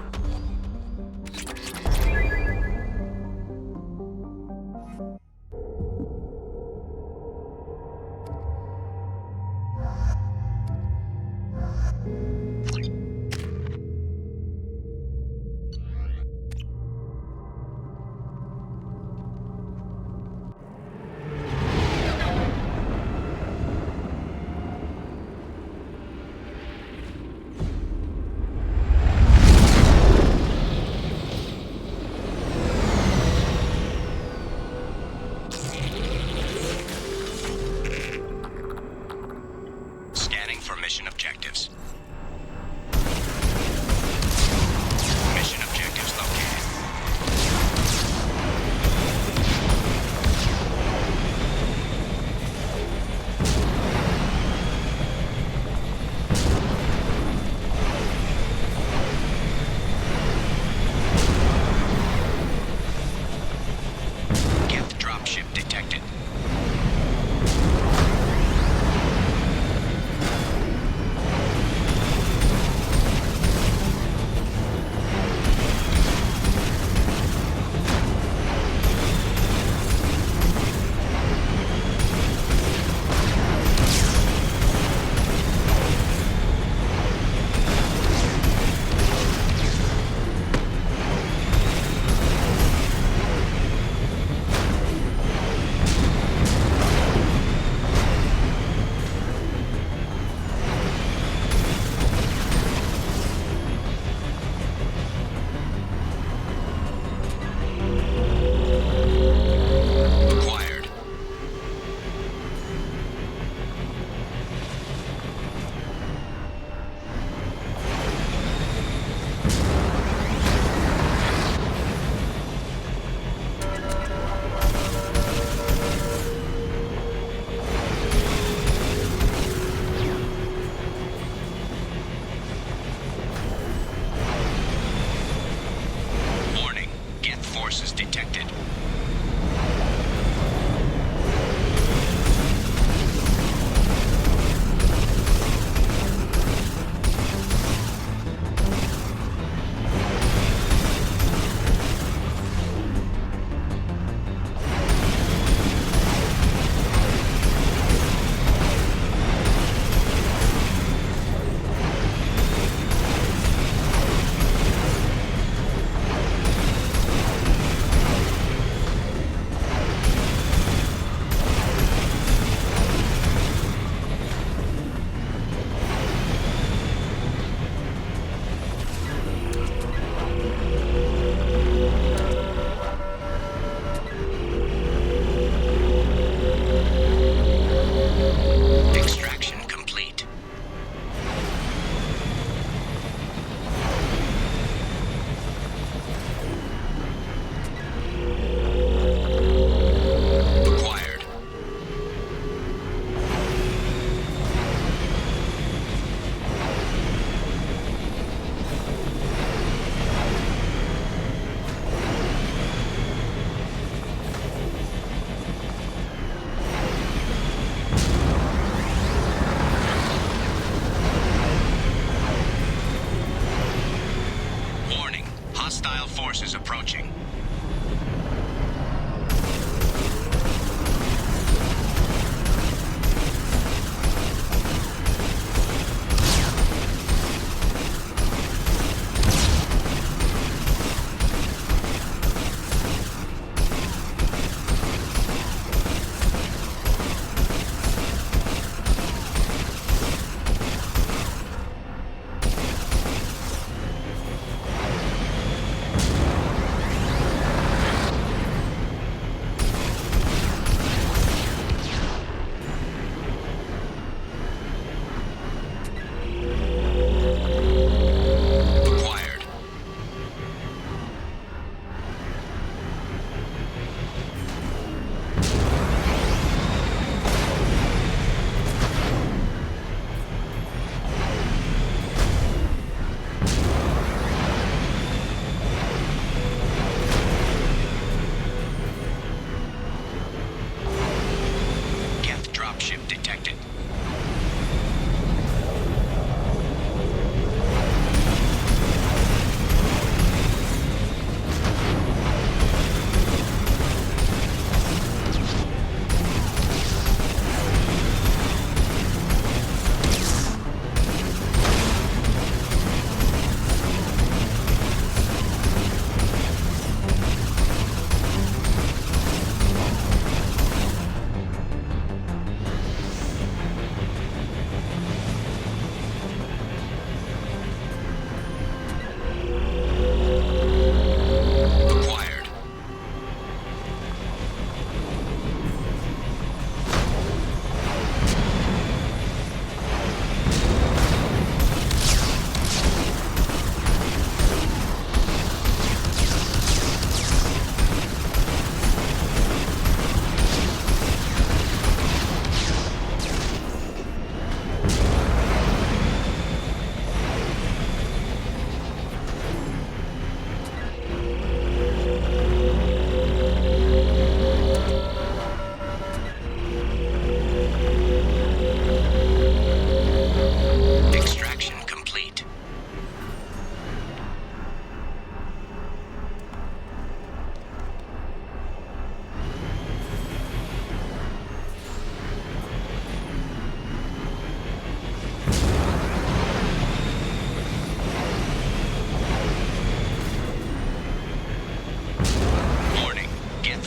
Hostile forces approaching.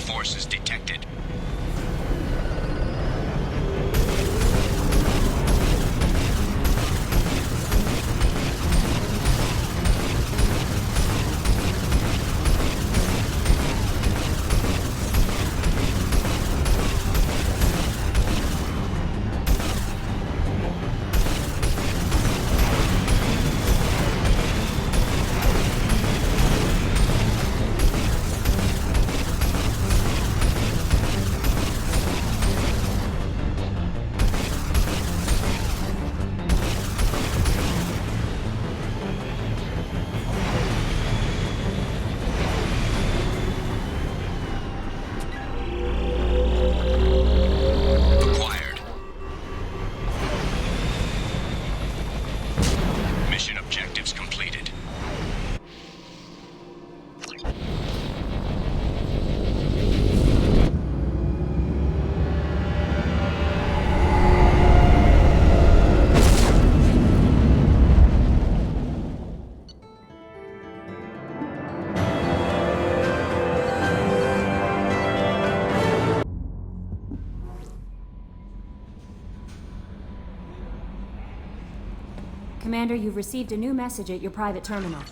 Forces detected. Commander, you've received a new message at your private terminal.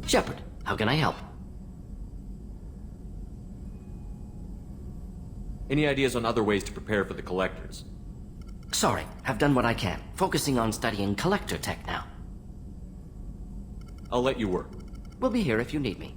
Shepard, how can I help? Any ideas on other ways to prepare for the Collectors? Sorry, I've done what I can. Focusing on studying Collector tech now. I'll let you work. We'll be here if you need me.